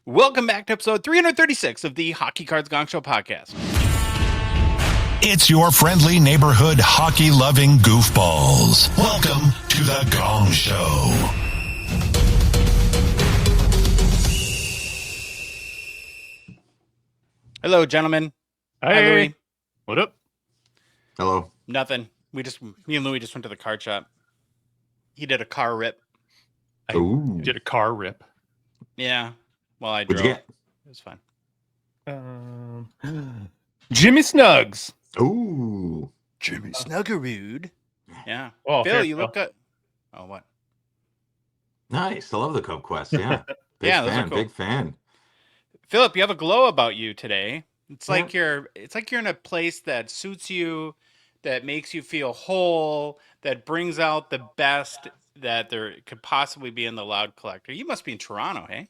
Welcome back to episode 336 of the Hockey Cards Gong Show podcast. It's your friendly neighborhood hockey-loving goofballs. Welcome to the Gong Show. Hello, gentlemen. Hey. Hi, Louis. What up? Hello. Nothing. Me and Louis just went to the card shop. He did a car rip. Ooh. Did a car rip. Yeah. Well, I drove. What'd you get? It was fun. Jimmy Snugs. Ooh. Jimmy Snuggerud. Yeah. Oh, Phil, here, you Phil. look good. Oh, what? Nice. I love the Cub Quest. Yeah. Big Yeah, those are fan. cool. Big fan. Philip, you have a glow about you today. It's Yeah. like you're in a place that suits you, that makes you feel whole, that brings out the best that there could possibly be in the Loud Collector. You must be in Toronto, hey?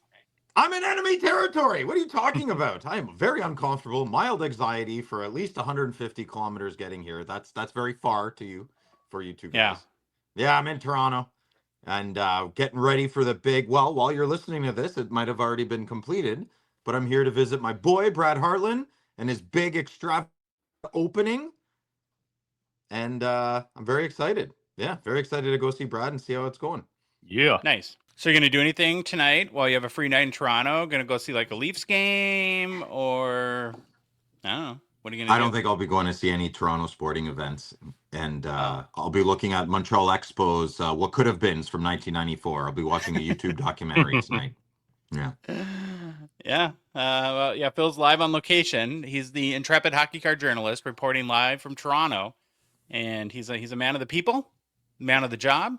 I'm in enemy territory. What are you talking about? I am very uncomfortable. Mild anxiety for at least 150 kilometers getting here. That's very far for you two guys. Yeah. Yeah, I'm in Toronto and getting ready for the big. Well, while you're listening to this, it might have already been completed. But I'm here to visit my boy Brad Hartland and his big extravagant opening. And I'm very excited. Yeah, very excited to go see Brad and see how it's going. Yeah. Nice. So you're going to do anything tonight while you have a free night in Toronto? Going to go see like a Leafs game or I don't know. What are you going to do? I don't think I'll be going to see any Toronto sporting events. And I'll be looking at Montreal Expos, What Could Have Beens from 1994. I'll be watching a YouTube documentary tonight. Yeah. Yeah. Well, yeah, Phil's live on location. He's the intrepid hockey card journalist reporting live from Toronto. And he's a man of the people, man of the job.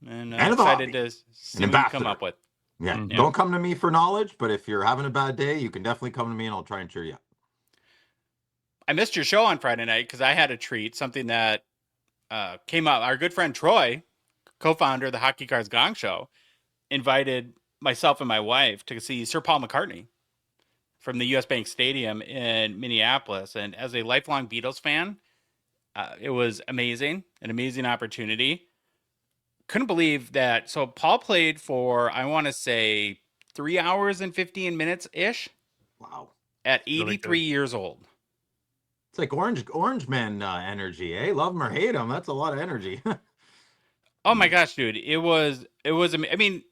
And And of the excited hobby. to see what you come ambassador. up with. Yeah. Yeah. Don't come to me for knowledge, but if you're having a bad day, you can definitely come to me and I'll try and cheer you up. I missed your show on Friday night because I had a treat, something that came up. Our good friend Troy, co-founder of the Hockey Cards Gong Show, invited myself and my wife to see Sir Paul McCartney from the US Bank Stadium in Minneapolis. And as a lifelong Beatles fan, it was amazing, an amazing opportunity. Couldn't believe that. So Paul played for, I want to say, 3 hours and 15 minutes-ish Wow. at Really 83 years old. It's like Orange Man energy, eh? Love him or hate him. That's a lot of energy. Oh my gosh, dude. It was, I mean,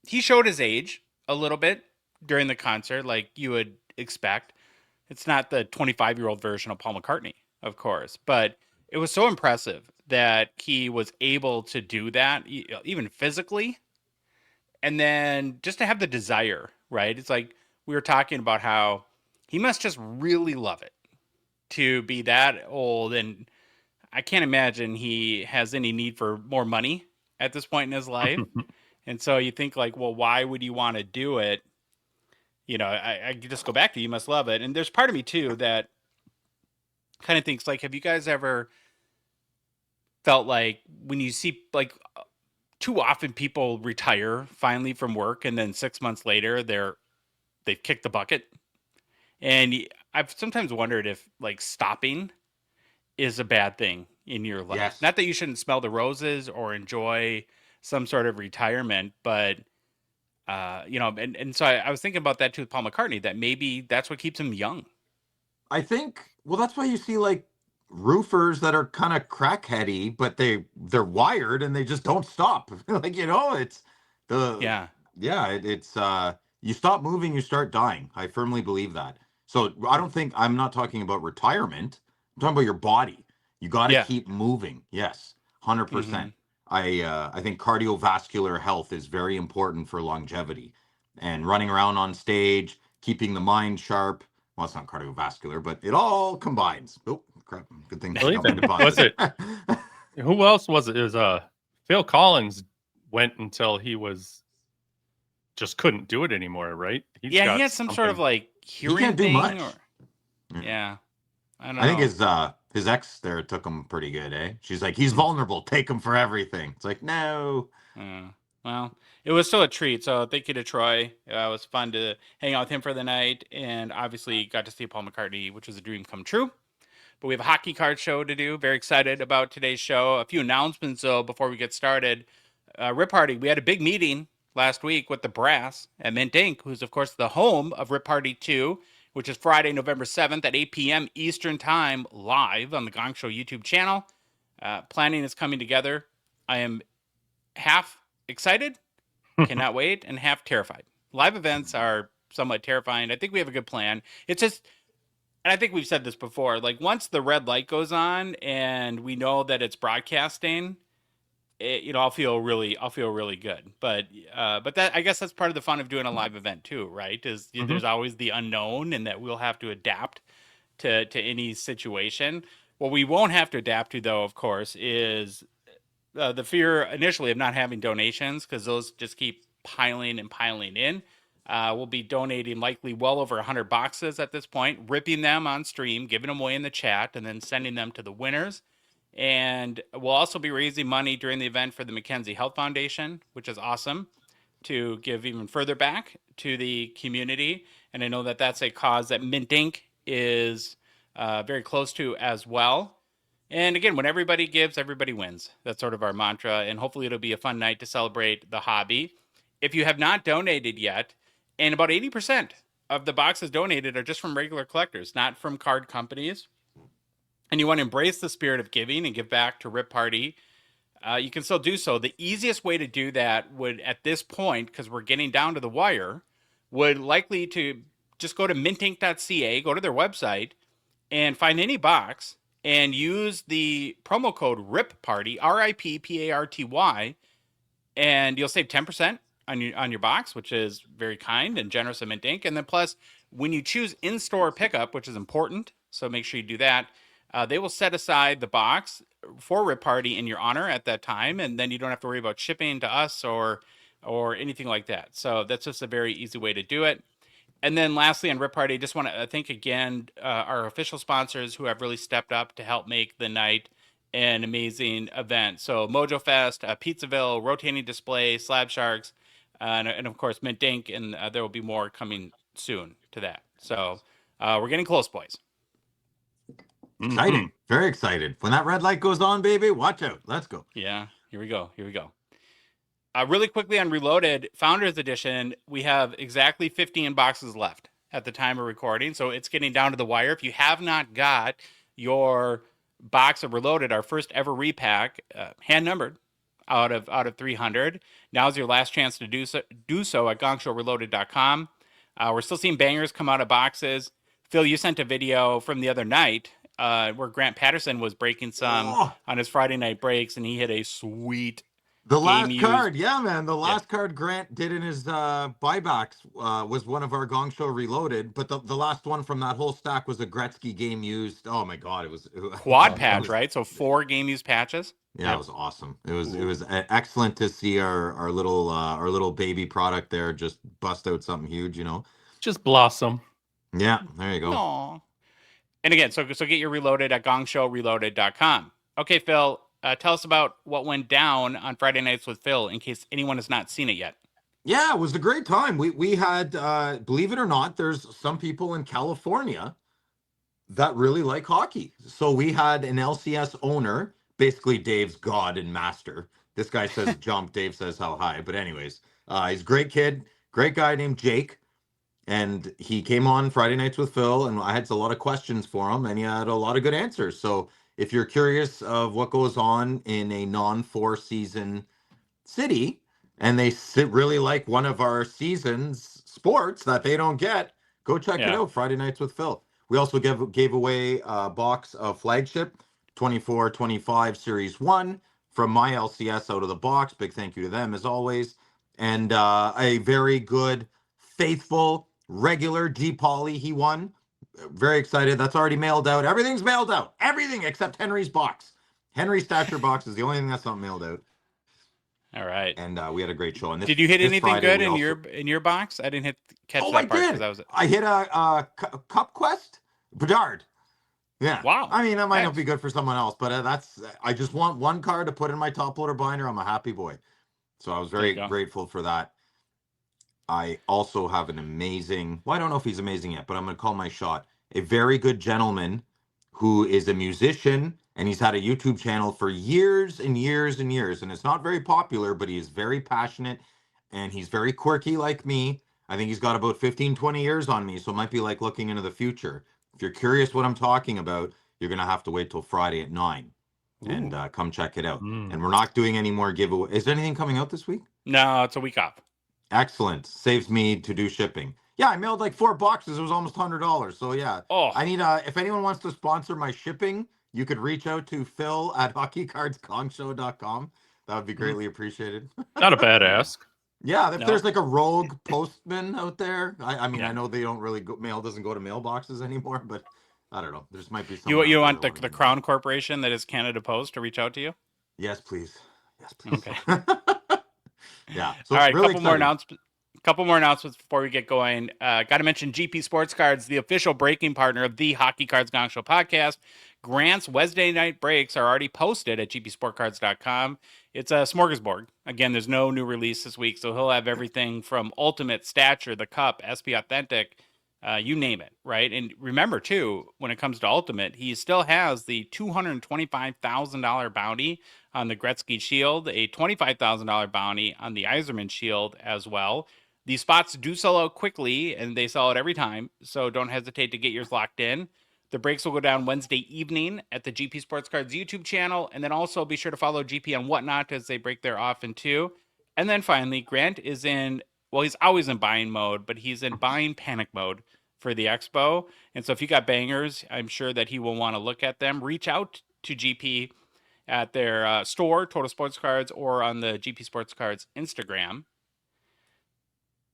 he showed his age a little bit during the concert, like you would expect. It's not the 25-year-old version of Paul McCartney, of course, but it was so impressive that he was able to do that, even physically. And then just to have the desire, right? It's like we were talking about how he must just really love it to be that old. And I can't imagine he has any need for more money at this point in his life. And so you think like, well, why would you want to do it? You know, I just go back to you must love it. And there's part of me too that kind of thinks like, have you guys ever felt like when you see like too often people retire finally from work and then 6 months later they've kicked the bucket? And I've sometimes wondered if like stopping is a bad thing in your life. Yes. Not that you shouldn't smell the roses or enjoy some sort of retirement, but you know, and so I was thinking about that too with Paul McCartney, that maybe that's what keeps him young. I think, well, that's why you see like roofers that are kind of crackheady, but they're wired and they just don't stop. Like, it's Yeah. it's you stop moving, you start dying. I firmly believe that. So I'm not talking about retirement. I'm talking about your body. You got to Yeah. keep moving. Yes, 100%. I think cardiovascular health is very important for longevity, and running around on stage, keeping the mind sharp. Well, it's not cardiovascular, but it all combines. Oh, crap. Good thing. Really? I got my Was it- deposit. Who else was it? It was Phil Collins went until he was just couldn't do it anymore, right? He's Yeah, got he had some sort of something- like hearing can't do thing much. or yeah. I don't know. I think his ex there took him pretty good, eh? She's like, he's vulnerable. Take him for everything. It's like, no. Well, it was still a treat. So thank you to Troy. It was fun to hang out with him for the night, and obviously got to see Paul McCartney, which was a dream come true. But we have a hockey card show to do. Very excited about today's show. A few announcements though before we get started. Rip Hardy, we had a big meeting last week with the brass at Mint Inc., who's, of course, the home of Rip Party 2, which is Friday, November 7th at 8 p.m. Eastern Time, live on the Gong Show YouTube channel. Planning is coming together. I am half excited, cannot wait, and half terrified. Live events are somewhat terrifying. I think we have a good plan. It's just, and I think we've said this before, like once the red light goes on and we know that it's broadcasting, I'll feel really good. But that, I guess that's part of the fun of doing a live event too, right? Is there's always the unknown, and that we'll have to adapt to any situation. What we won't have to adapt to, though, of course, is the fear initially of not having donations, because those just keep piling and piling in. We'll be donating likely well over 100 boxes at this point, ripping them on stream, giving them away in the chat, and then sending them to the winners. And we'll also be raising money during the event for the Mackenzie Health Foundation, which is awesome, to give even further back to the community. And I know that that's a cause that Mint Inc. is very close to as well. And again, when everybody gives, everybody wins. That's sort of our mantra. And hopefully it'll be a fun night to celebrate the hobby. If you have not donated yet, and about 80% of the boxes donated are just from regular collectors, not from card companies, and you want to embrace the spirit of giving and give back to Rip Party, you can still do so. The easiest way to do that would, at this point, because we're getting down to the wire, would likely to just go to mintinc.ca, go to their website, and find any box and use the promo code RIP Party, RIPPARTY, and you'll save 10% on your box, which is very kind and generous of Mint Inc. And then plus, when you choose in-store pickup, which is important, so make sure you do that, they will set aside the box for Rip Party in your honor at that time, and then you don't have to worry about shipping to us or anything like that. So that's just a very easy way to do it. And then lastly, on Rip Party, I just want to thank again our official sponsors who have really stepped up to help make the night an amazing event. So Mojo Fest, Pizzaville, Rotating Display, Slab Sharks, and of course Mint Inc. And there will be more coming soon to that. So we're getting close, boys. Excited. Very excited. When that red light goes on, baby, watch out. Let's go. Yeah, here we go. Really quickly on Reloaded Founders Edition, we have exactly 15 boxes left at the time of recording, so it's getting down to the wire. If you have not got your box of Reloaded, our first ever repack, hand numbered out of 300, now's your last chance to do so at gongshowreloaded.com. We're still seeing bangers come out of boxes. Phil, you sent a video from the other night where Grant Patterson was breaking some on his Friday night breaks, and he hit a sweet. The last card, yeah, man. The last card Grant did in his buybacks was one of our Gong Show Reloaded, but the last one from that whole stack was a Gretzky game used. Oh my god, it was quad patch, right? So 4 game used patches. Yeah, it was awesome. It was excellent to see our little baby product there just bust out something huge, Just blossom. Yeah, there you go. Aww. And again, so get your Reloaded at gongshowreloaded.com. Okay, Phil. Tell us about what went down on Friday Nights with Phil, in case anyone has not seen it yet. Yeah, it was a great time. We had, believe it or not, there's some people in California that really like hockey. So we had an LCS owner, basically Dave's god and master. This guy says jump, Dave says how high. But anyways, he's a great kid, great guy named Jake. And he came on Friday Nights with Phil, and I had a lot of questions for him, and he had a lot of good answers. So if you're curious of what goes on in a non-4 season city, and they really like one of our season's sports that they don't get, go check it out, Friday Nights with Phil. We also gave away a box of Flagship 24-25 Series 1 from my LCS out of the box. Big thank you to them, as always. And a very good, faithful, regular G Pauly, he won. Very excited. That's already mailed out. Everything's mailed out. Everything except Henry's box. Henry's Stature box is the only thing that's not mailed out. All right. And we had a great show. And did you hit anything Friday, good in your box? I didn't catch that part. I did. I hit a Cup Quest Bedard. Yeah. Wow. I mean, that might not be good for someone else, but I just want one card to put in my top loader binder. I'm a happy boy. So I was very grateful for that. I also have an amazing, I don't know if he's amazing yet, but I'm going to call my shot. A very good gentleman who is a musician, and he's had a YouTube channel for years and years and years. And it's not very popular, but he is very passionate and he's very quirky like me. I think he's got about 15, 20 years on me, so it might be like looking into the future. If you're curious what I'm talking about, you're going to have to wait till Friday at 9 and Ooh. come check it out. Mm. And we're not doing any more giveaway. Is there anything coming out this week? No, it's a week off. Excellent. Saves me to do shipping. Yeah, I mailed like 4 boxes. It was almost $100. So yeah, Oh, I need if anyone wants to sponsor my shipping, you could reach out to Phil at hockeycardsgongshow.com. That would be greatly appreciated. Not a bad ask. Yeah, if No. there's like a rogue postman out there, I mean, Yeah. I know they don't really mail doesn't go to mailboxes anymore, but I don't know. There's might be you someone. you out want there the that wanna- Crown Corporation that is Canada Post to reach out to you? Yes, please. Yes, please. Okay. Yeah. So All right, really couple more announcements before we get going. Got to mention GP Sports Cards, the official breaking partner of the Hockey Cards Gong Show podcast. Grant's Wednesday night breaks are already posted at gpsportcards.com. It's a smorgasbord. Again, there's no new release this week, so he'll have everything from Ultimate, Stature, the Cup, SP Authentic, you name it, right? And remember, too, when it comes to Ultimate, he still has the $225,000 bounty on the Gretzky Shield, a $25,000 bounty on the Yzerman Shield as well. These spots do sell out quickly, and they sell out every time, so don't hesitate to get yours locked in. The breaks will go down Wednesday evening at the GP Sports Cards YouTube channel, and then also be sure to follow GP on Whatnot as they break their often too. And then finally, Grant is in, well, he's always in buying mode, but he's in buying panic mode for the expo. And so if you got bangers, I'm sure that he will want to look at them. Reach out to GP at their store, Total Sports Cards, or on the GP Sports Cards Instagram.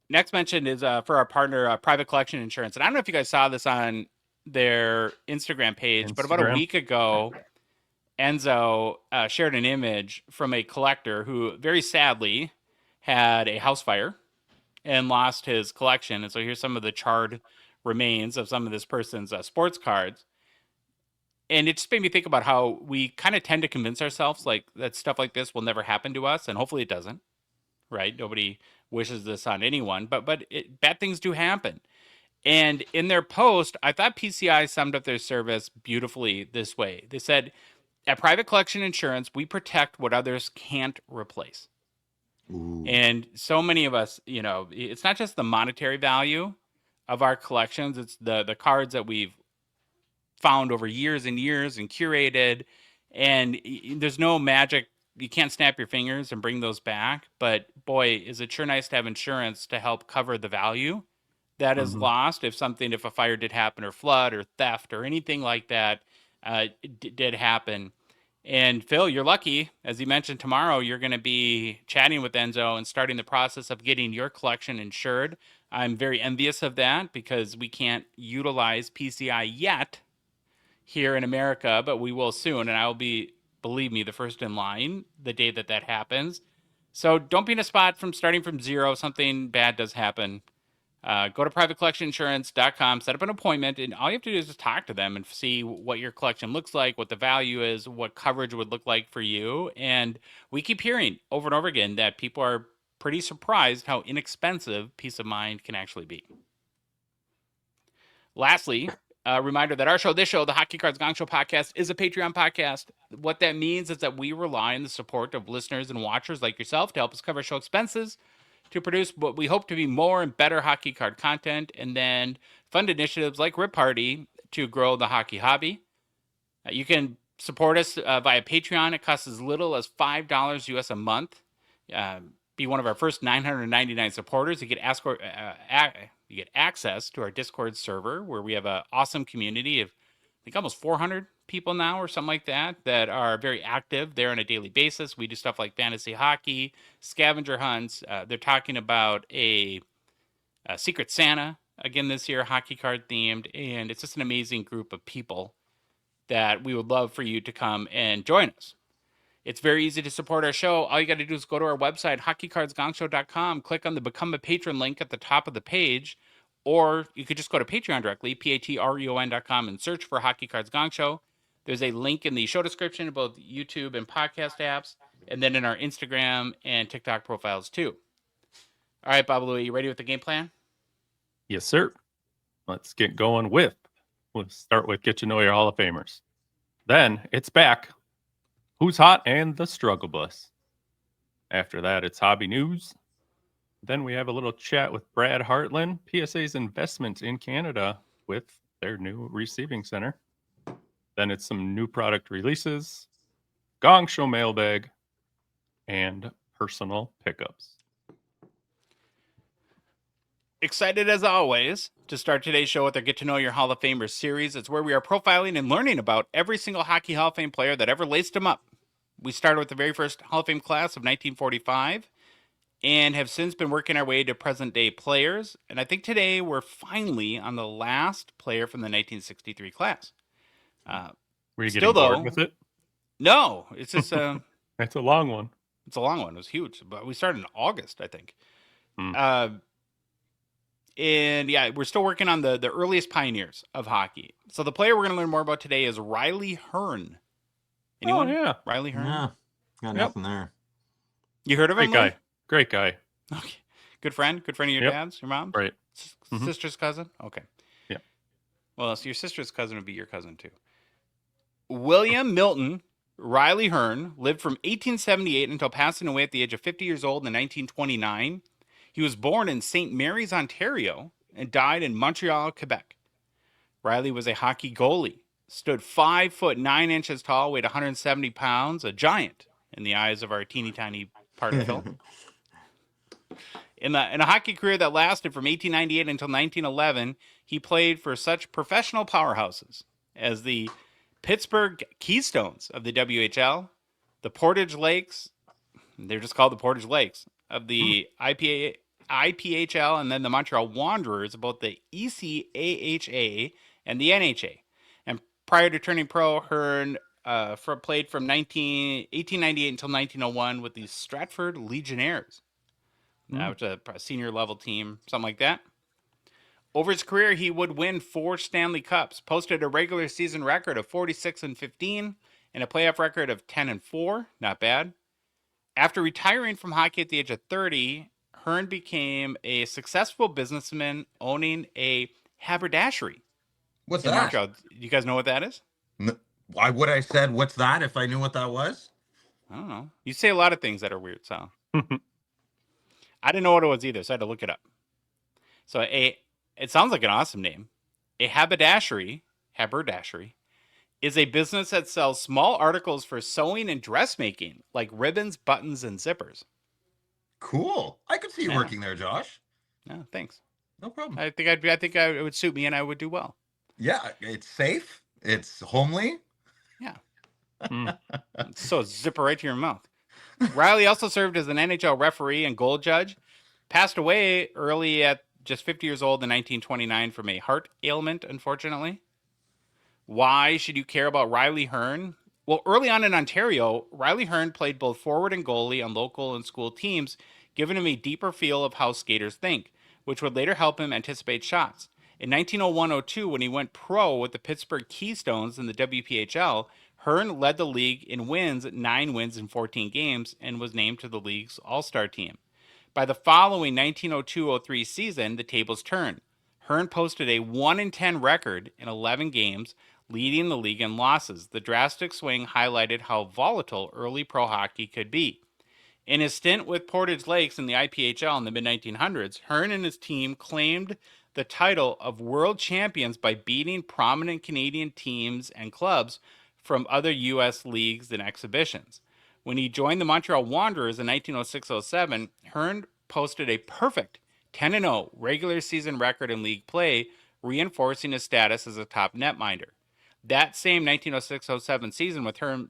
Next mention is for our partner, Private Collection Insurance. And I don't know if you guys saw this on their Instagram page, but about a Instagram. week ago, Enzo shared an image from a collector who very sadly had a house fire and lost his collection. And so here's some of the charred remains of some of this person's sports cards. And it just made me think about how we kind of tend to convince ourselves like that stuff like this will never happen to us, and hopefully it doesn't. Right? Nobody wishes this on anyone, but bad things do happen. And in their post, I thought PCI summed up their service beautifully this way. They said, at Private Collection Insurance, we protect what others can't replace. Ooh. And so many of us, you know, it's not just the monetary value of our collections, it's the cards that we've found over years and years and curated. And there's no magic. You can't snap your fingers and bring those back. But boy, is it sure nice to have insurance to help cover the value that is lost if a fire did happen, or flood or theft or anything like that did happen. And Phil, you're lucky. As you mentioned, tomorrow you're going to be chatting with Enzo and starting the process of getting your collection insured. I'm very envious of that because we can't utilize PCI yet here in America, but we will soon. And I will be, believe me, the first in line the day that happens. So don't be in a spot from starting from zero. Something bad does happen. Go to privatecollectioninsurance.com, set up an appointment, and all you have to do is just talk to them and see what your collection looks like, what the value is, what coverage would look like for you. And we keep hearing over and over again that people are pretty surprised how inexpensive peace of mind can actually be. Lastly, a reminder that our show, the Hockey Cards Gong Show podcast, is a Patreon podcast. What that means is that we rely on the support of listeners and watchers like yourself to help us cover show expenses, to produce what we hope to be more and better hockey card content, and then fund initiatives like Rip Party to grow the hockey hobby. You can support us via Patreon. It costs as little as $5 US a month. Be one of our first 999 supporters. You get access to our Discord server, where we have an awesome community of, I think, almost 400 people now or something like that are very active there on a daily basis. We do stuff like fantasy hockey, scavenger hunts. They're talking about a Secret Santa again this year, hockey card themed, and it's just an amazing group of people that we would love for you to come and join us. It's very easy to support our show. All you got to do is go to our website, hockeycardsgongshow.com, click on the Become a Patron link at the top of the page, or you could just go to Patreon directly, patreon.com, and search for Hockey Cards Gong Show. There's a link in the show description of both YouTube and podcast apps, and then in our Instagram and TikTok profiles too. All right, Bob Louie, you ready with the game plan? Yes, sir. Let's get going with. We'll start with Get to Know Your Hall of Famers. Then it's back. Who's Hot and the Struggle Bus. After that, it's Hobby News. Then we have a little chat with Brad Hartland, PSA's investments in Canada with their new receiving center. Then it's some new product releases, Gong Show mailbag, and personal pickups. Excited as always to start today's show with our Get to Know Your Hall of Famers series. It's where we are profiling and learning about every single Hockey Hall of Fame player that ever laced them up. We started with the very first Hall of Fame class of 1945 and have since been working our way to present day players. And I think today we're finally on the last player from the 1963 class. Were you Still, getting bored though- with it? No, it's just It's a long one. it's a long one. It was huge, but we started in August, I think. Hmm. And yeah, we're still working on the earliest pioneers of hockey. So the player we're going to learn more about today is Riley Hearn. Anyone? Oh, yeah. Riley Hearn? Yeah, got Yep. nothing there. You heard of him? Great guy. Great guy. Louis? Okay. Good friend of your Yep. dad's, your mom's? Right. Mhm. Sister's cousin? Okay. Yeah. Well, so your sister's cousin would be your cousin too. William Milton Riley Hearn lived from 1878 until passing away at the age of 50 years old in 1929. He was born in St. Mary's, Ontario, and died in Montreal, Quebec. Riley was a hockey goalie, stood 5 foot 9 inches tall, weighed 170 pounds, a giant in the eyes of our teeny tiny partner Phil. In a hockey career that lasted from 1898 until 1911, he played for such professional powerhouses as the Pittsburgh Keystones of the WHL, the Portage Lakes, they're just called the Portage Lakes, of the IPHL, and then the Montreal Wanderers of both the ECAHA and the NHA. And prior to turning pro, Hearn played from 1898 until 1901 with the Stratford Legionnaires, which is a senior level team, something like that. Over his career, he would win 4 Stanley Cups, posted a regular season record of 46-15, and a playoff record of 10-4. Not bad. After retiring from hockey at the age of 30, Hearn became a successful businessman owning a haberdashery. What's in that? Montreal. You guys know what that is? Why would I said what's that if I knew what that was? I don't know. You say a lot of things that are weird, so I didn't know what it was either, so I had to look it up. So it sounds like an awesome name. A haberdashery is a business that sells small articles for sewing and dressmaking, like ribbons, buttons, and zippers. Cool. I could see you Yeah. working there, Josh. Oh, thanks. No problem. I think it would suit me, and I would do well. Yeah, it's safe. It's homely. It's so zipper right to your mouth. Riley also served as an NHL referee and goal judge. Passed away early at just 50 years old in 1929 from a heart ailment, unfortunately. Why should you care about Riley Hearn? Well, early on in Ontario, Riley Hearn played both forward and goalie on local and school teams, giving him a deeper feel of how skaters think, which would later help him anticipate shots. In 1901-02, when he went pro with the Pittsburgh Keystones in the WPHL, Hearn led the league in wins, 9 wins in 14 games, and was named to the league's all-star team. By the following 1902-03 season, the tables turned. Hearn posted a 1-10 record in 11 games, leading the league in losses. The drastic swing highlighted how volatile early pro hockey could be. In his stint with Portage Lakes in the IPHL in the mid-1900s, Hearn and his team claimed the title of world champions by beating prominent Canadian teams and clubs from other U.S. leagues and exhibitions. When he joined the Montreal Wanderers in 1906-07, Hearn posted a perfect 10-0 regular season record in league play, reinforcing his status as a top netminder. That same 1906-07 season with Hearn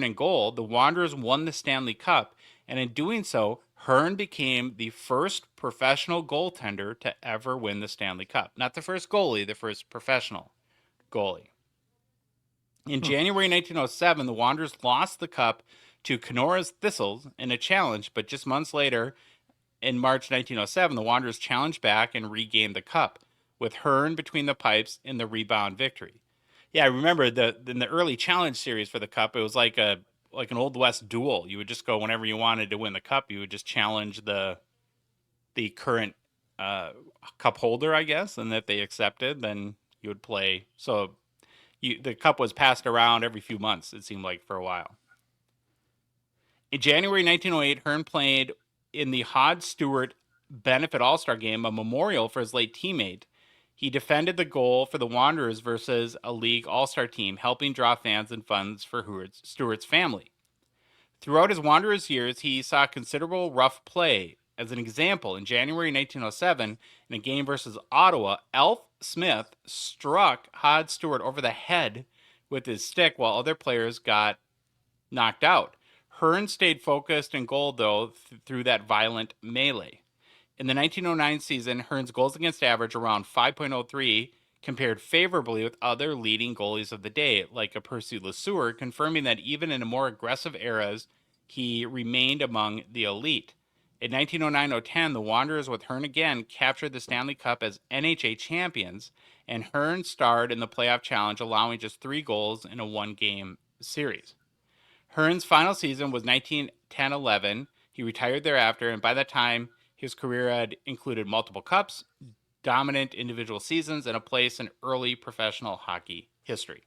in goal, the Wanderers won the Stanley Cup, and in doing so, Hearn became the first professional goaltender to ever win the Stanley Cup. Not the first goalie, the first professional goalie. In January 1907, the Wanderers lost the Cup to Canora's Thistles in a challenge, but just months later, in March 1907, the Wanderers challenged back and regained the Cup, with Hearn between the pipes in the rebound victory. Yeah, I remember in the early challenge series for the Cup, it was like an Old West duel. You would just go whenever you wanted to win the Cup. You would just challenge the current Cup holder, I guess, and if they accepted, then you would play. So the Cup was passed around every few months, it seemed like, for a while. In January 1908, Hearn played in the Hod Stewart benefit All-Star game a memorial for his late teammate. He defended the goal for the Wanderers versus a league All-Star team, helping draw fans and funds for Stewart's family. Throughout his Wanderers years, he saw considerable rough play. As an example, in January 1907, in a game versus Ottawa, Alf Smith struck Hod Stewart over the head with his stick while other players got knocked out. Hearn stayed focused in goal, though, through that violent melee. In the 1909 season, Hearn's goals against average around 5.03 compared favorably with other leading goalies of the day, like a Percy LeSueur, confirming that even in more aggressive eras, he remained among the elite. In 1909-010, the Wanderers with Hearn again captured the Stanley Cup as NHA champions, and Hearn starred in the playoff challenge, allowing just 3 goals in a one-game series. Hearn's final season was 1910-11. He retired thereafter, and by that time, his career had included multiple cups, dominant individual seasons, and a place in early professional hockey history.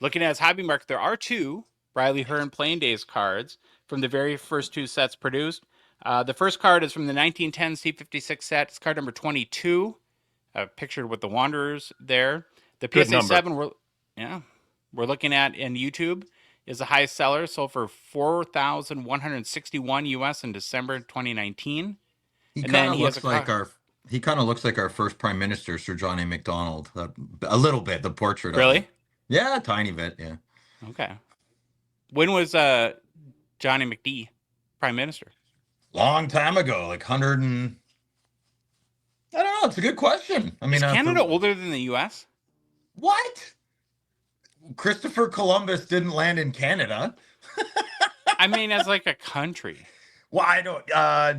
Looking at his hobby market, there are 2 Riley Hearn Playing Days cards from the very first 2 sets produced. The first card is from the 1910 C56 set. It's card number 22, pictured with the Wanderers there. The PSA 7, we're looking at in YouTube is the highest seller, sold for $4,161 US in December 2019. He kind of looks like our first prime minister, Sir John A. Macdonald. A little bit, the portrait. Really? Of him. Yeah, a tiny bit. Yeah. Okay. When was Johnny McD prime minister? Long time ago, like 100 and... I don't know. It's a good question. I mean, is Canada older than the U.S.? What? Christopher Columbus didn't land in Canada. I mean, as like a country. Well, I don't.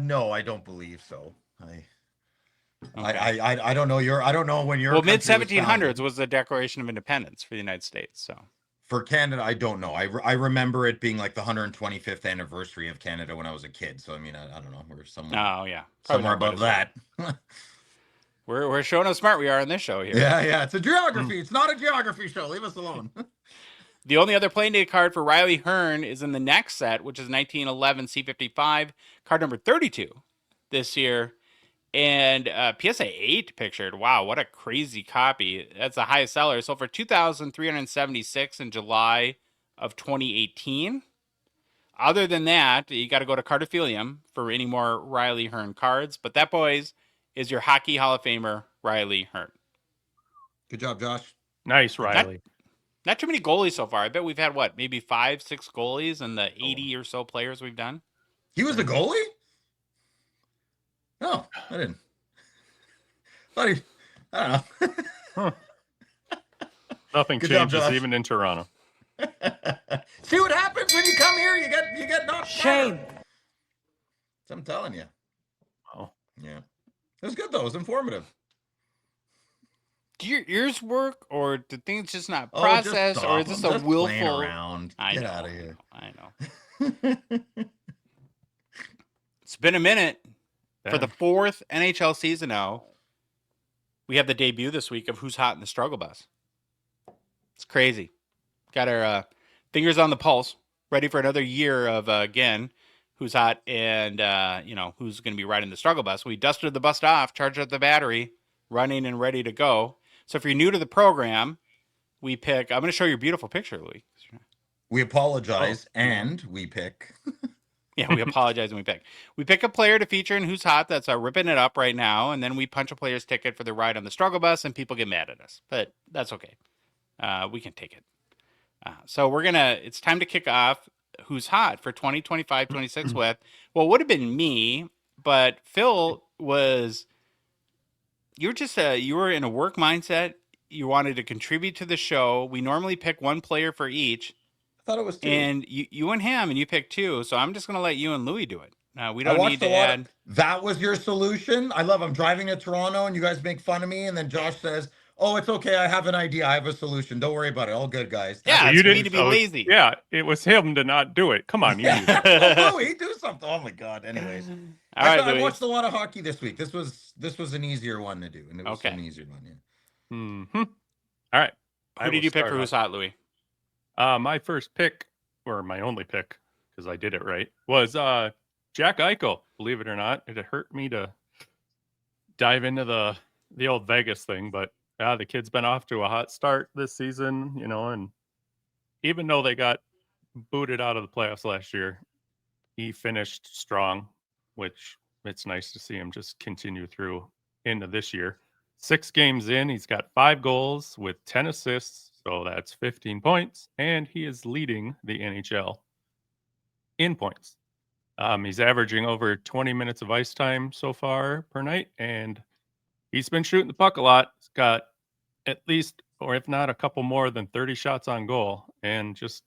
No, I don't believe so. I don't know. I don't know when you're. Well, mid 1700s was the Declaration of Independence for the United States. So for Canada, I don't know. I remember it being like the 125th anniversary of Canada when I was a kid. So I mean, I don't know. We're somewhere. Oh yeah, somewhere above that. We're showing how smart we are on this show here. Yeah. It's a geography. It's not a geography show. Leave us alone. The only other playing day card for Riley Hearn is in the next set, which is 1911 C55, card number 32 this year. And PSA 8 pictured. Wow, what a crazy copy. That's the highest seller. Sold for $2,376 in July of 2018. Other than that, you got to go to Cardophilium for any more Riley Hearn cards. But that, boys, is your Hockey Hall of Famer, Riley Hearn. Good job, Josh. Nice, Riley. Not too many goalies so far. I bet we've had, maybe 5-6 goalies in the 80 or so players we've done? He was the goalie? No, I didn't. I don't know. Huh. Nothing Good changes job, even in Toronto. See what happens when you come here? You get knocked. Shame. So I'm telling you. Oh. Yeah. It was good though. It was informative. Do your ears work, or do things just not Oh, process, just or is stop. this I'm a just willful? playing around. I Get know, out of here. I know. It's been a minute for Yeah. the 4th NHL season now. We have the debut this week of Who's Hot in the Struggle Bus. It's crazy. Got our fingers on the pulse, ready for another year of again Who's Hot and who's going to be riding the Struggle Bus. We dusted the bus off, charged up the battery, running and ready to go. So if you're new to the program, we pick. I'm going to show you a beautiful picture, Louis. We apologize and we pick. Yeah, we apologize and we pick. We pick a player to feature in Who's Hot that's ripping it up right now, and then we punch a player's ticket for the ride on the Struggle Bus, and people get mad at us. But that's okay. We can take it. So it's time to kick off Who's Hot for 2025-26 with, well, it would have been me, but Phil was... You were in a work mindset. You wanted to contribute to the show. We normally pick one player for each. I thought it was 2. And you and him, and you picked 2. So I'm just going to let you and Louis do it. We don't need to add. That was your solution? I love I'm driving to Toronto and you guys make fun of me. And then Josh says, oh, it's okay. I have an idea. I have a solution. Don't worry about it. All good, guys. Yeah, you it's me didn't to be oh, lazy. Yeah, it was him to not do it. Come on, you. Oh, Louis, do something. Oh my God. Anyways. All right, I Louis. watched a lot of hockey this week. This was an easier one to do. And it was Okay. an easier one, yeah. Mm-hmm. All right. Who did you pick for Who's Hot, Louis? My first pick, or my only pick, because I did it right, was Jack Eichel, believe it or not. It hurt me to dive into the old Vegas thing, but the kid's been off to a hot start this season, and even though they got booted out of the playoffs last year, he finished strong, which it's nice to see him just continue through into this year. 6 games in, he's got 5 goals with 10 assists, so that's 15 points, and he is leading the NHL in points. He's averaging over 20 minutes of ice time so far per night, and he's been shooting the puck a lot. He's got at least, or if not, a couple more than 30 shots on goal, and just,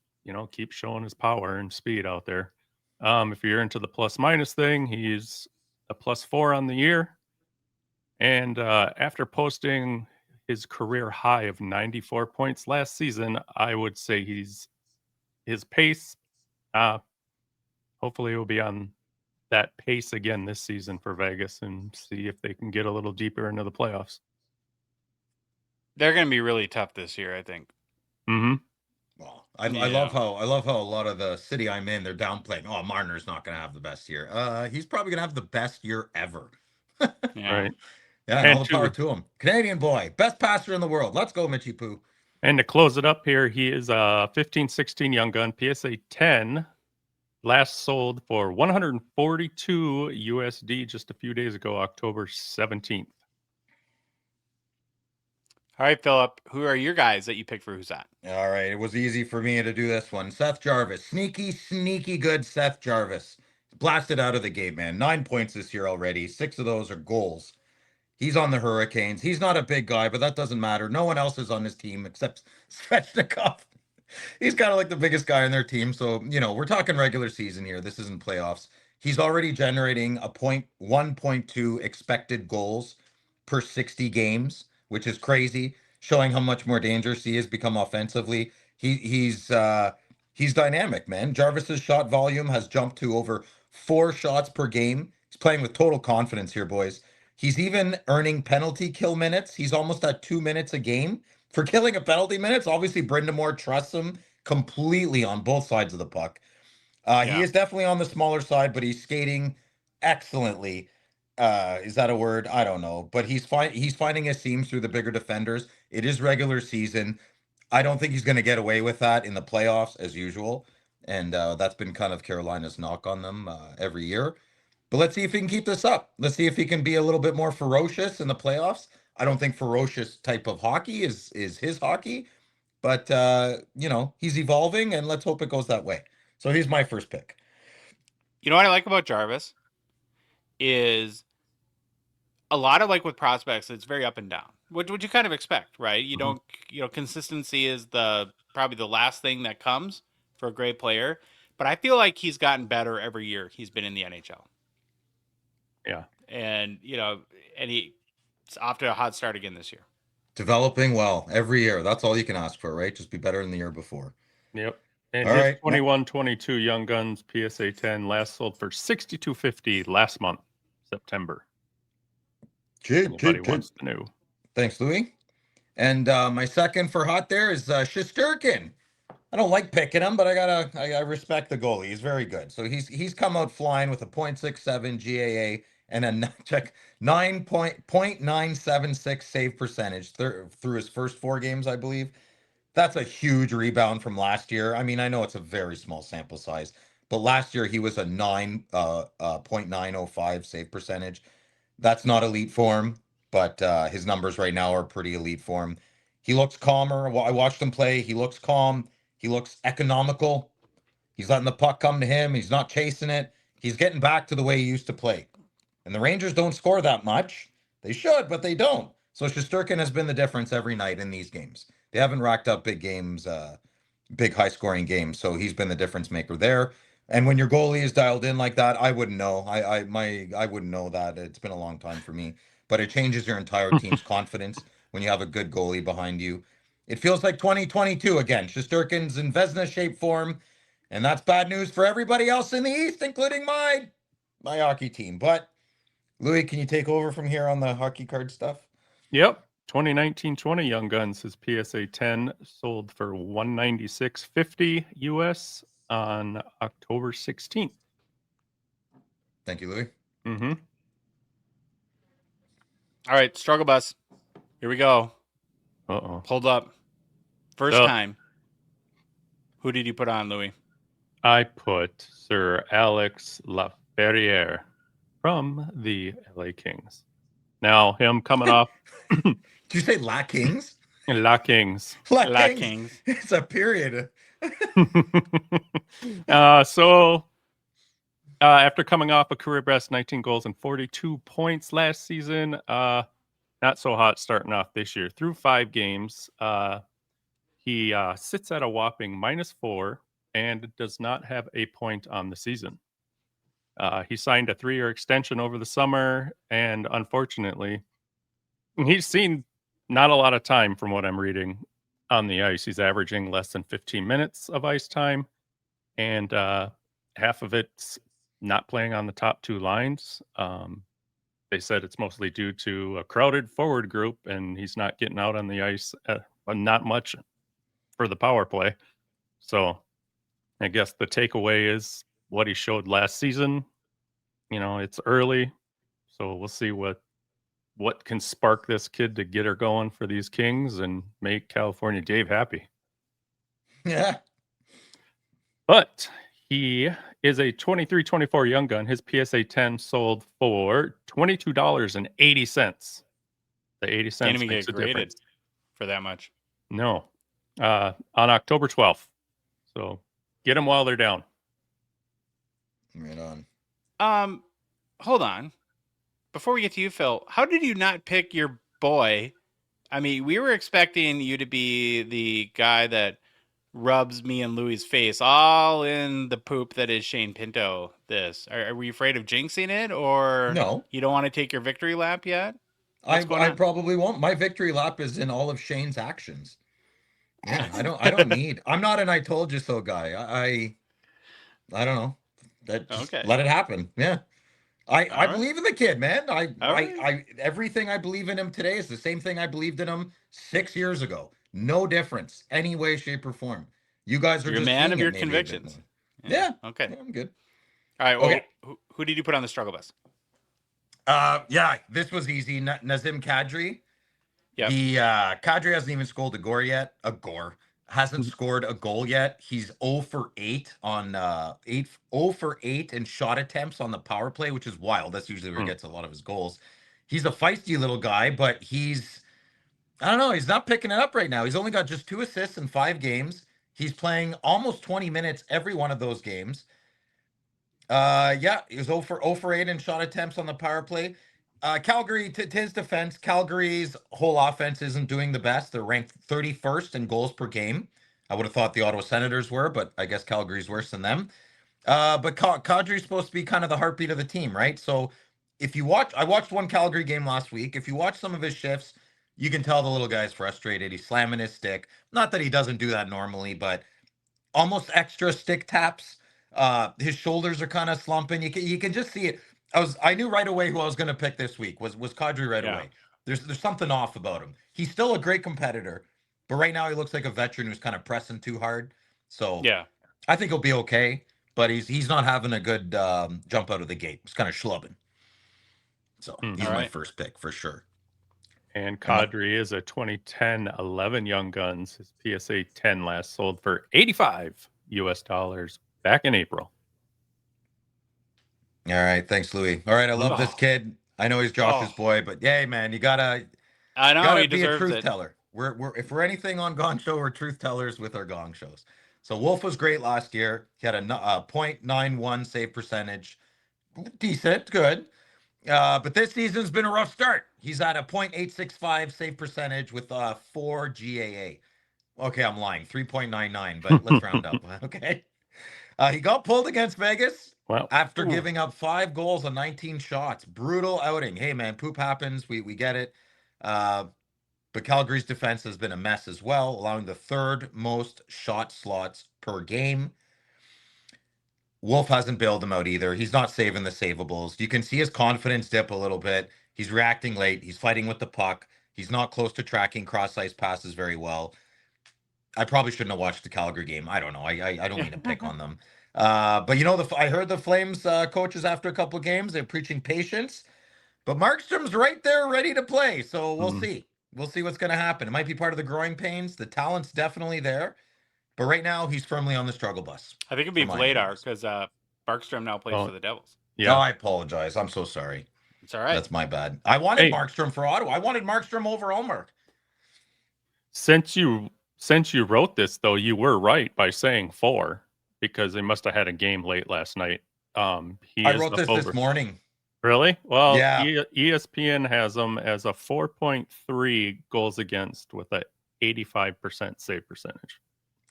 keep showing his power and speed out there. If you're into the plus minus thing, he's a +4 on the year. And after posting his career high of 94 points last season, I would say his pace, hopefully, will be on that pace again this season for Vegas and see if they can get a little deeper into the playoffs. They're going to be really tough this year, I think. Mm-hmm. Well, I love how a lot of the city I'm in, they're downplaying. Oh, Marner's not going to have the best year. He's probably going to have the best year ever. Yeah. Right. Yeah, and all the power to him. Canadian boy, best passer in the world. Let's go, Mitchie Poo. And to close it up here, he is a 15-16 Young Gun, PSA 10, last sold for $142 USD just a few days ago, October 17th. All right, Philip, who are your guys that you picked for Who's That? All right, it was easy for me to do this one. Seth Jarvis, sneaky good Seth Jarvis. Blasted out of the gate, man. 9 points this year already. 6 of those are goals. He's on the Hurricanes. He's not a big guy, but that doesn't matter. No one else is on his team except Svechnikov. He's kind of like the biggest guy on their team. So, we're talking regular season here. This isn't playoffs. He's already generating 1.2 expected goals per 60 games, which is crazy, showing how much more dangerous he has become offensively. He's dynamic, man. Jarvis's shot volume has jumped to over 4 shots per game. He's playing with total confidence here, boys. He's even earning penalty kill minutes. He's almost at 2 minutes a game for killing a penalty minutes. Obviously, Brind'Amour trusts him completely on both sides of the puck. He is definitely on the smaller side, but he's skating excellently. Is that a word? I don't know. But he's finding his seams through the bigger defenders. It is regular season. I don't think he's going to get away with that in the playoffs as usual. And that's been kind of Carolina's knock on them every year. But let's see if he can keep this up. Let's see if he can be a little bit more ferocious in the playoffs. I don't think ferocious type of hockey is his hockey, but he's evolving, and let's hope it goes that way. So he's my first pick. You know what I like about Jarvis is a lot of, like, with prospects, it's very up and down, which you kind of expect, right? You don't, consistency is probably the last thing that comes for a great player. But I feel like he's gotten better every year he's been in the NHL. Yeah. And, and he's off to a hot start again this year. Developing well every year. That's all you can ask for, right? Just be better than the year before. Yep. And all his right. 21-22 Young Guns PSA 10 last sold for $62.50 last month, September. Anybody wants to know. Thanks, Louis. And my second for hot there is Shesterkin. I don't like picking him, but I respect the goalie. He's very good. So he's come out flying with a .67 GAA and a 9.976 save percentage through his first 4 games, I believe. That's a huge rebound from last year. I mean, I know it's a very small sample size, but last year he was a 0.905 save percentage. That's not elite form, but his numbers right now are pretty elite form. He looks calmer. I watched him play. He looks calm. He looks economical. He's letting the puck come to him. He's not chasing it. He's getting back to the way he used to play. And the Rangers don't score that much. They should, but they don't. So Shesterkin has been the difference every night in these games. They haven't racked up big games, big high-scoring games. So he's been the difference maker there. And when your goalie is dialed in like that, I wouldn't know. I wouldn't know that. It's been a long time for me. But it changes your entire team's confidence when you have a good goalie behind you. It feels like 2022 again. Shesterkin's in Vezina-shaped form, and that's bad news for everybody else in the East, including my hockey team. But, Louis, can you take over from here on the hockey card stuff? Yep. 2019-20 Young Guns, his PSA 10 sold for $196.50 US on October 16th. Thank you, Louis. Mm-hmm. All right, struggle bus. Here we go. Uh-oh. Hold up. First So- time. Who did you put on, Louis? I put Sir Alex Laferriere from the LA Kings. Now, him coming off Did you say La Kings? La Kings. La La Kings. Kings. It's a period. After coming off a career best 19 goals and 42 points last season, not so hot starting off this year. Through 5 games, he sits at a whopping -4 and does not have a point on the season. He signed a 3-year extension over the summer, and unfortunately, he's seen not a lot of time from what I'm reading on the ice. He's averaging less than 15 minutes of ice time, and half of it's not playing on the top 2 lines. They said it's mostly due to a crowded forward group, and he's not getting out on the ice, not much for the power play. So I guess the takeaway is what he showed last season. It's early, so we'll see what can spark this kid to get her going for these Kings and make California Dave happy. Yeah. But he is a 23-24 young gun. His PSA 10 sold for $22.80. The 80 Can't cents even makes get a graded difference. for that much. No. On October 12th. So get them while they're down. Right on. Hold on. Before we get to you, Phil, how did you not pick your boy? I mean, we were expecting you to be the guy that rubs me and Louis' face all in the poop that is Shane Pinto. Are we afraid of jinxing it, or No. you don't want to take your victory lap yet? I What's going on? probably won't. My victory lap is in all of Shane's actions. Yeah, I don't need. I'm not an I told you so guy. I don't know. Just Okay. let it happen. Yeah. I right. believe in the kid, man. All right. I everything I believe in him today is the same thing I believed in him 6 years ago. No difference, any way, shape, or form. You guys are You're a just man seeing of it your maybe a bit convictions. more. Yeah. Okay. Yeah, I'm good. All right. Well, Okay. who did you put on the struggle bus? Yeah, this was easy. Nazem Kadri. Yep. Kadri hasn't even scored a goal. Hasn't scored a goal yet. He's 0 for 8 on 0 for 8 in shot attempts on the power play, which is wild. That's usually where he gets a lot of his goals. He's a feisty little guy, but I don't know, he's not picking it up right now. He's only got just 2 assists in 5 games. He's playing almost 20 minutes every one of those games. Yeah, he was 0 for 8 in shot attempts on the power play. Calgary, to his defense, Calgary's whole offense isn't doing the best. They're ranked 31st in goals per game. I would have thought the Ottawa Senators were, but I guess Calgary's worse than them. But Kadri's supposed to be kind of the heartbeat of the team, right? So if you watch, I watched one Calgary game last week. If you watch some of his shifts, you can tell the little guy's frustrated. He's slamming his stick. Not that he doesn't do that normally, but almost extra stick taps. His shoulders are kind of slumping. You can just see it. I knew right away who I was going to pick this week was Kadri right away. There's something off about him. He's still a great competitor, but right now he looks like a veteran who's kind of pressing too hard. So Yeah. I think he'll be okay, but he's not having a good jump out of the gate. He's kind of schlubbing. So he's my first pick for sure. And Kadri is a 2010-11 Young Guns. His PSA 10 last sold for $85 back in April. All right, thanks, Louis. All right, I love this kid. I know he's Josh's boy, but yay, man, you gotta. I know he be a deserves truth it. teller. We're if we're anything on Gong Show, we're truth tellers with our Gong shows. So Wolf was great last year. He had a .91 save percentage, decent, good. But this season's been a rough start. He's at a .865 save percentage with 4 GAA. Okay, I'm lying, 3.99, but let's round up. Okay. He got pulled against Vegas after giving up 5 goals on 19 shots. Brutal outing. Hey, man, poop happens. We get it. But Calgary's defense has been a mess as well, allowing the 3rd most shot slots per game. Wolf hasn't bailed him out either. He's not saving the savables. You can see his confidence dip a little bit. He's reacting late. He's fighting with the puck. He's not close to tracking cross-ice passes very well. I probably shouldn't have watched the Calgary game. I don't know. I don't mean to pick on them. But you know, I heard the Flames coaches after a couple of games, they're preaching patience. But Markstrom's right there, ready to play. So we'll Mhm. see. We'll see what's going to happen. It might be part of the growing pains. The talent's definitely there, but right now he's firmly on the struggle bus. I think it'd For be my money. Vladar because Barkstrom now plays Oh, for the Devils. Oh, yeah. I apologize. I'm so sorry. It's all right. That's my bad. I wanted Hey. Markstrom for Ottawa. I wanted Markstrom over Allmark. Since you wrote this, though, you were right by saying 4 because they must have had a game late last night. He I is wrote up this over. morning. Really? Well, Yeah. ESPN has him as a 4.3 goals against with a 85% save percentage.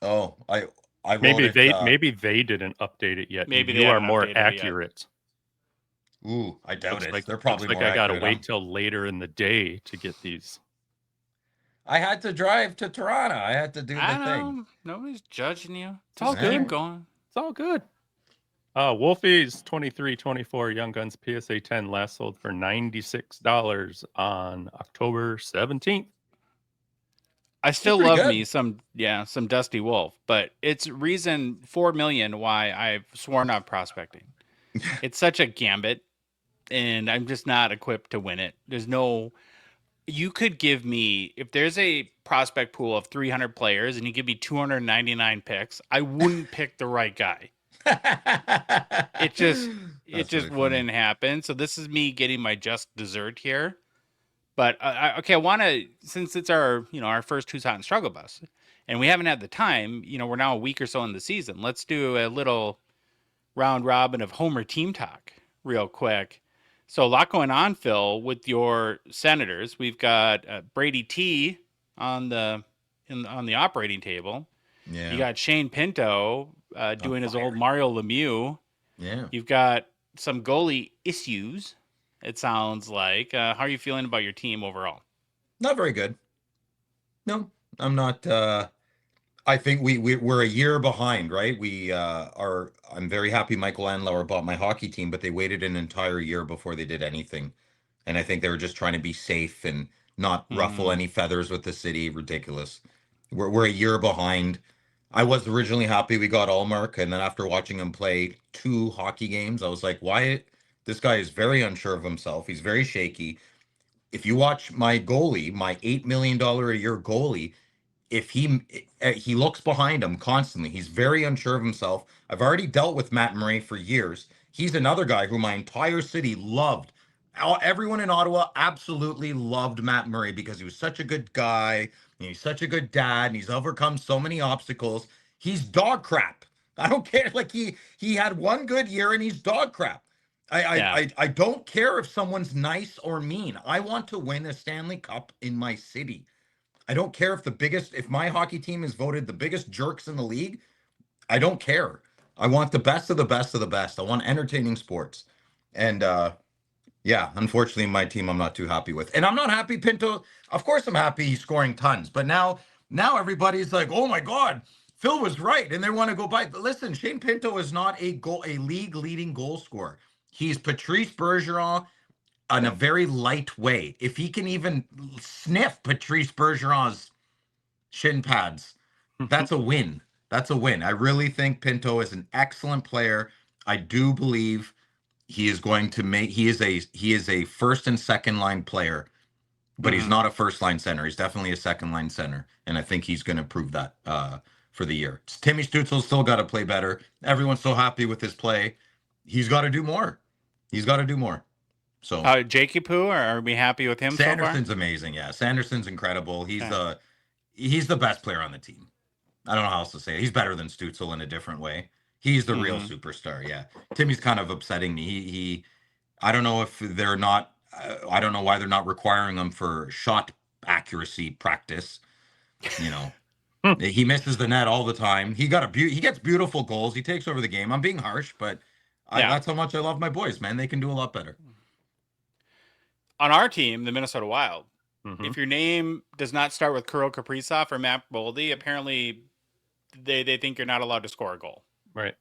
Oh, I wrote Maybe it. maybe they didn't update it yet. Maybe they you are haven't more updated it yet. accurate. Ooh, I doubt Looks it. like They're probably looks like more I gotta accurate. wait till later in the day to get these. I had to drive to Toronto. I had to do I the know. thing. Nobody's judging you. It's all Just keep good. going. It's all good. Wolfie's 23-24 Young Guns PSA 10 last sold for $96 on October 17th. I still pretty love good. me some Dusty Wolf, but it's reason 4 million why I've sworn off prospecting. It's such a gambit, and I'm just not equipped to win it. There's no. You could give me, if there's a prospect pool of 300 players and you give me 299 picks, I wouldn't pick the right guy. It just really wouldn't happen. So this is me getting my just dessert here. But I want to, since it's our our first Who's Hot and Struggle Bus, and we haven't had the time. We're now a week or so in the season. Let's do a little round robin of Homer team talk real quick. So a lot going on, Phil, with your Senators. We've got Brady T on the on the operating table. Yeah. You got Shane Pinto doing his old fire. Mario Lemieux. Yeah. You've got some goalie issues, it sounds like. How are you feeling about your team overall? Not very good. No, I'm not. I think we're a year behind, right? We are. I'm very happy Michael Andlauer bought my hockey team, but they waited an entire year before they did anything, and I think they were just trying to be safe and not ruffle any feathers with the city. Ridiculous. We're a year behind. I was originally happy we got Allmark, and then after watching him play 2 hockey games, I was like, why? This guy is very unsure of himself. He's very shaky. If you watch my goalie, my $8 million a year goalie, if he looks behind him constantly, he's very unsure of himself. I've already dealt with Matt Murray for years. He's another guy who my entire city loved. Everyone in Ottawa absolutely loved Matt Murray because he was such a good guy, and he's such a good dad, and he's overcome so many obstacles. He's dog crap. I don't care. Like he had one good year and he's dog crap. I don't care if someone's nice or mean. I want to win a Stanley Cup in my city. I don't care if my hockey team is voted the biggest jerks in the league. I don't care. I want the best of the best of the best. I want entertaining sports. And yeah, unfortunately my team I'm not too happy with. And I'm not happy Pinto. Of course I'm happy he's scoring tons, but now everybody's like, "Oh my God, Phil was right." And they want to go by. But listen, Shane Pinto is not a league leading goal scorer. He's Patrice Bergeron in a very light way. If he can even sniff Patrice Bergeron's shin pads, that's a win. That's a win. I really think Pinto is an excellent player. I do believe he is going to make he is a first and second line player, but he's not a first line center. He's definitely a second line center. And I think he's going to prove that for the year. Timmy Stützle's still got to play better. Everyone's so happy with his play. He's got to do more. He's got to do more. So Jakey Poo, are we happy with him Sanderson's so far? amazing. Yeah, Sanderson's incredible. He's Okay. the best player on the team. I don't know how else to say it. He's better than Stützle in a different way. He's the real superstar. Yeah, Timmy's kind of upsetting me. He I don't know if they're not. I don't know why they're not requiring him for shot accuracy practice. You know, he misses the net all the time. He gets beautiful goals. He takes over the game. I'm being harsh, but that's how much I love my boys, man. They can do a lot better. On our team, the Minnesota Wild, Mhm. if your name does not start with Kirill Kaprizov or Matt Boldy, apparently they think you're not allowed to score a goal. Right.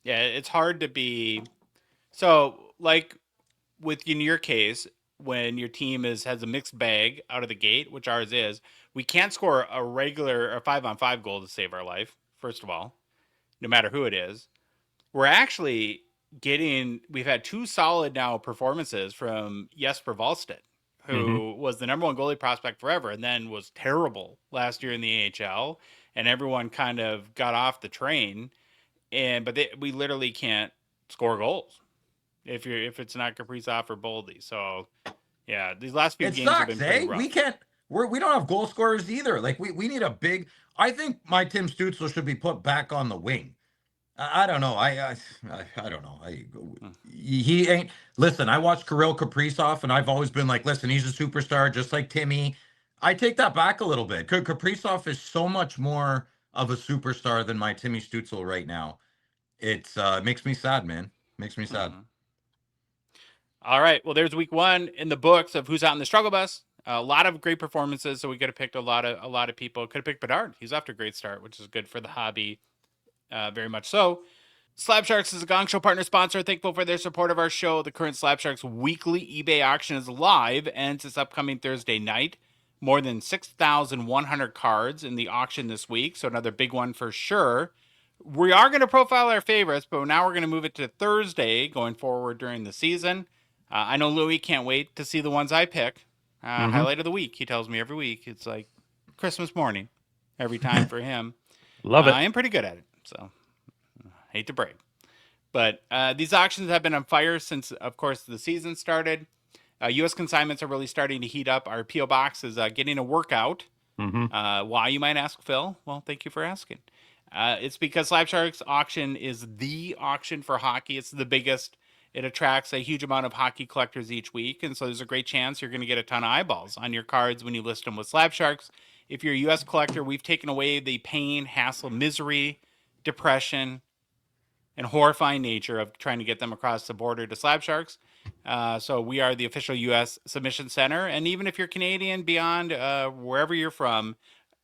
Yeah, it's hard to be. So, like in your case, when your team has a mixed bag out of the gate, which ours is, we can't score a regular 5-on-5 goal to save our life. First of all, no matter who it is. We're actually we've had 2 solid now performances from Jesper Wallstedt, who was the number 1 goalie prospect forever and then was terrible last year in the AHL, and everyone kind of got off the train. But we literally can't score goals if it's not Kaprizov or Boldy. So yeah, these last few It games have sucks, been pretty eh? rough. We can't. We don't have goal scorers either. Like we need a big. I think my Tim Stützle should be put back on the wing. I don't know. I don't know. He ain't. Listen, I watched Kirill Kaprizov, and I've always been like, listen, he's a superstar, just like Timmy. I take that back a little bit. Kaprizov is so much more of a superstar than my Timmy Stützle right now. It's makes me sad, man. Makes me sad. All right. Well, there's week 1 in the books of who's out in the struggle bus. A lot of great performances, so we could have picked a lot of people. Could have picked Bedard. He's off to a great start, which is good for the hobby, very much so. Slab Sharks is a Gong Show partner sponsor. Thankful for their support of our show. The current Slab Sharks weekly eBay auction is live, ends this upcoming Thursday night. More than 6,100 cards in the auction this week, so another big one for sure. We are going to profile our favorites, but now we're going to move it to Thursday going forward during the season. I know Louis can't wait to see the ones I pick. Highlight of the week, he tells me every week. It's like Christmas morning every time for him. Love it. I am pretty good at it, so hate to brag. But these auctions have been on fire since, of course, the season started. U.S. consignments are really starting to heat up. Our P.O. Box is getting a workout. Why, you might ask, Phil? Well, thank you for asking. It's because Slab Sharks auction is the auction for hockey. It's the biggest. It attracts a huge amount of hockey collectors each week, and so there's a great chance you're going to get a ton of eyeballs on your cards when you list them with Slab Sharks. If you're a U.S. collector, we've taken away the pain, hassle, misery, depression, and horrifying nature of trying to get them across the border to Slab Sharks. So we are the official U.S. submission center, and even if you're Canadian, beyond, wherever you're from,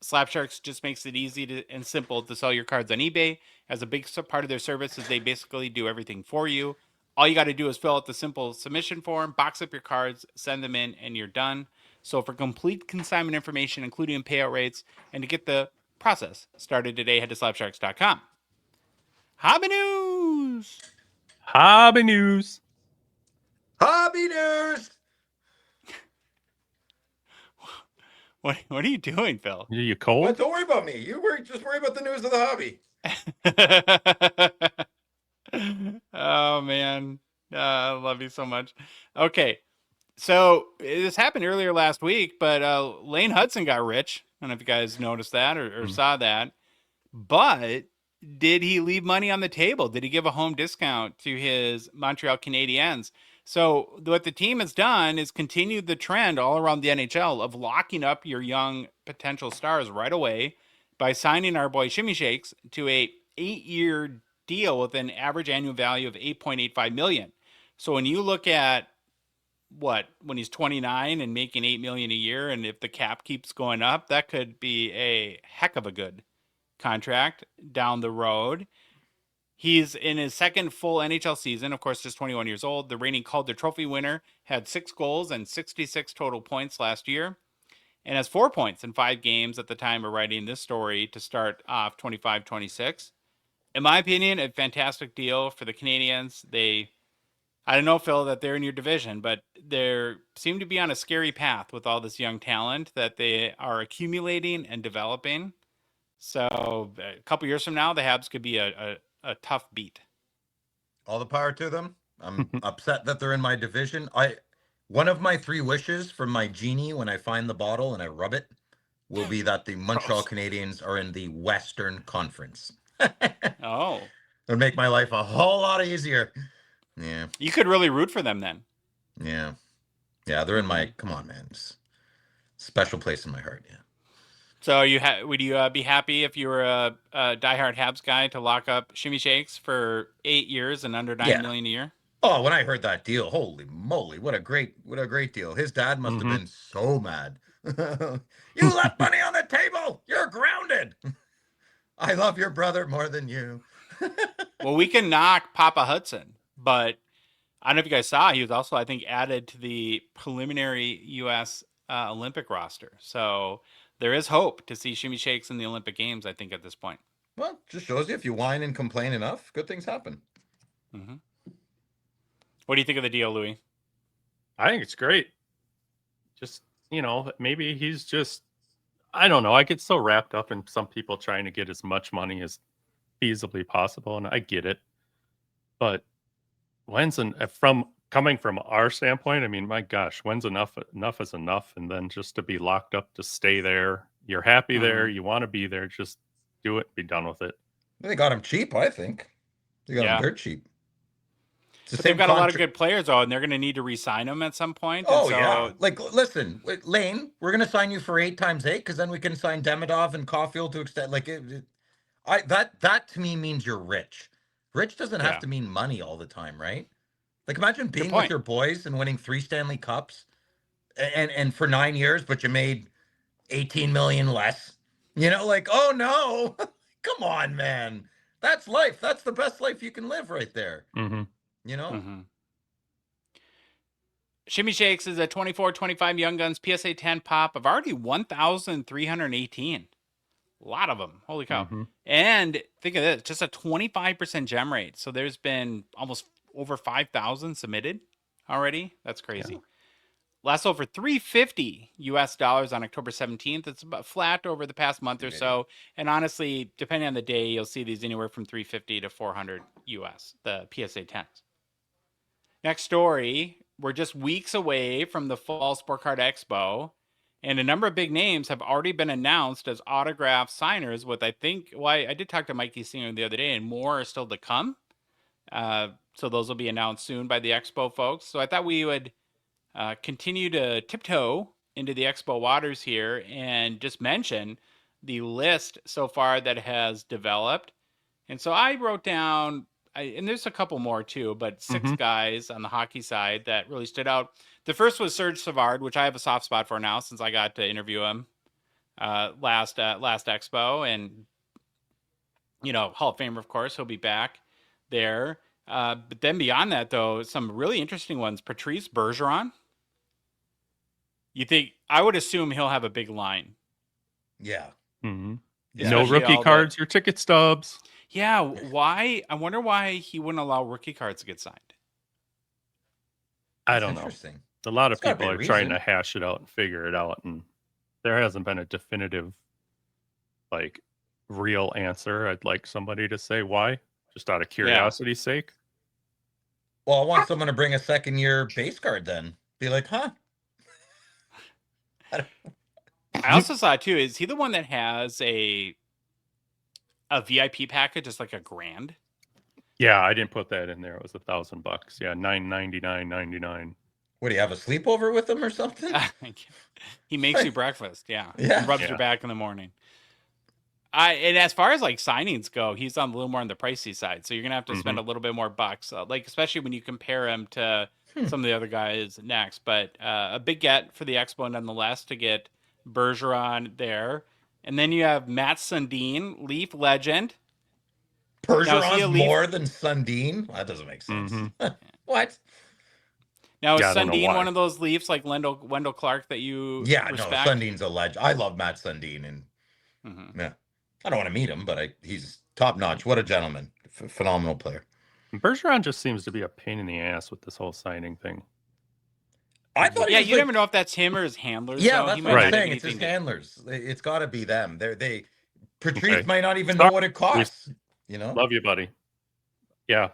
Slab Sharks just makes it easy and simple to sell your cards on eBay. As a big part of their service is they basically do everything for you. All you got to do is fill out the simple submission form, box up your cards, send them in, and you're done. So for complete consignment information, including payout rates, and to get the process started today, head to slabsharks.com. Hobby news! Hobby news. Hobby news. What are you doing, Phil? Are you cold? Well, don't worry about me. Just worry about the news of the hobby. Oh, man. I love you so much. Okay. So this happened earlier last week, but Lane Hudson got rich. I don't know if you guys noticed that or saw that. But did he leave money on the table? Did he give a home discount to his Montreal Canadiens? So what the team has done is continued the trend all around the NHL of locking up your young potential stars right away by signing our boy Shimmy Shakes to a 8-year deal with an average annual value of $8.85 million. So when you look at when he's 29 and making $8 million a year, and if the cap keeps going up, that could be a heck of a good contract down the road. He's in his second full NHL season, of course, just 21 years old. The reigning Calder Trophy winner had 6 goals and 66 total points last year, and has 4 points in 5 games at the time of writing this story to start off 25-26. In my opinion, a fantastic deal for the Canadiens. I don't know, Phil, that they're in your division, but they seem to be on a scary path with all this young talent that they are accumulating and developing. So a couple years from now, the Habs could be a tough beat. All the power to them. I'm upset that they're in my division. One of my 3 wishes from my genie when I find the bottle and I rub it will be that the Montreal Canadiens are in the Western Conference. Oh. It would make my life a whole lot easier. Yeah. You could really root for them then. Yeah. Yeah, they're in my, come on, man. Special place in my heart, yeah. So would you be happy if you were a diehard Habs guy to lock up Shimmy Shakes for 8 years and under $9 million a year? Oh, when I heard that deal, holy moly, what a great deal. His dad must have been so mad. You left money on the table. You're grounded. I love your brother more than you. Well, we can knock Papa Hudson, but I don't know if you guys saw, he was also, I think, added to the preliminary U.S. Olympic roster. So there is hope to see Shimmy Shakes in the Olympic Games, I think, at this point. Well, just shows you if you whine and complain enough, good things happen. Mm-hmm. What do you think of the deal, Louis? I think it's great. Just, maybe he's just, I don't know. I get so wrapped up in some people trying to get as much money as feasibly possible, and I get it. But coming from our standpoint, I mean, my gosh, when's enough is enough? And then just to be locked up, to stay there, you're happy there, you want to be there, just do it, be done with it. They got him cheap, I think. They got him Yeah. dirt cheap. It's the But same they've got a lot of contract. good players, though, and they're going to need to re-sign them at some point. Oh, and so, yeah. Like, listen, Lane, we're going to sign you for 8 times 8 because then we can sign Demidov and Caulfield to extend. Like, that to me means you're rich. Rich doesn't have Yeah. to mean money all the time, right? Like, imagine being with point. your boys and winning 3 Stanley Cups and for 9 years, but you made 18 million less. Like, oh no, come on, man. That's life. That's the best life you can live right there. Mm-hmm. Mm-hmm. Shimmy Shakes is a 24-25 Young Guns PSA 10 pop of already 1,318. A lot of them. Holy cow. Mm-hmm. And think of this, just a 25% gem rate. So there's been almost over 5,000 submitted already. That's crazy. Yeah. Last sold for $350 on October 17th. It's about flat over the past month or so. And honestly, depending on the day, you'll see these anywhere from $350 to $400 US, the PSA 10s. Next story, we're just weeks away from the Fall Sport Card Expo, and a number of big names have already been announced as autograph signers with, I did talk to Mikey Singer the other day, and more are still to come. So those will be announced soon by the Expo folks. So I thought we would continue to tiptoe into the Expo waters here and just mention the list so far that has developed. And so I wrote down, and there's a couple more too, but 6 guys on the hockey side that really stood out. The first was Serge Savard, which I have a soft spot for now since I got to interview him last Expo, and Hall of Famer, of course, he'll be back there. But then beyond that, though, some really interesting ones. Patrice Bergeron. I would assume he'll have a big line. Yeah. Mm-hmm. Yeah. No Especially rookie all cards, your ticket stubs. Yeah, why? I wonder why he wouldn't allow rookie cards to get signed. I That's don't know. interesting. A lot of There's gotta people be are a trying to reason. hash it out and figure it out, and there hasn't been a definitive, real answer. I'd like somebody to say why, just out of curiosity's sake. Well, I want someone to bring a second-year base card then. Be like, huh? I also saw too, is he the one that has a VIP package, just like $1,000? Yeah, I didn't put that in there. It was $1,000. Yeah, $999.99. What, do you have a sleepover with him or something? He makes you breakfast. Yeah. Yeah. He rubs your back in the morning. And as far as signings go, he's on a little more on the pricey side. So you're going to have to spend a little bit more bucks, especially when you compare him to some of the other guys next. But a big get for the Expo nonetheless to get Bergeron there. And then you have Matt Sundin, Leaf legend. Bergeron's more than Sundin? Well, that doesn't make sense. What? Now, is Sundin one of those Leafs like Wendell Clark that you respect? No, Sundin's a legend. I love Matt Sundin, and yeah, I don't want to meet him, but he's top notch. What a gentleman. Phenomenal player. Bergeron just seems to be a pain in the ass with this whole signing thing. I thought you never know if that's him or his handlers. Yeah, though. that's what I'm saying. It's his handlers. It's got to be them. Patrice might not even know what it costs. Love you, buddy. Yeah.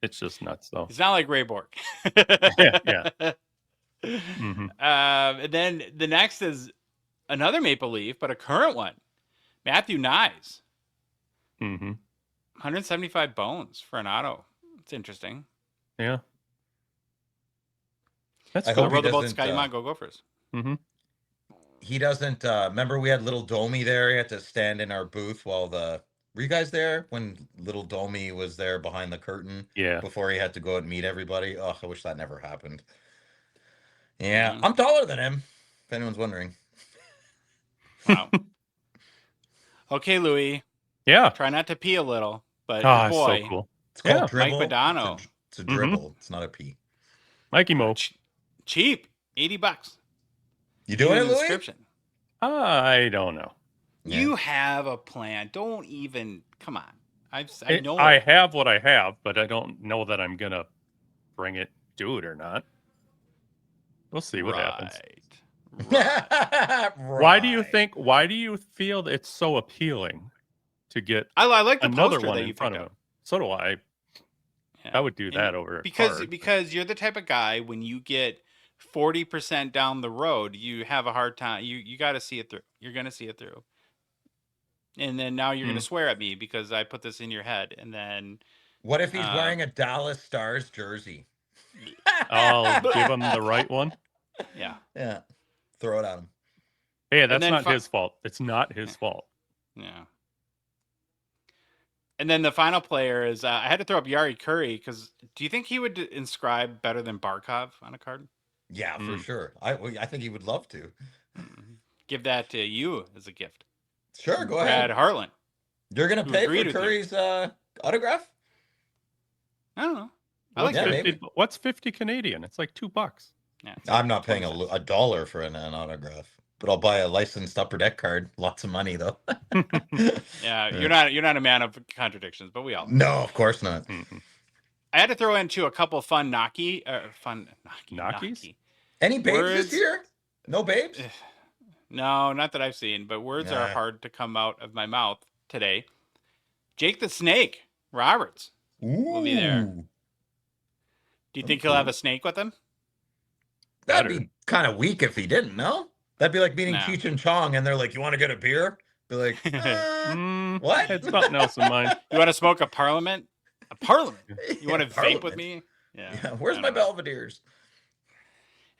It's just nuts, though. It's not like Ray Bork. Yeah. And then the next is another Maple Leaf, but a current one. Matthew Nyes. 175 bones for an auto. It's interesting. Yeah. That's cool. I row the boat, Scotty Mott, go Gophers. He doesn't, remember we had little Domi there. He had to stand in our booth while were you guys there when little Domi was there behind the curtain? Yeah. Before he had to go and meet everybody? Oh, I wish that never happened. Yeah. I'm taller than him, if anyone's wondering. Wow. Okay, Louis. Yeah. Try not to pee a little, but boy. So cool. It's called dribble. Mike Modano. It's a dribble. It's not a pee. Mikey Mo. Cheap. $80. You doing it, Louis? Description. I don't know. You have a plan. Don't even come on. I know. I have what I have, but I don't know that I'm gonna bring it, do it or not. We'll see what happens. Right. Why do you think? Why do you feel that it's so appealing to get I like the another poster one that in you front picked of up. him? So do I. Yeah. I would do And that over because card. because you're the type of guy when you get 40% down the road, you have a hard time. You got to see it through. You're gonna see it through. And then now you're gonna swear at me because I put this in your head. And then What if he's wearing a Dallas Stars jersey? I'll give him the right one. Yeah. Yeah. Throw it at him. Hey, that's then not his fault. It's not his fault. Yeah. And then the final player is I had to throw up Yari Curry because do you think he would inscribe better than Barkov on a card? Yeah, for sure. I think he would love to. Give that to you as a gift. Sure, go Brad ahead. Hartland. You're gonna Who pay agreed for with you. Curry's autograph? I don't know. I What's like Yeah, it. 50, what's 50 Canadian? It's like $2. Yeah, it's I'm not paying 20 cents. a dollar for an autograph, but I'll buy a licensed upper deck card. Lots of money though. Yeah, you're not a man of contradictions, but we all. No, of course not. I had to throw into a couple fun Naki. Knockies? Any babes Words- this year? No babes? No, not that I've seen, but words are Nah. hard to come out of my mouth today. Jake the Snake Roberts will be there. Ooh. Do you think he'll have a snake with him? That'd be kind of weak if he didn't, no? That'd be like meeting No. Cheech and Chong and they're like, you want to get a beer? Be like, what? It's something else in mind. You want to smoke a parliament? A parliament? You want to vape Parliament. with me? Yeah. Where's I my don't know. Belvederes?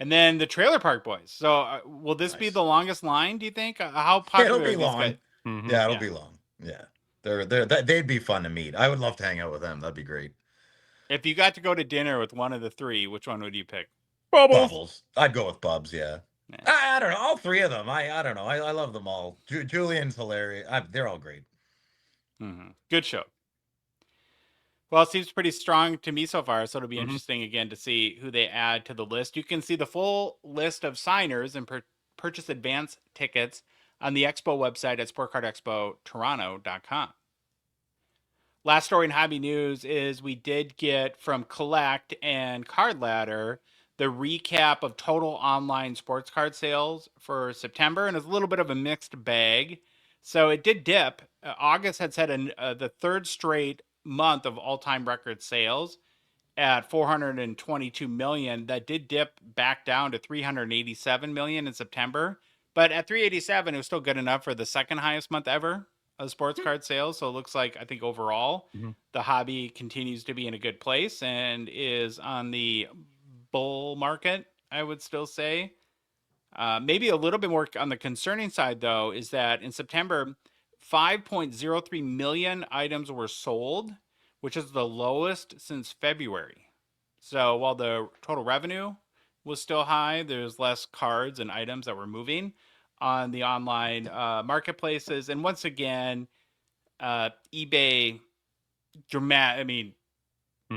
And then the Trailer Park Boys. So will this be Nice. the longest line? Do you think? How popular? It'll be are these long. guys? Yeah, it'll Yeah. be long. Yeah. They'd be fun to meet. I would love to hang out with them. That'd be great. If you got to go to dinner with one of the three, which one would you pick? Bubbles. I'd go with Bubs, yeah. Yeah. I don't know. All three of them. I don't know. I love them all. Julian's hilarious. They're all great. Good show. Well, it seems pretty strong to me so far, so it'll be Mhm. interesting again to see who they add to the list. You can see the full list of signers and purchase advance tickets on the Expo website at sportcardexpotoronto.com. Last story in hobby news is we did get from Collect and Card Ladder the recap of total online sports card sales for September, and it's a little bit of a mixed bag. So it did dip. August had set the third straight month of all-time record sales at 422 million. That did dip back down to 387 million in September, but at 387 it was still good enough for the second highest month ever of sports card sales. So it looks like, I think overall the hobby continues to be in a good place and is on the bull market, I would still say. Maybe a little bit more on the concerning side though is that in September 5.03 million items were sold, which is the lowest since February. So while the total revenue was still high, there's less cards and items that were moving on the online marketplaces. And once again, eBay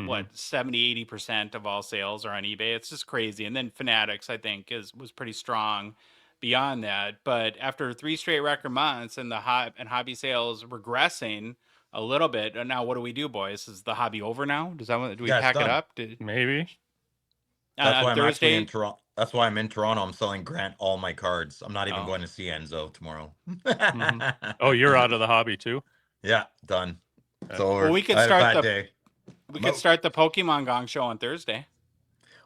what 70-80% of all sales are on eBay. It's just crazy. And then Fanatics, I think, was pretty strong beyond that. But after 3 straight record months and the hobby sales regressing a little bit, now what do we do, boys? Is the hobby over now? Do we pack it up? Maybe. That's why I'm actually Thursday? in Toronto. That's why I'm in Toronto. I'm selling Grant all my cards. I'm not even going to see Enzo tomorrow. Oh, you're out of the hobby too? Yeah, done. It's Yeah. over. Well, we could I had a start bad the- day. We could start the Pokemon Gong show on Thursday.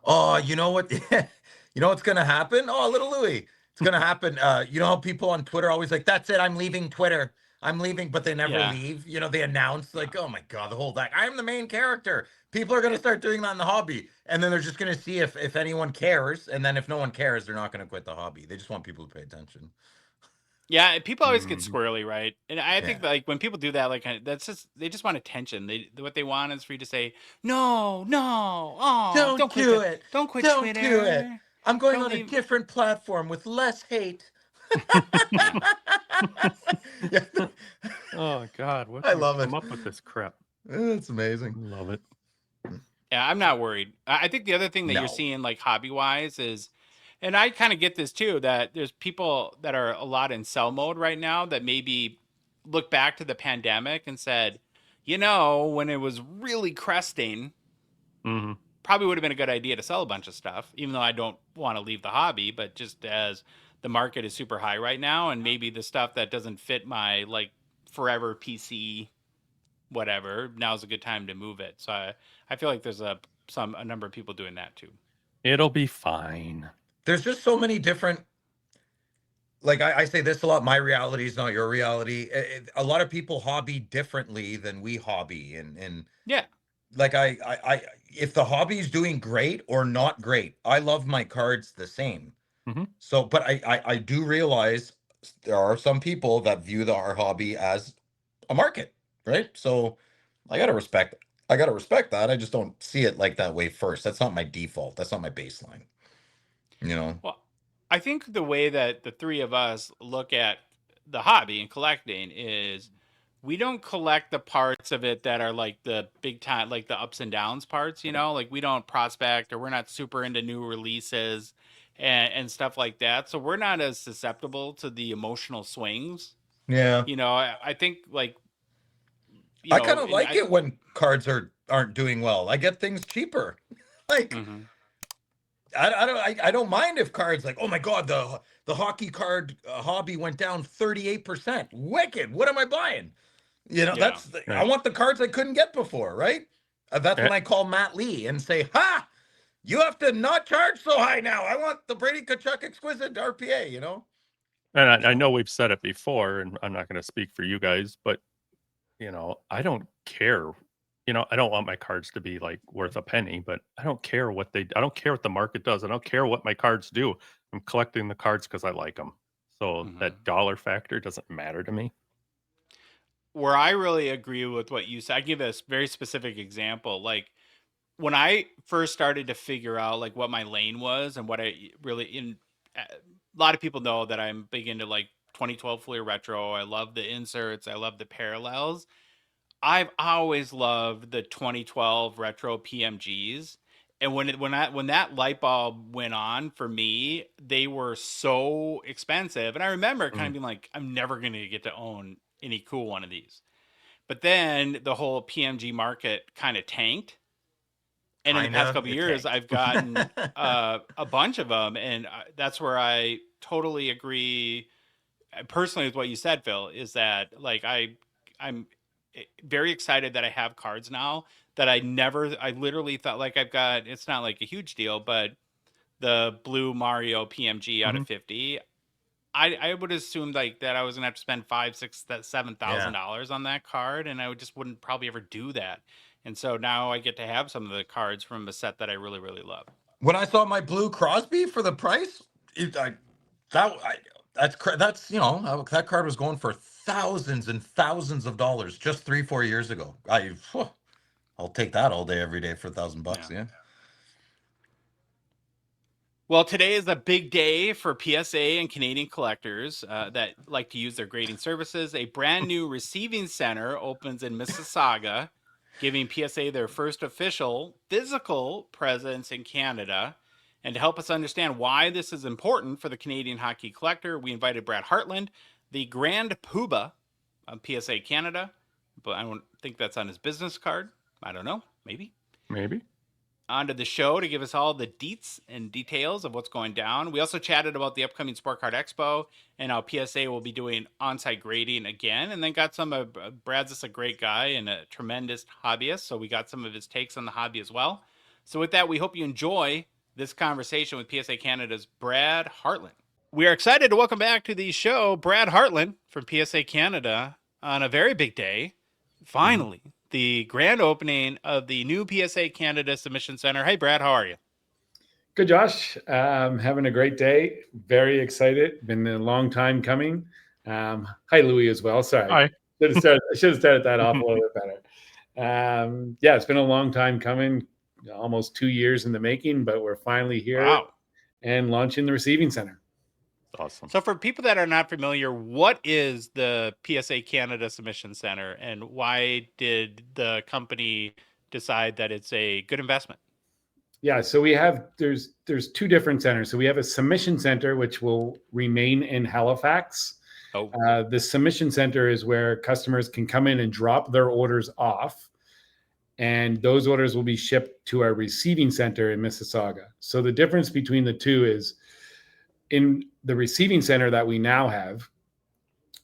Oh, you know what? You know what's gonna happen? Oh, little Louie. It's gonna happen. You know how people on Twitter are always like, that's it, I'm leaving Twitter. I'm leaving, but they never leave. You know, they announce like, oh my God, the whole thing. I'm the main character. People are gonna start doing that in the hobby. And then they're just gonna see if anyone cares. And then if no one cares, they're not gonna quit the hobby. They just want people to pay attention. Yeah, people always get squirrely, right? And I think Yeah. like when people do that, like that's just they just want attention. What they want is for you to say, no, oh, Don't quit do it. it. Don't quit Don't Twitter. do it. I'm going Don't on leave- a different platform with less hate. Oh God, what? I love it. Come up with this crap. It's amazing. Love it. Yeah, I'm not worried. I think the other thing that No. you're seeing like hobby wise is And I kind of get this too, that there's people that are a lot in sell mode right now that maybe look back to the pandemic and said, when it was really cresting, Hmm. probably would have been a good idea to sell a bunch of stuff, even though I don't want to leave the hobby, but just as the market is super high right now, and maybe the stuff that doesn't fit my like forever PC, whatever, now's a good time to move it. So I feel like there's a number of people doing that too. It'll be fine. There's just so many different, like I say this a lot, my reality is not your reality. A lot of people hobby differently than we hobby. And Yeah. like if the hobby is doing great or not great, I love my cards the same. Hmm. So, but I do realize there are some people that view our hobby as a market, right? So I gotta respect that. I just don't see it like that way first. That's not my default. That's not my baseline. You know? Well, I think the way that the three of us look at the hobby and collecting is we don't collect the parts of it that are like the big time, like the ups and downs parts, like we don't prospect or we're not super into new releases and stuff like that. So we're not as susceptible to the emotional swings. Yeah. I think like, I kind of and like it when cards aren't doing well. I get things cheaper. Like Mhm. I don't mind if cards like, oh my god, the hockey card hobby went down 38%. Wicked. What am I buying? Yeah. I Right. want the cards I couldn't get before, right? That's Eh, when I call Matt Lee and say, "Ha! You have to not charge so high now. I want the Brady Kachuk Exquisite RPA." And I So, know we've said it before, and I'm not going to speak for you guys, but I don't care. I don't want my cards to be like worth a penny, but I don't care I don't care what the market does. I don't care what my cards do. I'm collecting the cards because I like them. So mhm. that dollar factor doesn't matter to me. Where I really agree with what you said, I give a very specific example. Like when I first started to figure out like what my lane was and what I really a lot of people know that I'm big into like 2012 Fleer Retro. I love the inserts. I love the parallels. I've always loved the 2012 retro PMGs. And when that light bulb went on for me, they were so expensive. And I remember kind of Mm. being like, I'm never going to get to own any cool one of these. But then the whole PMG market kind of tanked. And in the past Kinda, couple of it years, tanked. I've gotten a bunch of them. And that's where I totally agree personally with what you said, Phil, is that like I'm very excited that I have cards now that I literally thought like I've got, it's not like a huge deal, but the blue Mario PMG out Hmm. of 50. I would assume like that I was gonna have to spend five, six, that Yeah. $7,000 on that card, and I would just wouldn't probably ever do that. And so now I get to have some of the cards from a set that I really, really love. When I saw my blue Crosby for the price, it, I that I that's that card was going for thousands and thousands of dollars just 3-4 years ago. I'll take that all day every day for $1,000. Yeah. Yeah. Well, today is a big day for PSA and Canadian collectors that like to use their grading services. A brand new receiving center opens in Mississauga, giving PSA their first official physical presence in Canada. And to help us understand why this is important for the Canadian hockey collector, we invited Brad Hartland, the Grand Poobah of PSA Canada. But I don't think that's on his business card. I don't know. Maybe Maybe. onto the show to give us all the deets and details of what's going down. We also chatted about the upcoming Sport Card Expo and how PSA will be doing on-site grading again, and then got some of Brad's just a great guy and a tremendous hobbyist, so we got some of his takes on the hobby as well. So with that, we hope you enjoy this conversation with PSA Canada's Brad Hartland. We are excited to welcome back to the show Brad Hartland from PSA Canada on a very big day. Finally, the grand opening of the new PSA Canada Submission Center. Hey, Brad, how are you? Good, Josh. Having a great day. Very excited. Been a long time coming. Hi, Louis, as well. Sorry. Hi. I should have started that off a little bit better. Yeah, it's been a long time coming, almost 2 years in the making, but we're finally here Wow. and launching the receiving center. Awesome. So, for people that are not familiar, what is the PSA Canada Submission Center and why did the company decide that it's a good investment? Yeah, so there's two different centers. So we have a submission center which will remain in Halifax. Oh, The submission center is where customers can come in and drop their orders off, and those orders will be shipped to our receiving center in Mississauga. So the difference between the two is in the receiving center that we now have,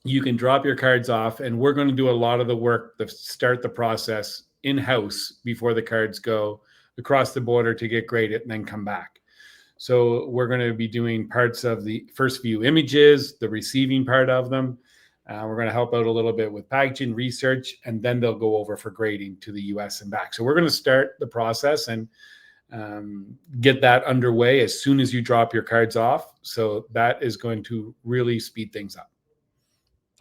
you can drop your cards off, and we're going to do a lot of the work to start the process in-house before the cards go across the border to get graded and then come back. So we're going to be doing parts of the first view images, the receiving part of them. We're going to help out a little bit with packaging research, and then they'll go over for grading to the US and back. So we're going to start the process and get that underway as soon as you drop your cards off. So that is going to really speed things up.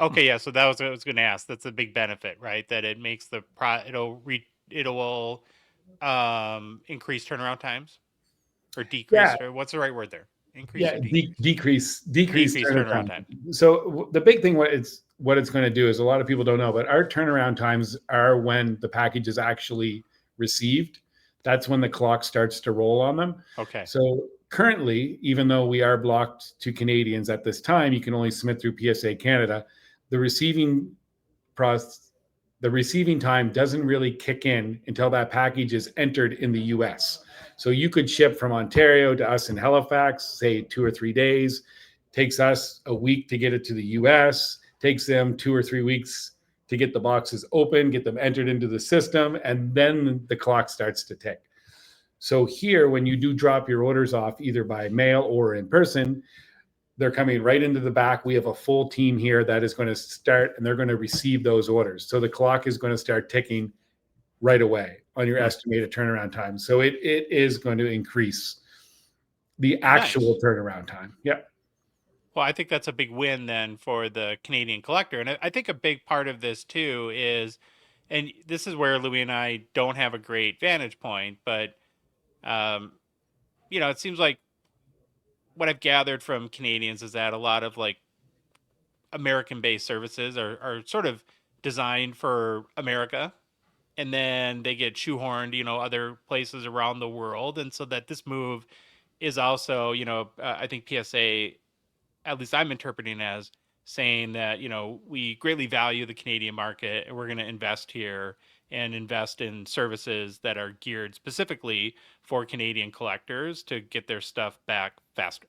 okay, yeah. So that was what I was going to ask. That's a big benefit, right? That it makes it'll increase turnaround times or decrease, or what's the right word there? Increase Yeah, or decrease? decrease turnaround time. So the big thing, what it's going to do is, a lot of people don't know, but our turnaround times are when the package is actually received. That's when the clock starts to roll on them. Okay. So currently, even though we are blocked to Canadians at this time, you can only submit through PSA Canada. The receiving time doesn't really kick in until that package is entered in the US. So you could ship from Ontario to us in Halifax, say 2 or 3 days. Takes us a week to get it to the US. Takes them 2 or 3 weeks to get the boxes open, get them entered into the system, and then the clock starts to tick. So here, when you do drop your orders off, either by mail or in person, they're coming right into the back. We have a full team here that is going to start, and they're going to receive those orders. So the clock is going to start ticking right away on your estimated turnaround time. So it is going to increase the actual turnaround time. Yeah. Well, I think that's a big win then for the Canadian collector. And I think a big part of this too is, and this is where Louis and I don't have a great vantage point, but, it seems like what I've gathered from Canadians is that a lot of like American-based services are sort of designed for America, and then they get shoehorned, other places around the world. And so that this move is also, I think PSA, at least I'm interpreting as saying that, we greatly value the Canadian market, and we're going to invest here and invest in services that are geared specifically for Canadian collectors to get their stuff back faster.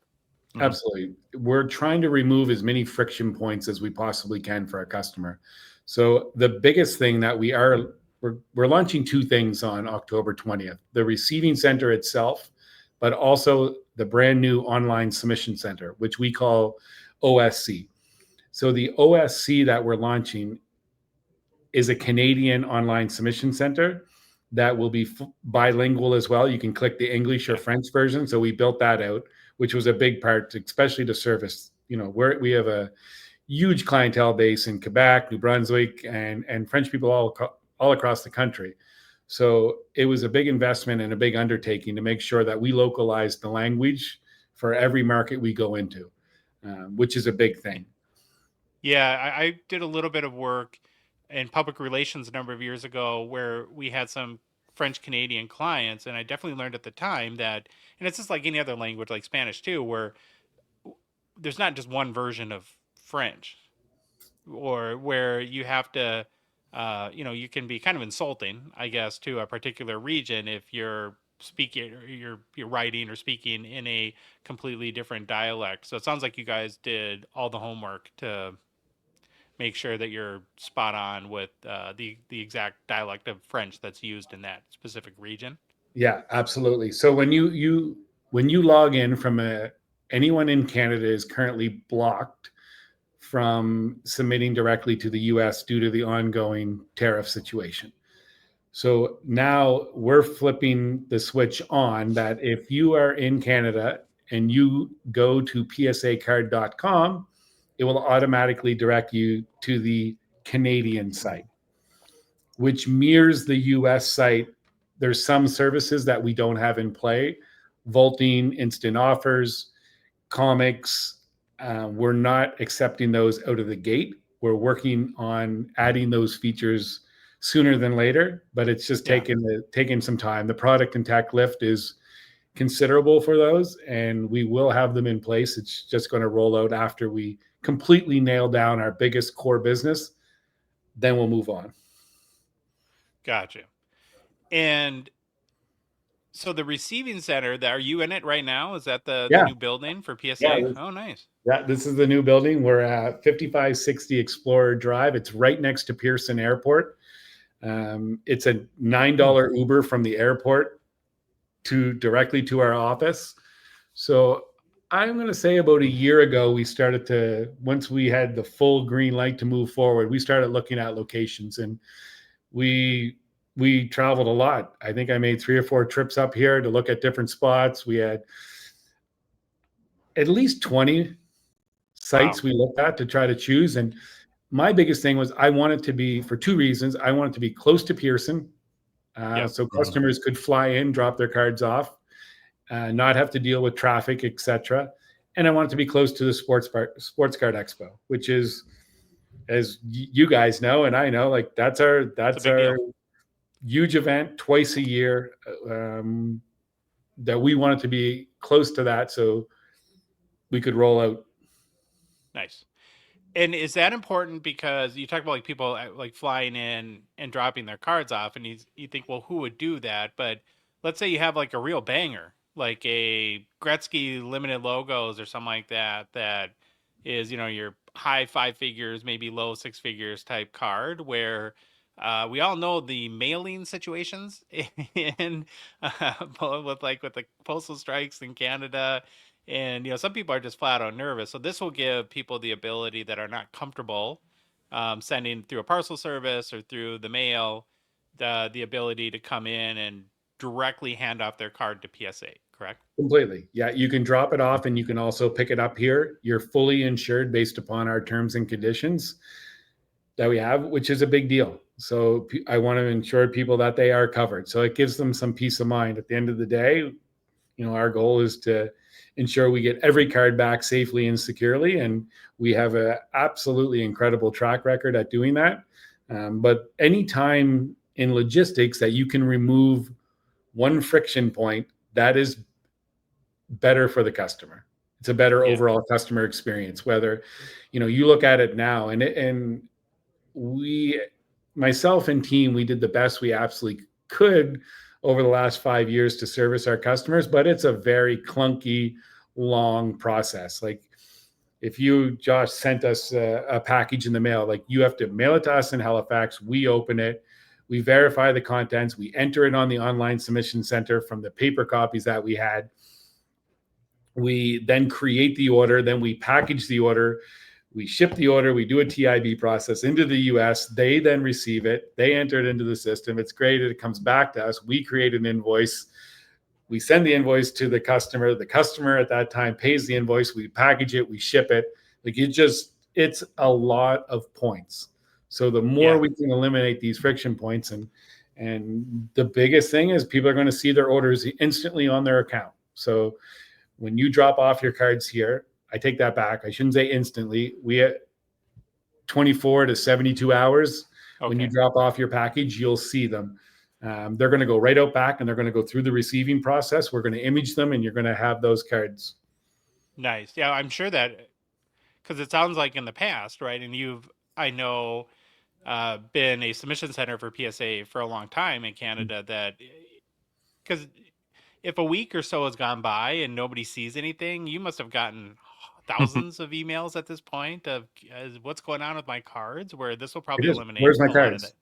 Absolutely. We're trying to remove as many friction points as we possibly can for our customer. So the biggest thing that we're launching 2 things on October 20th, the receiving center itself, but also the brand new online submission center, which we call OSC. So the OSC that we're launching is a Canadian online submission center that will be bilingual as well. You can click the English or French version. So we built that out, which was a big part, especially to service, we have a huge clientele base in Quebec, New Brunswick, and French people all across the country. So it was a big investment and a big undertaking to make sure that we localize the language for every market we go into, which is a big thing. Yeah, I did a little bit of work in public relations a number of years ago where we had some French Canadian clients, and I definitely learned at the time that, and it's just like any other language like Spanish too, where there's not just one version of French, or where you have to, you can be kind of insulting, I guess, to a particular region if you're speaking or you're writing or speaking in a completely different dialect. So it sounds like you guys did all the homework to make sure that you're spot on with the exact dialect of French that's used in that specific region. Yeah, absolutely. So when you log in from anyone in Canada is currently blocked from submitting directly to the US due to the ongoing tariff situation. So now we're flipping the switch on that if you are in Canada and you go to psacard.com, it will automatically direct you to the Canadian site, which mirrors the US site. There's some services that we don't have in play, vaulting, instant offers, comics. We're not accepting those out of the gate. We're working on adding those features sooner than later, but it's just taking some time. The product and tech lift is considerable for those, and we will have them in place. It's just going to roll out after we completely nail down our biggest core business. Then we'll move on. Gotcha. And so the receiving center, are you in it right now? Is that the Yeah. new building for PSA? Yeah, Oh, nice. Yeah, this is the new building. We're at 5560 Explorer Drive. It's right next to Pearson Airport. It's a $9 Uber from the airport directly to our office. So I'm going to say about a year ago, we started to, once we had the full green light to move forward, we started looking at locations, and we traveled a lot. I think I made 3 or 4 trips up here to look at different spots. We had at least 20 sites we looked at to try to choose. And my biggest thing was I wanted to be, for 2 reasons. I wanted to be close to Pearson, so customers could fly in, drop their cards off, not have to deal with traffic, etc. And I wanted to be close to the Sports Card Expo, which is, as you guys know and I know, like that's our huge event twice a year, that we wanted to be close to that so we could roll out. Nice. And is that important? Because you talk about like people like flying in and dropping their cards off, and you think, well, who would do that? But let's say you have like a real banger, like a Gretzky limited logos or something like that, that is, your high 5 figures, maybe low 6 figures type card, where we all know the mailing situations in with the postal strikes in Canada. And some people are just flat out nervous. So this will give people the ability that are not comfortable sending through a parcel service or through the mail, the ability to come in and directly hand off their card to PSA. Correct? Completely. Yeah, you can drop it off, and you can also pick it up here. You're fully insured based upon our terms and conditions that we have, which is a big deal. So I want to ensure people that they are covered. So it gives them some peace of mind. At the end of the day, our goal is to ensure we get every card back safely and securely. And we have an absolutely incredible track record at doing that. But anytime in logistics that you can remove one friction point, that is better for the customer. It's a better overall customer experience. Whether, you look at it now, and myself and team, we did the best we absolutely could over the last 5 years to service our customers, but it's a very clunky, long process. Like if you, Josh, sent us a package in the mail, like you have to mail it to us in Halifax, we open it, we verify the contents, we enter it on the online submission center from the paper copies that we had. We then create the order, then we package the order, we ship the order, we do a TIB process into the US. They then receive it. They enter it into the system. It's graded. It comes back to us. We create an invoice. We send the invoice to the customer. The customer at that time pays the invoice. We package it. We ship it. Like it's a lot of points. So the more we can eliminate these friction points, and the biggest thing is people are going to see their orders instantly on their account. So when you drop off your cards here, I take that back. I shouldn't say instantly. We have 24 to 72 hours. Okay. When you drop off your package, you'll see them. They're going to go right out back, and they're going to go through the receiving process. We're going to image them, and you're going to have those cards. Nice. Yeah, I'm sure that, because it sounds like in the past, right? And I know, been a submission center for PSA for a long time in Canada, that because if a week or so has gone by and nobody sees anything, you must have gotten thousands of emails at this point of what's going on with my cards, where this will probably eliminate. Where's my cards?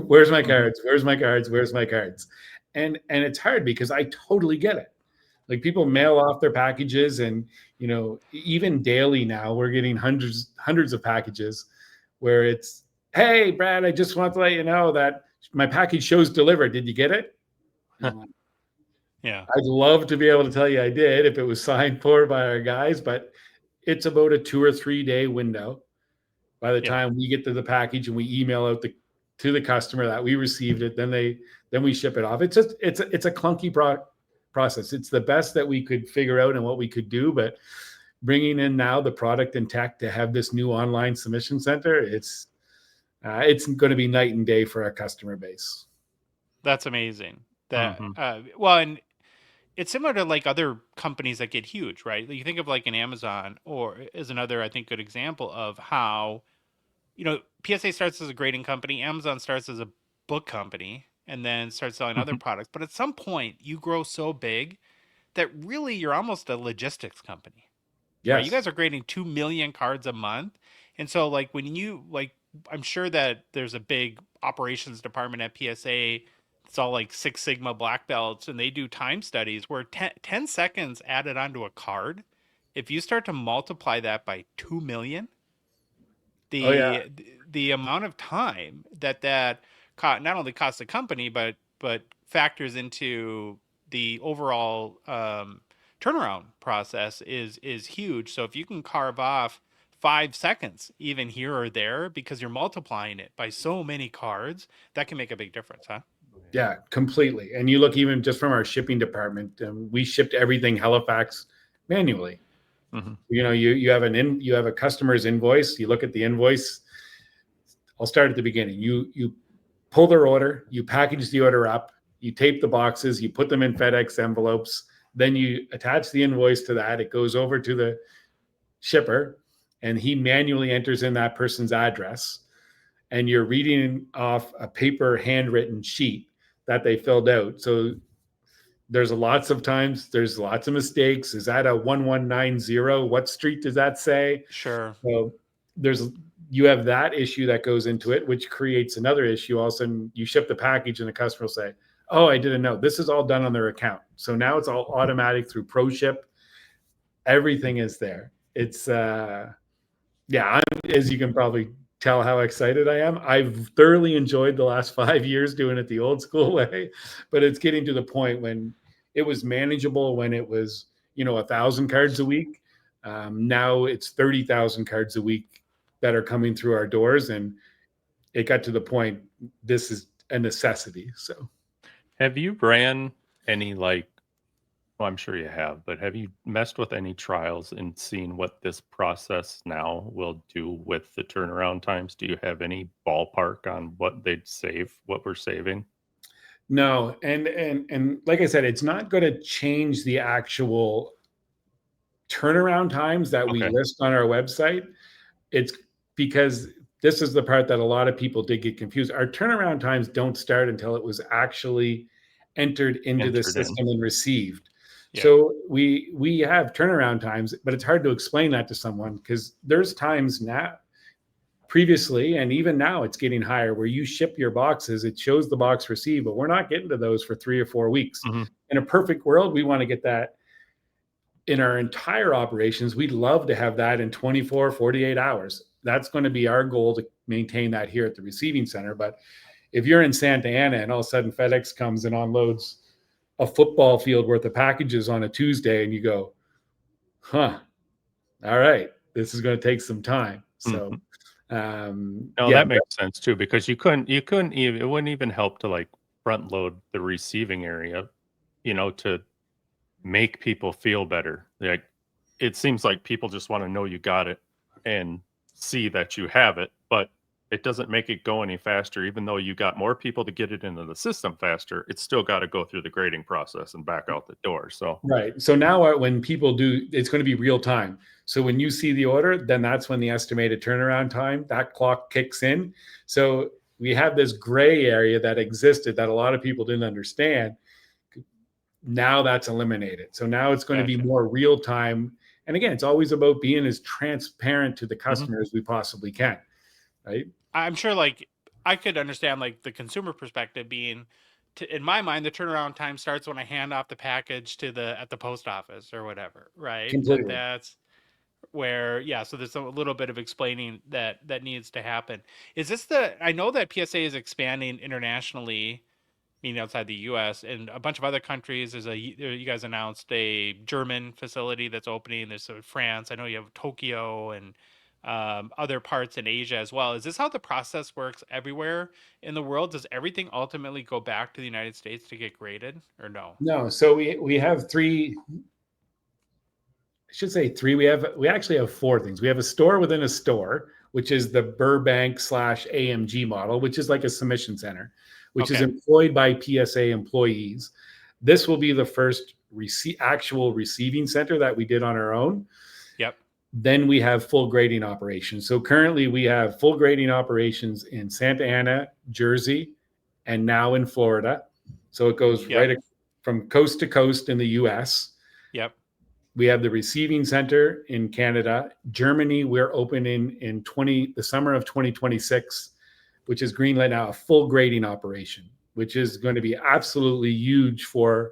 Where's my cards? Where's my cards? Where's my cards? And it's hard because I totally get it. Like people mail off their packages, and even daily now we're getting hundreds of packages where it's, hey Brad, I just want to let you know that my package shows delivered. Did you get it? Yeah. I'd love to be able to tell you I did if it was signed for by our guys, but it's about a 2 or 3 day window by the time we get to the package and we email out to the customer that we received it. Then we ship it off. It's a clunky process. It's the best that we could figure out and what we could do, but bringing in now the product and tech to have this new online submission center, it's going to be night and day for our customer base. That's amazing. That well, and it's similar to like other companies that get huge, right? You think of like an Amazon, or is another, I think, good example of how, PSA starts as a grading company, Amazon starts as a book company, and then starts selling other Mhm. products. But at some point, you grow so big that really you're almost a logistics company, right? You Yes. guys are grading 2 million cards a month. And so like when you like, I'm sure that there's a big operations department at PSA. It's all like Six Sigma black belts, and they do time studies where 10 seconds added onto a card. If you start to multiply that by 2 million, Oh yeah. the amount of time that not only costs the company, but factors into the overall turnaround process is huge. So if you can carve off 5 seconds even here or there because you're multiplying it by so many cards, that can make a big difference, huh? Yeah, completely. And you look even just from our shipping department, we shipped everything Halifax manually. Mhm. You have you have a customer's invoice. You look at the invoice. I'll start at the beginning. You pull their order, you package the order up, you tape the boxes, you put them in FedEx envelopes, then you attach the invoice to that. It goes over to the shipper, and he manually enters in that person's address. And you're reading off a paper handwritten sheet that they filled out. So there's lots of times, there's lots of mistakes. Is that a 1190? What street does that say? Sure. So you have that issue that goes into it, which creates another issue. All of a sudden, you ship the package, and the customer will say, "Oh, I didn't know." This is all done on their account. So now it's all automatic through ProShip. Everything is there. It's as you can probably tell how excited I am. I've thoroughly enjoyed the last 5 years doing it the old school way, but it's getting to the point when it was manageable when it was 1,000 cards a week. Now it's 30,000 cards a week that are coming through our doors, and it got to the point this is a necessity. So Have you ran any well, I'm sure you have, but have you messed with any trials and seen what this process now will do with the turnaround times? Do you have any ballpark on what they'd save, what we're saving? no, and like I said, it's not going to change the actual turnaround times that we Okay. list on our website. It's because this is the part that a lot of people did get confused. Our turnaround times don't start until it was actually entered into the Entered in. system and received. Yeah. So we have turnaround times, but it's hard to explain that to someone because there's times now, previously, and even now it's getting higher, where you ship your boxes, it shows the box received, but we're not getting to those for 3 or 4 weeks. Mhm. In a perfect world, we want to get that in our entire operations. We'd love to have that in 24, 48 hours. That's going to be our goal, to maintain that here at the receiving center. But if you're in Santa Ana and all of a sudden FedEx comes and unloads a football field worth of packages on a Tuesday, and you go, all right, this is going to take some time. So, No, that makes sense too, because you couldn't even, it wouldn't even help to like front load the receiving area, to make people feel better. Like, it seems like people just want to know you got it and see that you have it, but it doesn't make it go any faster. Even though you got more people to get it into the system faster, it's still got to go through the grading process and back out the door. So right. So now when people do, it's going to be real time. So when you see the order, then that's when the estimated turnaround time, that clock kicks in. So we have this gray area that existed that a lot of people didn't understand. Now that's eliminated. So now it's going to be Gotcha. more real time. And again, it's always about being as transparent to the customer as we possibly can. Right. I'm sure like I could understand like the consumer perspective being in my mind the turnaround time starts when I hand off the package to the at the post office or whatever, right? Like Completely. that's where so there's a little bit of explaining that needs to happen. Is this I know that PSA is expanding internationally, meaning outside the US and a bunch of other countries. You guys announced a German facility that's opening. There's France. I know you have Tokyo and other parts in Asia as well. Is this how the process works everywhere in the world? Does everything ultimately go back to the United States to get graded, or no? No. So we have three. I should say three. We actually have 4 things. We have a store within a store, which is the Burbank /AMG model, which is like a submission center, which is Okay. employed by PSA employees This will be the first actual receiving center that we did on our own. Yep. Then we have full grading operations. So currently we have full grading operations in Santa Ana, Jersey, and now in Florida. So it goes right from coast to coast in the US. Yep. We have the receiving center in Canada. Germany, we're opening in the summer of 2026, which is greenlit now, a full grading operation, which is going to be absolutely huge for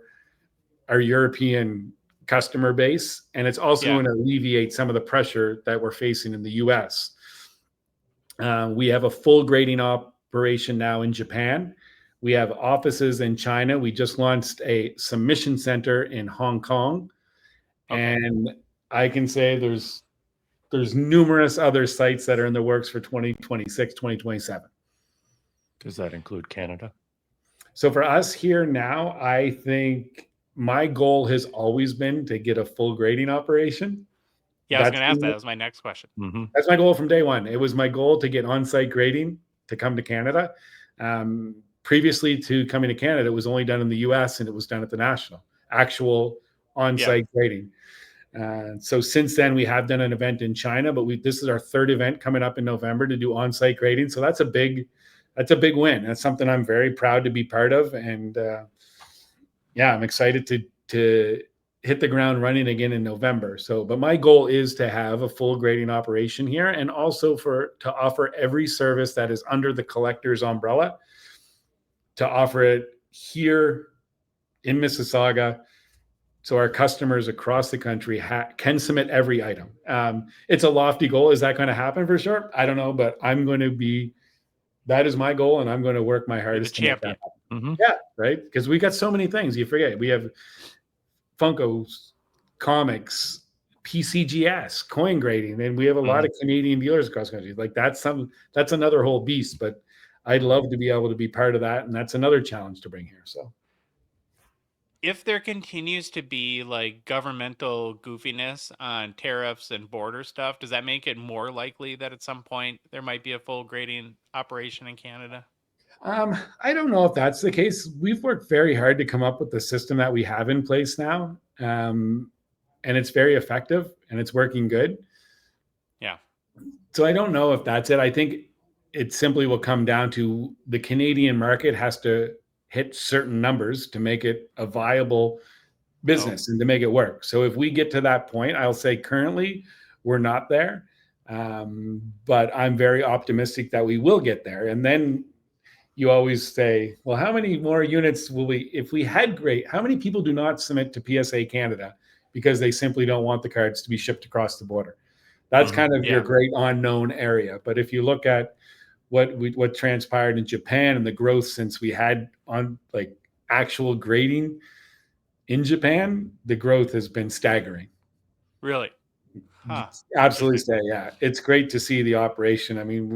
our European customer base. And it's also going to alleviate some of the pressure that we're facing in the US. We have a full grading operation now in Japan. We have offices in China. We just launched a submission center in Hong Kong. Okay. And I can say there's numerous other sites that are in the works for 2026, 2027. Does that include Canada? So for us here now, I think my goal has always been to get a full grading operation. Yeah, I was going to ask that. That was my next question. Mm-hmm. That's my goal from day one. It was my goal to get on-site grading to come to Canada. Previously to coming to Canada, it was only done in the US and it was done at the National, actual on-site grading. So since then, we have done an event in China, but this is our third event coming up in November to do on-site grading. So that's a big win. That's something I'm very proud to be part of. And I'm excited to hit the ground running again in November. So, but my goal is to have a full grading operation here, and also to offer every service that is under the collector's umbrella, to offer it here in Mississauga, so our customers across the country can submit every item. It's a lofty goal. Is that going to happen for sure? I don't know, but that is my goal, and I'm going to work my hardest to make that happen. Mm-hmm. Yeah, right? Because we got so many things. You forget. We have Funkos, comics, PCGS, coin grading, and we have a lot of Canadian dealers across the country. Like that's another whole beast, but I'd love to be able to be part of that, and that's another challenge to bring here. So if there continues to be like governmental goofiness on tariffs and border stuff, does that make it more likely that at some point there might be a full grading operation in Canada? I don't know if that's the case. We've worked very hard to come up with the system that we have in place now. And it's very effective and it's working good. Yeah. So I don't know if that's it. I think it simply will come down to the Canadian market has to hit certain numbers to make it a viable business and to make it work. So if we get to that point, I'll say currently we're not there. But I'm very optimistic that we will get there. And then you always say, well, how many more units will if we had how many people do not submit to PSA Canada because they simply don't want the cards to be shipped across the border? That's kind of your great unknown area. But if you look at what transpired in Japan and the growth since we had on like actual grading in Japan, the growth has been staggering. Really? Huh. Absolutely. Yeah. It's great to see the operation. I mean,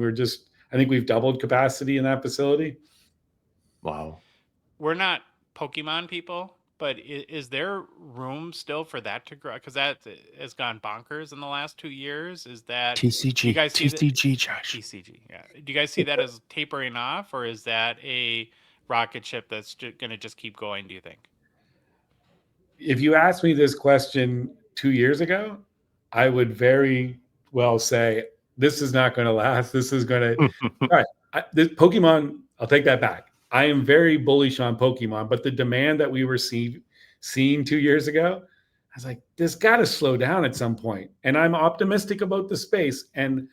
I think we've doubled capacity in that facility. Wow. We're not Pokemon people, but is there room still for that to grow? Because that has gone bonkers in the last 2 years. Is that TCG? You guys see TCG, Josh. TCG. Yeah. Do you guys see that as tapering off, or is that a rocket ship that's going to just keep going? Do you think? If you asked me this question 2 years ago, I would very well say this is not going to last. This is going to. All right, this Pokemon. I'll take that back. I am very bullish on Pokemon, but the demand that we were seeing 2 years ago, I was like, this got to slow down at some point. And I'm optimistic about the space. And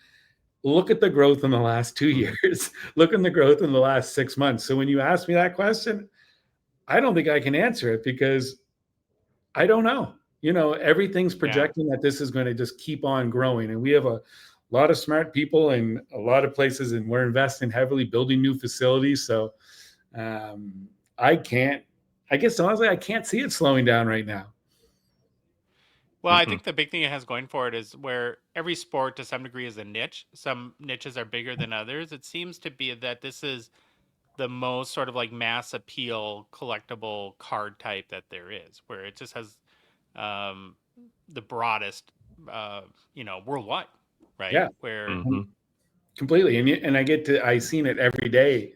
look at the growth in the last 2 years. Look at the growth in the last 6 months. So when you ask me that question, I don't think I can answer it because I don't know. You know, everything's projecting that this is going to just keep on growing. And we have a lot of smart people in a lot of places, and we're investing heavily building new facilities. So I guess honestly, I can't see it slowing down right now. Well, I think the big thing it has going for it is where every sport to some degree is a niche. Some niches are bigger than others. It seems to be that this is the most sort of like mass appeal collectible card type that there is, where it just has the broadest, worldwide, right? Yeah. Where completely. And I seen it every day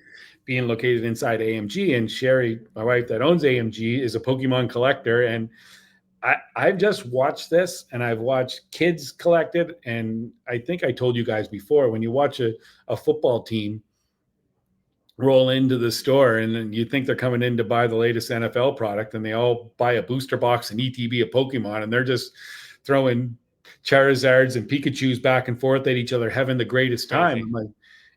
being located inside AMG, and Sherry, my wife that owns AMG, is a Pokemon collector. And I've just watched this, and I've watched kids collect it. And I think I told you guys before, when you watch a football team roll into the store and then you think they're coming in to buy the latest NFL product, and they all buy a booster box and ETB of Pokemon, and they're just throwing Charizards and Pikachus back and forth at each other, having the greatest time. I'm like,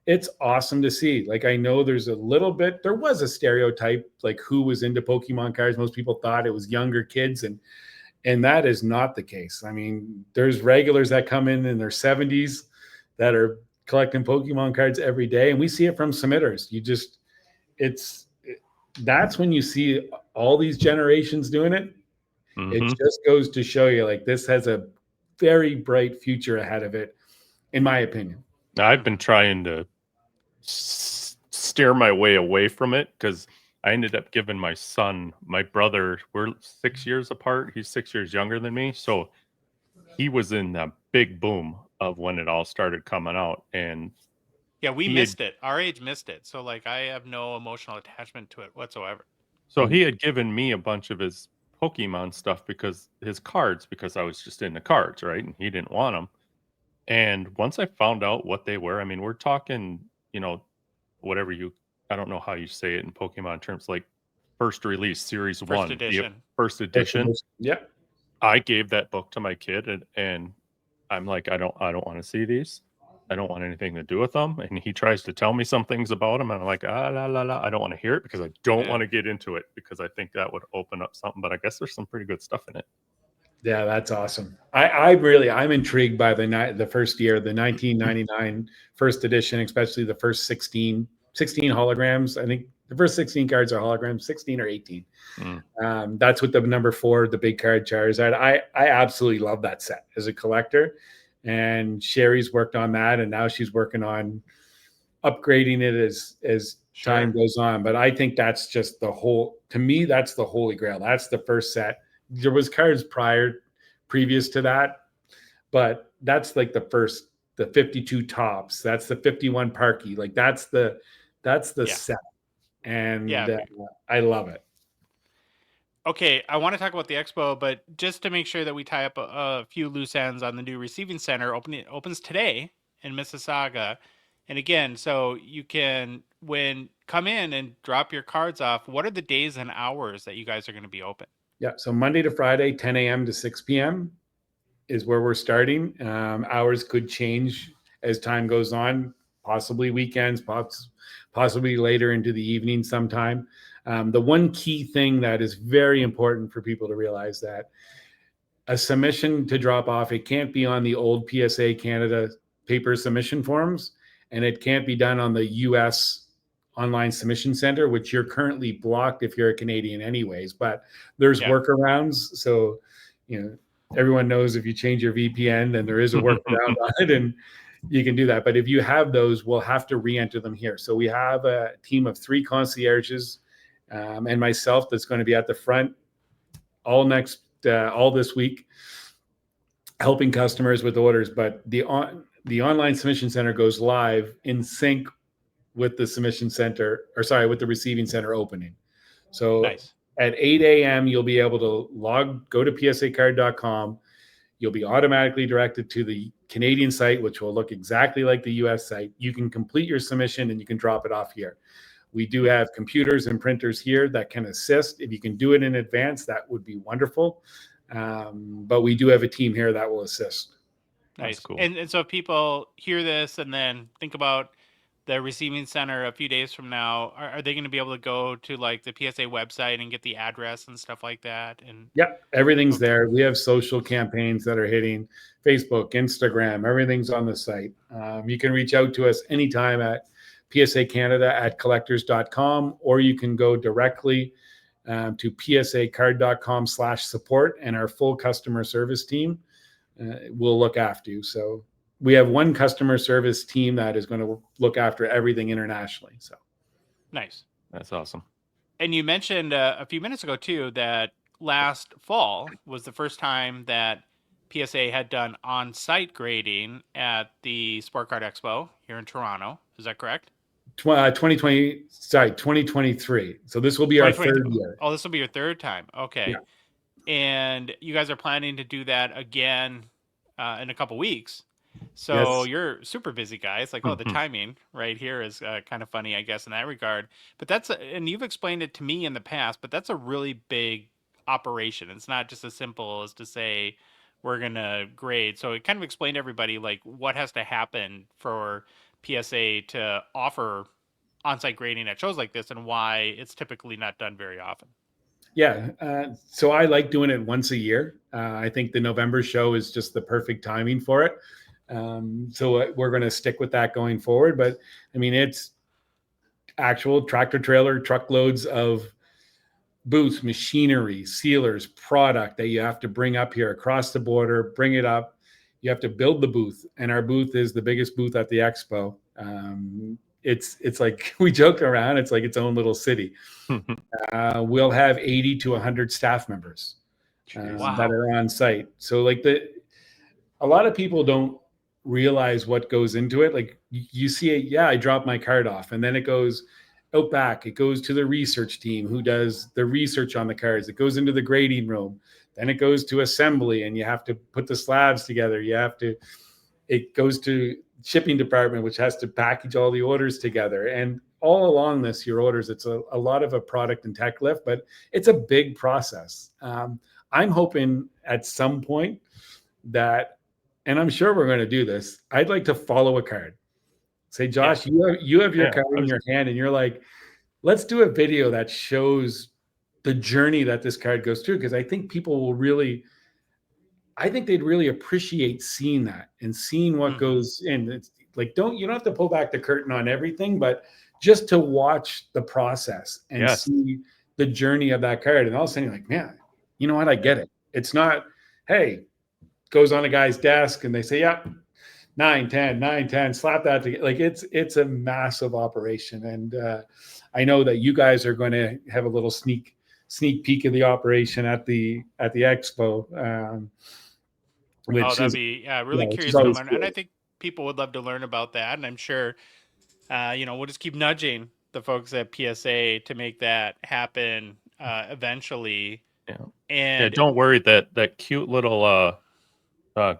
it's awesome to see. Like, I know there was a stereotype, like who was into Pokemon cards. Most people thought it was younger kids, and that is not the case. I mean, there's regulars that come in their 70s that are collecting Pokemon cards every day, and we see it from submitters. That's when you see all these generations doing it. It just goes to show you, like, this has a very bright future ahead of it, in my opinion. I've been trying to steer my way away from it because I ended up giving my brother, we're 6 years apart. He's 6 years younger than me. So he was in the big boom of when it all started coming out. And yeah, we missed it. Our age missed it. So like, I have no emotional attachment to it whatsoever. So he had given me a bunch of his Pokemon stuff because I was just into cards, right? And he didn't want them. And once I found out what they were, I mean, we're talking, I don't know how you say it in Pokemon terms, like first release, series First 1, edition. First edition. Yeah. I gave that book to my kid, and I'm like, I don't want to see these. I don't want anything to do with them. And he tries to tell me some things about them, and I'm like, la la la. I don't want to hear it because I don't want to get into it because I think that would open up something. But I guess there's some pretty good stuff in it. Yeah, that's awesome. I'm intrigued by the first year, the 1999 first edition, especially the first 16 holograms. I think the first 16 cards are holograms, 16 or 18. That's with the number 4, the big card Charizard. I absolutely love that set as a collector. And Sherry's worked on that, and now she's working on upgrading it as time goes on. But I think that's just to me, that's the holy grail. That's the first set. There was cards previous to that, but that's like the 52 tops. That's the 51 Parky. Like that's the set. And I love it. Okay, I want to talk about the expo, but just to make sure that we tie up a few loose ends on the new receiving center, opens today in Mississauga. And again, so you can come in and drop your cards off. What are the days and hours that you guys are going to be open? Yeah, so Monday to Friday, 10 a.m. to 6 p.m. is where we're starting. Hours could change as time goes on, possibly weekends, possibly later into the evening sometime. The one key thing that is very important for people to realize that a submission to drop off, it can't be on the old PSA Canada paper submission forms, and it can't be done on the US online submission center, which you're currently blocked if you're a Canadian anyways, but there's workarounds. So, everyone knows if you change your VPN, then there is a workaround on it, and you can do that. But if you have those, we'll have to re-enter them here. So we have a team of 3 concierges and myself that's going to be at the front all this week, helping customers with orders. But the online submission center goes live in sync with the with the receiving center opening. So nice. At 8 a.m., you'll be able to go to psacard.com. You'll be automatically directed to the Canadian site, which will look exactly like the US site. You can complete your submission and you can drop it off here. We do have computers and printers here that can assist. If you can do it in advance, that would be wonderful. But we do have a team here that will assist. Nice. That's cool. And so if people hear this and then think about the receiving center a few days from now, are they going to be able to go to like the PSA website and get the address and stuff like that? And everything's there. We have social campaigns that are hitting Facebook, Instagram, everything's on the site. You can reach out to us anytime at psacanada@collectors.com, or you can go directly to psacard.com/support, and our full customer service team will look after you. So we have one customer service team that is going to look after everything internationally. So nice. That's awesome. And you mentioned a few minutes ago too that last fall was the first time that PSA had done on-site grading at the Sport Card Expo here in Toronto. Is that correct? 2023. So this will be our 2022. third year. Oh, this will be your third time. Okay. Yeah. And you guys are planning to do that again in a couple weeks. So Yes. you're super busy, guys. Like, oh, the timing right here is kind of funny, I guess, in that regard. But and you've explained it to me in the past, but that's a really big operation. It's not just as simple as to say we're going to grade. So it kind of explained to everybody, like, what has to happen for PSA to offer on-site grading at shows like this and why it's typically not done very often. Yeah. So I like doing it once a year. I think the November show is just the perfect timing for it. So we're going to stick with that going forward. But I mean, it's actual tractor trailer truckloads of booths, machinery, sealers, product that you have to bring up here across the border, bring it up. You have to build the booth. And our booth is the biggest booth at the expo. It's like we joke around. It's like its own little city. We'll have 80 to 100 staff members that are on site. So like a lot of people don't realize what goes into it. Like you see it. Yeah, I dropped my card off, and then it goes out back. It goes to the research team who does the research on the cards. It goes into the grading room. Then it goes to assembly, and you have to put the slabs together. It goes to shipping department, which has to package all the orders together. And all along this, your orders, it's a lot of a product and tech lift, but it's a big process. I'm hoping at some point that, and I'm sure we're going to do this, I'd like to follow a card. Say, Josh, you have your card in your hand, and you're like, let's do a video that shows the journey that this card goes through. Because I think people will really, I think they'd really appreciate seeing that and seeing what goes in. It's like, you don't have to pull back the curtain on everything, but just to watch the process and see the journey of that card. And all of a sudden you're like, man, you know what? I get it. It's not, hey, goes on a guy's desk and they say, yeah, 9, 10, slap that together. Like it's a massive operation. And I know that you guys are going to have a little sneak peek of the operation at the expo. That'd be really curious to learn. Cool. And I think people would love to learn about that. And I'm sure, we'll just keep nudging the folks at PSA to make that happen eventually. Yeah. And don't worry, that cute little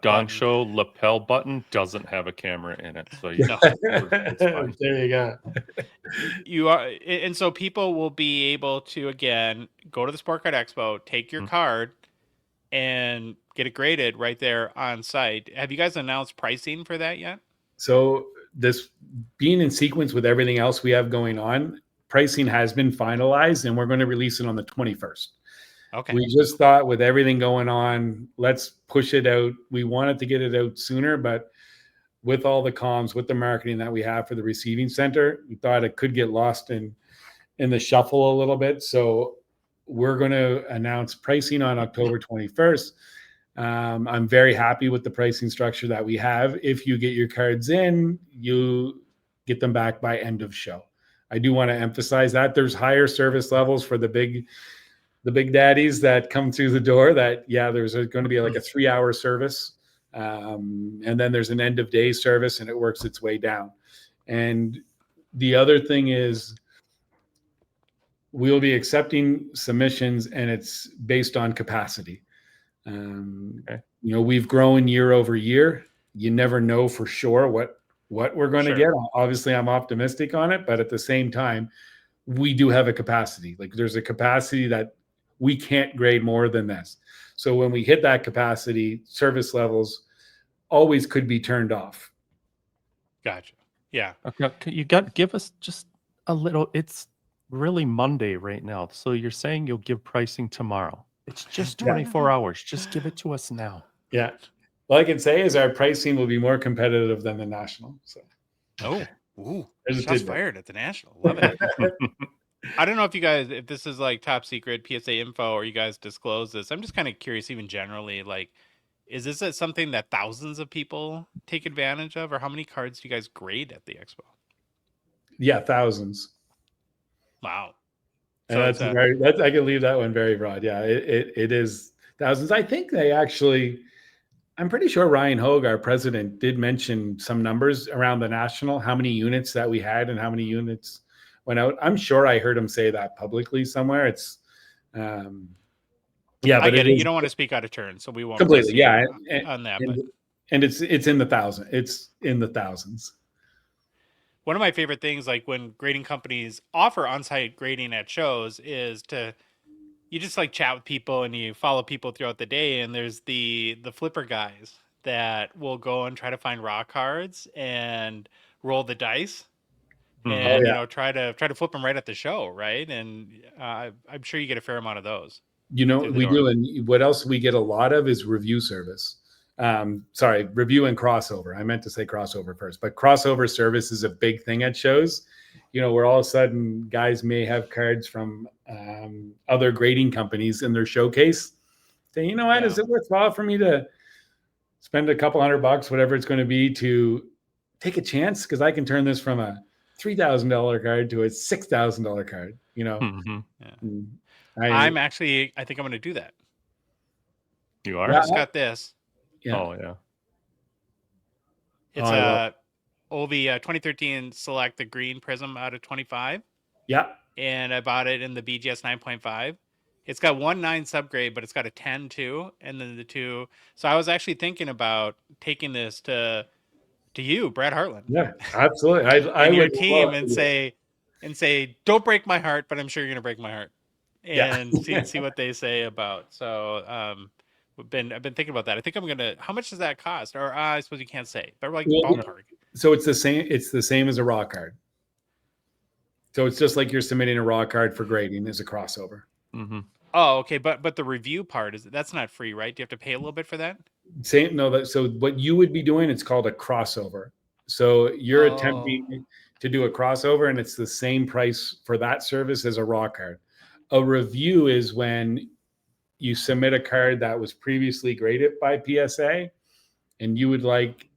Gong Show lapel button doesn't have a camera in it. So it's fine. There you go. You are, and so people will be able to again go to the Sport Card Expo, take your card, and get it graded right there on site. Have you guys announced pricing for that yet? So this being in sequence with everything else we have going on, pricing has been finalized, and we're going to release it on the 21st. Okay. We just thought with everything going on, let's push it out. We wanted to get it out sooner, but with all the comms, with the marketing that we have for the receiving center, we thought it could get lost in the shuffle a little bit. So we're going to announce pricing on October 21st. I'm very happy with the pricing structure that we have. If you get your cards in, you get them back by end of show. I do want to emphasize that there's higher service levels for the big daddies that come through the door. That there's going to be like a 3-hour service, and then there's an end of day service, and it works its way down. And the other thing is, we'll be accepting submissions, and it's based on capacity. We've grown year over year. You never know for sure what we're going to get. Obviously, I'm optimistic on it, but at the same time, we do have a capacity. Like there's a capacity that we can't grade more than this. So when we hit that capacity, service levels always could be turned off. Gotcha. Yeah. Okay. Give us just a little. It's really Monday right now. So you're saying you'll give pricing tomorrow. It's just 24 hours. Just give it to us now. Yeah. All I can say is our pricing will be more competitive than the national. So. Shots fired at the national. Love it. I don't know if this is like top secret PSA info or you guys disclose this. I'm just kind of curious, even generally, like, is this something that thousands of people take advantage of, or how many cards do you guys grade at the expo? Yeah, thousands. Wow. And so I can leave that one very broad. Yeah, it is thousands. I think they actually, I'm pretty sure Ryan Hogue, our president, did mention some numbers around the national, how many units that we had and how many units went out. I'm sure I heard him say that publicly somewhere. It's, yeah, I but get it. You is don't want to speak out of turn, so we won't completely, press you yeah, on that. and, But and it's in the thousand. It's in the thousands. one of my favorite things, like when grading companies offer on-site grading at shows, is to you just like chat with people and you follow people throughout the day. And there's the flipper guys that will go and try to find raw cards and roll the dice Mhm. and yeah. try to flip them right at the show, right? And I'm sure you get a fair amount of those. You know, through the we door. do. And what else we get a lot of is review service. Sorry, review and crossover. I meant to say crossover first, but crossover service is a big thing at shows. You know, where all of a sudden guys may have cards from other grading companies in their showcase. Say, you know what, is Yeah. it worthwhile for me to spend a couple $100, whatever it's going to be, to take a chance? Because I can turn this from a $3,000 card to a $6,000 card. You know, Mhm. And I think I'm going to do that. You I are? Yeah. just got this. yeah. Oh, yeah. It's I love- Ovi 2013 Select, the green prism out of 25. Yeah. And I bought it in the BGS 9.5. It's got 1.9 subgrade, but it's got a 10 too, and then the 2. So I was actually thinking about taking this to you, Brad Hartland, Yeah, absolutely. I and your would team, love and to- say, don't break my heart, but I'm sure you're gonna break my heart, Yeah. and see what they say about. So I've been thinking about that. I think I'm gonna. How much does that cost? Or I suppose you can't say, but like Well, ballpark. So it's the same. It's the same as a raw card. So it's just like you're submitting a raw card for grading as a crossover. Mm-hmm. Oh, okay, but the review part that's not free, right? Do you have to pay a little bit for that? Same. No, that so what you would be doing, it's called a crossover. So you're Oh. attempting to do a crossover, and it's the same price for that service as a raw card. A review is when you submit a card that was previously graded by PSA, and you would like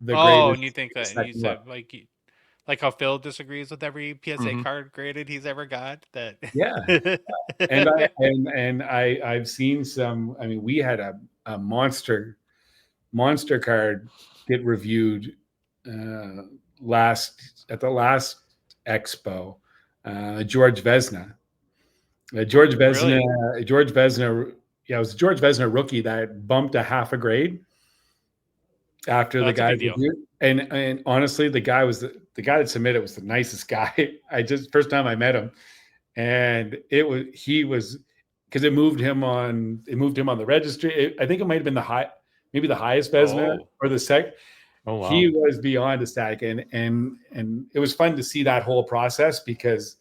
the Oh, graded and you think that you second said look. like how Phil disagrees with every PSA Mhm. card graded he's ever got. That Yeah. and I've seen some. I mean, we had a monster card get reviewed at the last expo. George Vesna. George Vesna. Yeah, it was a George Vesna rookie that bumped a half a grade after the That's a guy good deal. reviewed. And honestly, the guy that submitted was the nicest guy. First time I met him, and he was because it moved him on the registry. I think it might have been maybe the highest Vesna Oh. or the sec. Oh, wow. He was beyond ecstatic, and it was fun to see that whole process because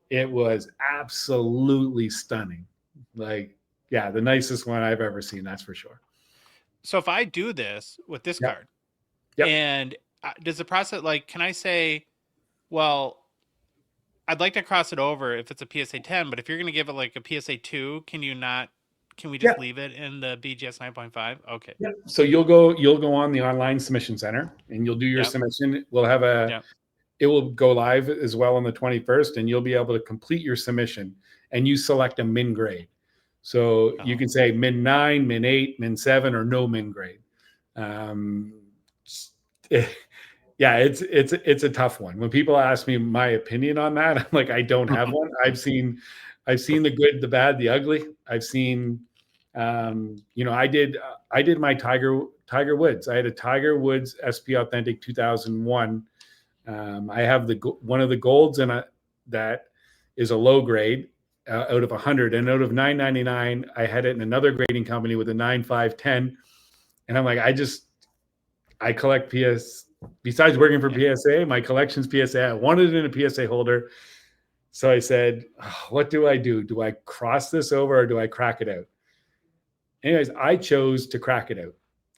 it was absolutely stunning. Like, yeah, the nicest one I've ever seen, that's for sure. So if I do this with this Yep. card, Yep. and does the process, like, can I say, well, I'd like to cross it over if it's a PSA 10, but if you're going to give it like a PSA 2, can we just leave it in the BGS 9.5? Okay. Yeah. So you'll go on the online submission center and you'll do your Yep. submission. We'll have Yep. it will go live as well on the 21st, and you'll be able to complete your submission and you select a min grade. So you can say min 9, min 8, min 7, or no min grade. Yeah, it's a tough one. When people ask me my opinion on that, I'm like, I don't have one. I've seen the good, the bad, the ugly. I've seen, I did my Tiger Woods. I had a Tiger Woods SP Authentic 2001. I have one of the golds, and that is a low grade out of 100, and out of 999, I had it in another grading company with a 9.510, and I'm like, I collect PS. Besides working for PSA, my collection's PSA. I wanted it in a PSA holder. So I said, what do I do? Do I cross this over or do I crack it out? Anyways, I chose to crack it out.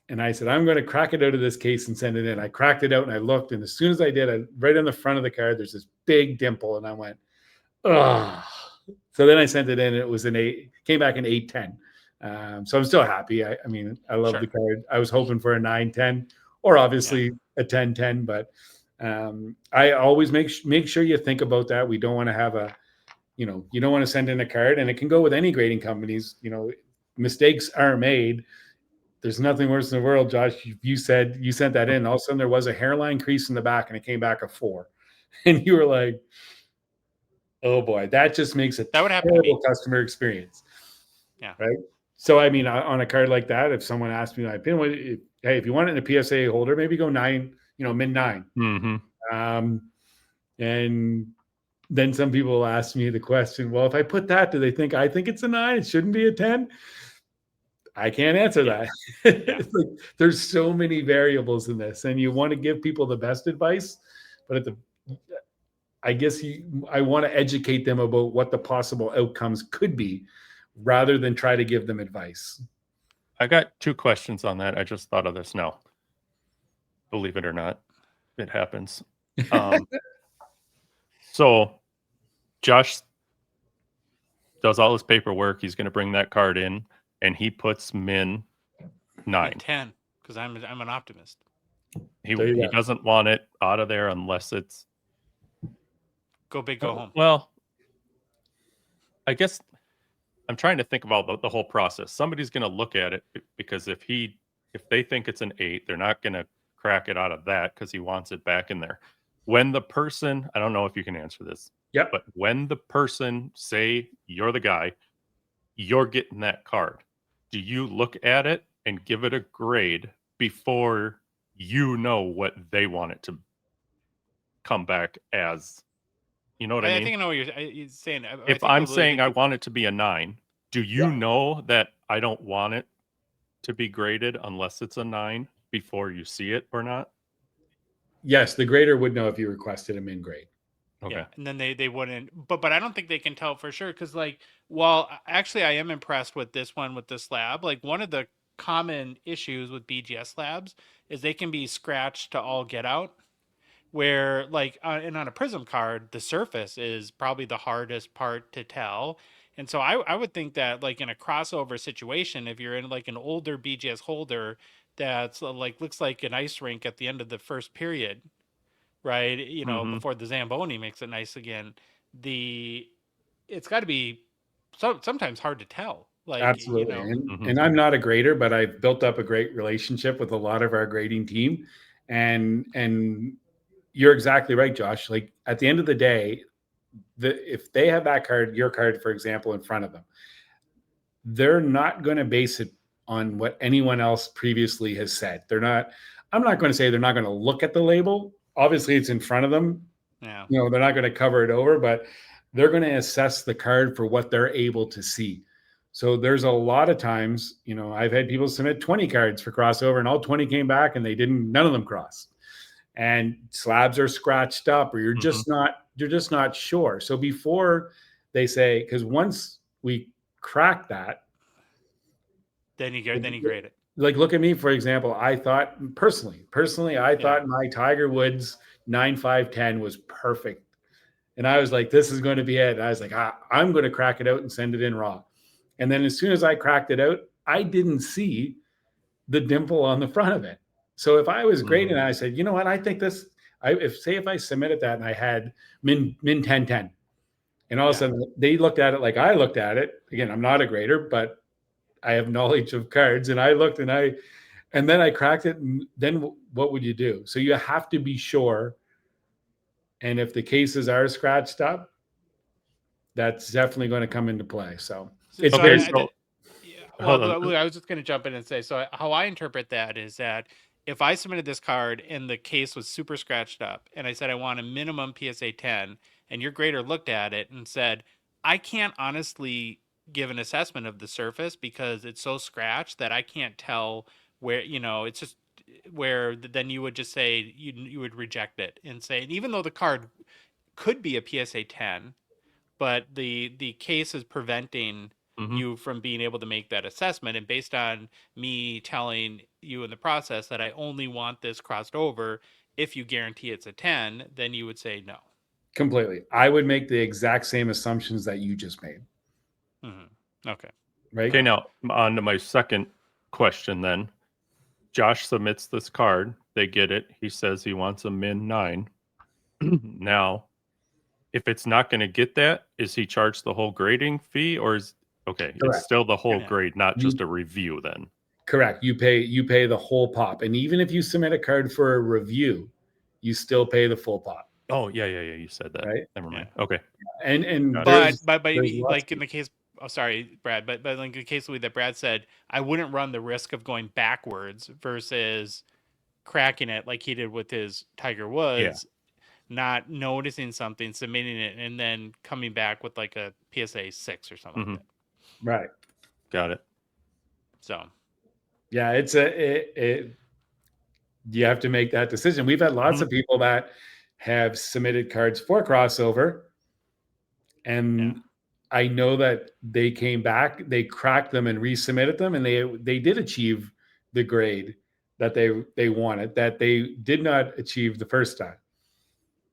And I said, I'm going to crack it out of this case and send it in. I cracked it out and I looked. And as soon as I did, right on the front of the card, there's this big dimple. And I went, ugh. So then I sent it in. And it was came back an 810. So I'm still happy. I mean, I love the card. I was hoping for a 910 or obviously a 1010, but I always make sure you think about that. We don't want to have you don't want to send in a card, and it can go with any grading companies. Mistakes are made. there's nothing worse in the world, Josh. You said you sent that in. All of a sudden, there was a hairline crease in the back, and it came back a 4, and you were like, "Oh boy, that just makes a That would happen to me. terrible customer experience." Yeah. Right. So, I mean, on a card like that, if someone asked me my opinion, hey, if you want it in a PSA holder, maybe go 9, mid 9. Mm-hmm. And then some people will ask me the question, well, if I put that, do they think I think it's a 9? It shouldn't be a 10? I can't answer that. It's like, there's so many variables in this, and you want to give people the best advice, but I guess I want to educate them about what the possible outcomes could be rather than try to give them advice. I got 2 questions on that. I just thought of this now. Believe it or not, it happens. So Josh does all his paperwork. He's going to bring that card in, and he puts min 9. 10, because I'm an optimist. He There you go. doesn't want it out of there unless it's Go big, go home. Well, I guess I'm trying to think about the whole process. Somebody's going to look at it because if they think it's an 8, they're not going to crack it out of that because he wants it back in there. When the person, I don't know if you can answer this. Yep. But when the person, say you're the guy, you're getting that card, do you look at it and give it a grade before you know what they want it to come back as? You know what I mean? I think I know what you're saying. If I'm saying I want it to be a 9, do you know that I don't want it to be graded unless it's a 9 before you see it or not? Yes, the grader would know if you requested a min grade. Okay. Yeah, and then they wouldn't, but I don't think they can tell for sure because actually I am impressed with this one with the slab. Like one of the common issues with BGS slabs is they can be scratched to all get out. Where and on a Prism card, the surface is probably the hardest part to tell. And so I would think that like in a crossover situation, if you're in like an older BGS holder that's like looks like an ice rink at the end of the first period, right? Before the Zamboni makes it nice again, it's got to be sometimes hard to tell. Like Absolutely. And I'm not a grader, but I've built up a great relationship with a lot of our grading team, and you're exactly right, Josh. Like at the end of the day, if they have that card, your card, for example, in front of them, they're not going to base it on what anyone else previously has said. I'm not going to say they're not going to look at the label. Obviously, it's in front of them. Yeah. They're not going to cover it over, but they're going to assess the card for what they're able to see. So there's a lot of times, I've had people submit 20 cards for crossover, and all 20 came back, and none of them crossed. And slabs are scratched up, or you're just not sure. So before they say, because once we crack that, then you grade it. Like look at me, for example. I thought personally, I thought my Tiger Woods 9.510 was perfect, and I was like, this is going to be it. And I was like, I'm going to crack it out and send it in raw. And then as soon as I cracked it out, I didn't see the dimple on the front of it. So if I was grading, I said, you know what, I think this. If I submitted that and I had min 1010, and all of a sudden they looked at it like I looked at it. Again, I'm not a grader, but I have knowledge of cards, and I looked and then I cracked it. And then what would you do? So you have to be sure. And if the cases are scratched up, that's definitely going to come into play. So it's Okay, I was just going to jump in and say, so how I interpret that is that if I submitted this card and the case was super scratched up and I said I want a minimum PSA 10, and your grader looked at it and said, I can't honestly give an assessment of the surface because it's so scratched that I can't tell where, it's just where then you would just say you would reject it and say, and even though the card could be a PSA 10, but the case is preventing you from being able to make that assessment. And based on me telling you in the process that I only want this crossed over, if you guarantee it's a 10, then you would say no. Completely. I would make the exact same assumptions that you just made. Okay. Right. Okay, now on to my second question then. Josh submits this card. They get it. He says he wants a min 9. Now, if it's not going to get that, is he charged the whole grading fee, or is it's still the whole grade, not just a review then? Correct. You pay the whole pop, and even if you submit a card for a review, you still pay the full pop, Oh, yeah. You said that. right? Never mind. Okay. And Got it. But there's lots like of- in the case, oh sorry, Brad, but like in the case that Brad said, I wouldn't run the risk of going backwards versus cracking it like he did with his Tiger Woods, not noticing something, submitting it, and then coming back with like a PSA 6 or something like that. right. Got it. So Yeah, you have to make that decision. We've had lots of people that have submitted cards for crossover, and I know that they came back, they cracked them and resubmitted them, and they did achieve the grade that they wanted, that they did not achieve the first time.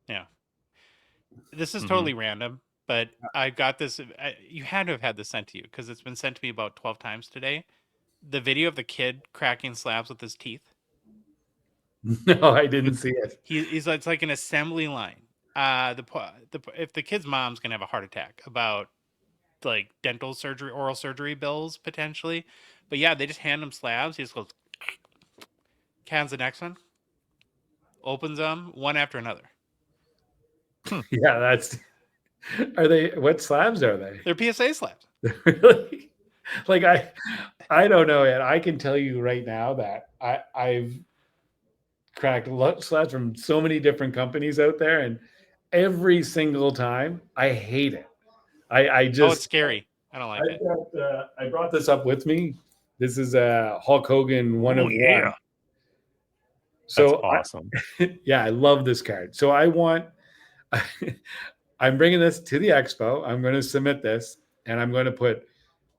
yeah, this is totally random, but I got this. You had to have had this sent to you because it's been sent to me about 12 times today. The video of the kid cracking slabs with his teeth. No, I didn't see it. He's it's like an assembly line. If the kid's mom's gonna have a heart attack about like dental surgery, oral surgery bills potentially, but yeah, they just hand him slabs. He just goes, cans the next one, opens them one after another. Yeah, are they, what slabs are they? They're PSA slabs. Really? Like I don't know yet. I can tell you right now that I've cracked slabs from so many different companies out there, and every single time I hate it. I just, Oh, it's scary. I don't like it. I brought this up with me. This is Hulk Hogan 1 of 1. So That's awesome. yeah, I love this card. So I'm bringing this to the expo. I'm going to submit this, and I'm going to put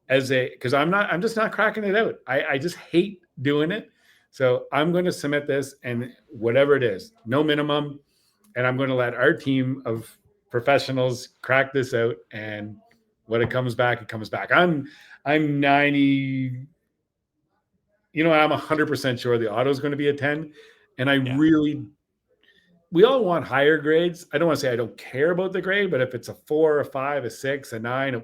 because I'm just not cracking it out. I just hate doing it. So I'm going to submit this, and whatever it is, no minimum. And I'm going to let our team of professionals crack this out. And when it comes back, it comes back. I'm 90, I'm 100% sure the auto is going to be a 10. And we all want higher grades. I don't want to say I don't care about the grade, but if it's a 4, a 5, a 6, a 9,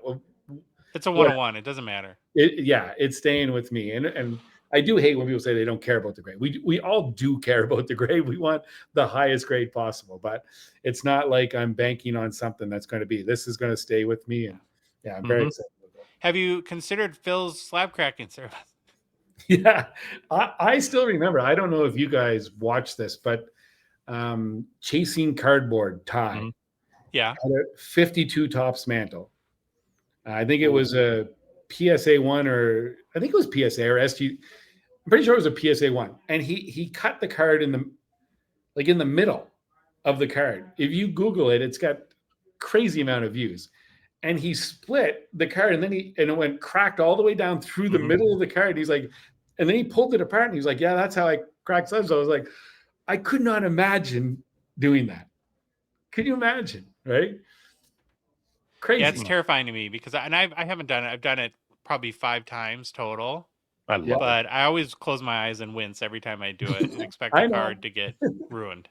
It's a 101. It doesn't matter. it's staying with me. And I do hate when people say they don't care about the grade. We all do care about the grade. We want the highest grade possible, but it's not like I'm banking on something that's going to be. This is going to stay with me, and yeah, I'm very excited about that. Have you considered Phil's slab cracking service? Yeah, I still remember. I don't know if you guys watched this, but Chasing Cardboard Ty Yeah. had a 52 tops mantle. I think it was a PSA 1, or I think it was PSA or SG. I'm pretty sure it was a PSA 1. And he cut the card in the middle of the card. If you Google it, it's got crazy amount of views. And he split the card, and then it went cracked all the way down through the middle of the card. He's like, and then he pulled it apart, and he's like, yeah, that's how I cracked slabs. So I was like, I could not imagine doing that. Could you imagine? Right? Crazy. Yeah, it's terrifying to me because I haven't done it. I've done it probably 5 times total, I love it. but I always close my eyes and wince every time I do it and expect I the know. card to get ruined.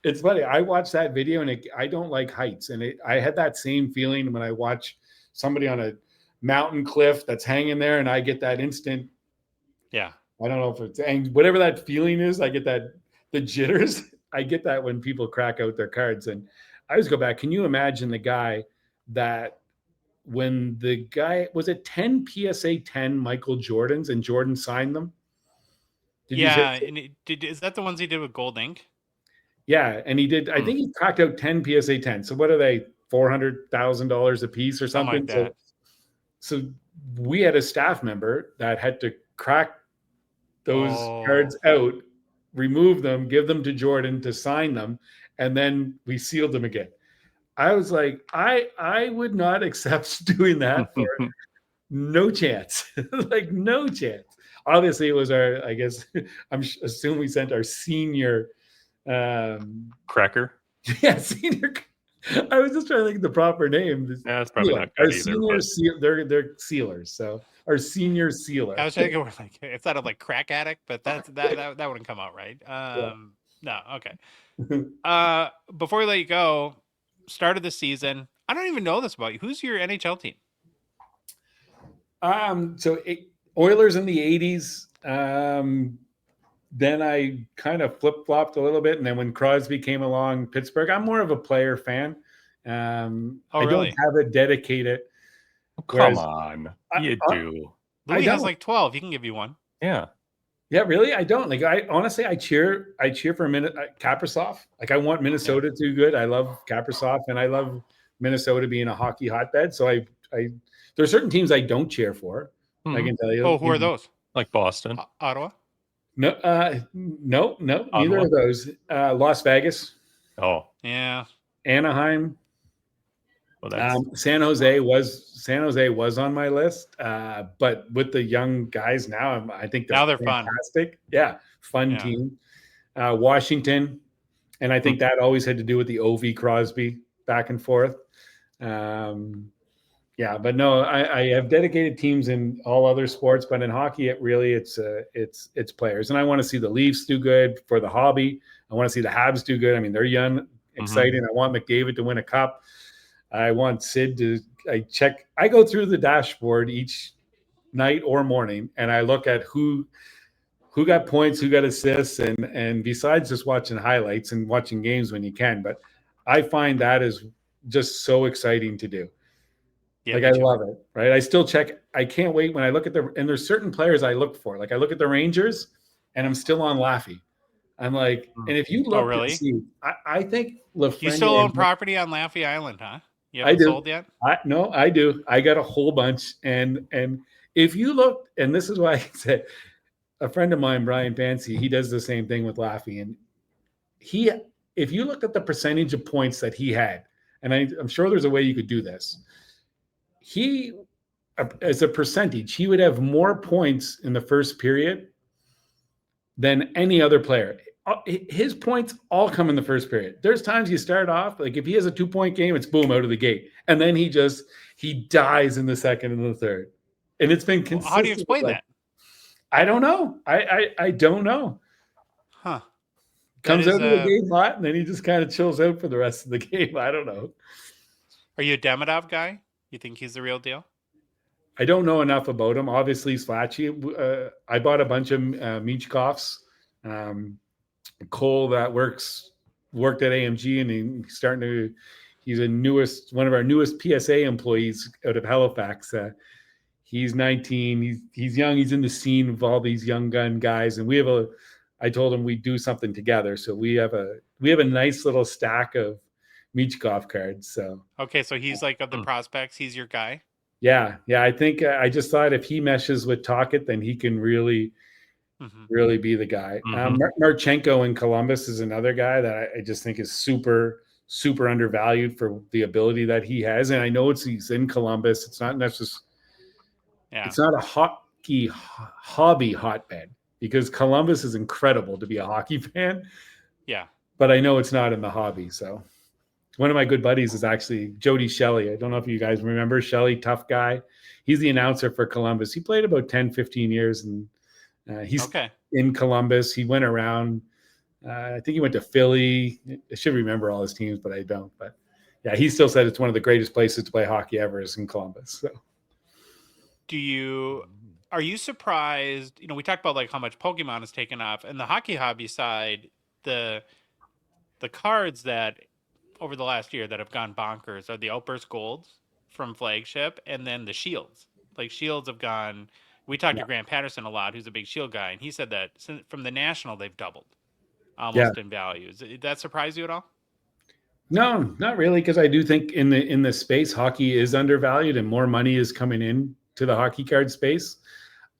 It's funny. I watched that video, and I don't like heights, and I had that same feeling when I watch somebody on a mountain cliff that's hanging there, and I get that instant. Yeah. I don't know if it's whatever that feeling is. I get the jitters. I get that when people crack out their cards, and I always go back. Can you imagine the guy that when the guy was it 10 PSA 10 Michael Jordans, and Jordan signed them? Yeah, and is that the ones he did with gold ink? Yeah, and he did. I think he cracked out 10 PSA 10. So what are they? $400,000 a piece or something? Something like that. So we had a staff member that had to crack those cards out, remove them, give them to Jordan to sign them, and then we sealed them again. I was like, I would not accept doing that for no chance. Like no chance. Obviously, it was I guess I'm assuming we sent our senior Cracker. Yeah, senior. I was just trying to think of the proper name. Yeah, that's probably not our good either. senior they're sealers. So our senior sealer. I was trying to go like it's not a like crack addict, but that wouldn't come out right. No, okay. Before we let you go, start of the season. I don't even know this about you. Who's your NHL team? So Oilers in the 80s. Then I kind of flip-flopped a little bit, and then when Crosby came along, Pittsburgh, I'm more of a player fan. I really? don't have a dedicated. Oh, come Whereas- on, I- you I- do. Louis has don't. like 12. He can give you one. Yeah. Yeah, really, I don't. Like, I honestly, I cheer for Kaprizov. Like, I want Minnesota to do good. I love Kaprizov, and I love Minnesota being a hockey hotbed. So I there are certain teams I don't cheer for. I Mhm. can tell you. Oh, who are those? Like Boston. Ottawa? No, neither Ottawa? of those. Las Vegas, Oh, Yeah. Anaheim, well, that's San Jose was on my list, but with the young guys now, I think Now they're fun. fantastic. Yeah, fun Yeah. team. Washington, and I think that always had to do with the Ovi Crosby back and forth. Yeah, but no, I have dedicated teams in all other sports, but in hockey, it's players, and I want to see the Leafs do good for the hobby. I want to see the Habs do good. I mean, they're young, exciting. I want McDavid to win a cup. I want Sid to. I go through the dashboard each night or morning, and I look at who got points, who got assists, and besides just watching highlights and watching games when you can, but I find that is just so exciting to do. Yeah, Like, me I too. love it, right? I still check. I can't wait when I look at and there's certain players I look for. Like, I look at the Rangers, and I'm still on Laffy. I'm like, and if you look, really? and see, I think Lafreniere. You still own property on Laffey Island, huh? You I haven't do. sold yet? No, I do. I got a whole bunch, and if you look, and this is why I said, a friend of mine, Brian Fancy, he does the same thing with Laffy, and if you look at the percentage of points that he had, and I'm sure there's a way you could do this. He, as a percentage, he would have more points in the first period than any other player. His points all come in the first period. There's times you start off, like if he has a 2-point game, it's boom, out of the gate. And then he dies in the second and the third. And it's been consistent. How do you explain that? I don't know. I don't know. Huh. Comes That out is, of the game hot, and then he just kind of chills out for the rest of the game. I don't know. Are you a Demidov guy? You think he's the real deal? I don't know enough about him. Obviously, he's flashy. I bought a bunch of Michkovs. Cole that worked at AMG, and he's one of our newest PSA employees out of Halifax. He's 19. He's young. He's in the scene of all these young gun guys, and I told him we'd do something together. So we have a nice little stack of Michkov cards. So Okay, so he's like of the prospects. He's your guy. yeah. I think I just thought if he meshes with Tocchet, then he can really be the guy. Marchenko in Columbus is another guy that I just think is super, super undervalued for the ability that he has. And I know he's in Columbus. It's not necessarily. Yeah. It's not a hockey hobby hotbed, because Columbus is incredible to be a hockey fan. Yeah. But I know it's not in the hobby. So one of my good buddies is actually Jody Shelley. I don't know if you guys remember Shelley, tough guy. He's the announcer for Columbus. He played about 10, 15 years, and he's in Columbus. He went around. I think he went to Philly. I should remember all his teams, but I don't. But yeah, he still said it's one of the greatest places to play hockey ever is in Columbus. So. Are you surprised? You know, we talked about like how much Pokemon has taken off, and the hockey hobby side, the cards that over the last year that have gone bonkers are the Outburst Golds from Flagship, and then the Shields. Like Shields have gone. We talked to Grant Patterson a lot, who's a big Shield guy, and he said that from the National they've doubled almost in value. Did that surprise you at all? No, not really, because I do think in the space, hockey is undervalued and more money is coming in to the hockey card space.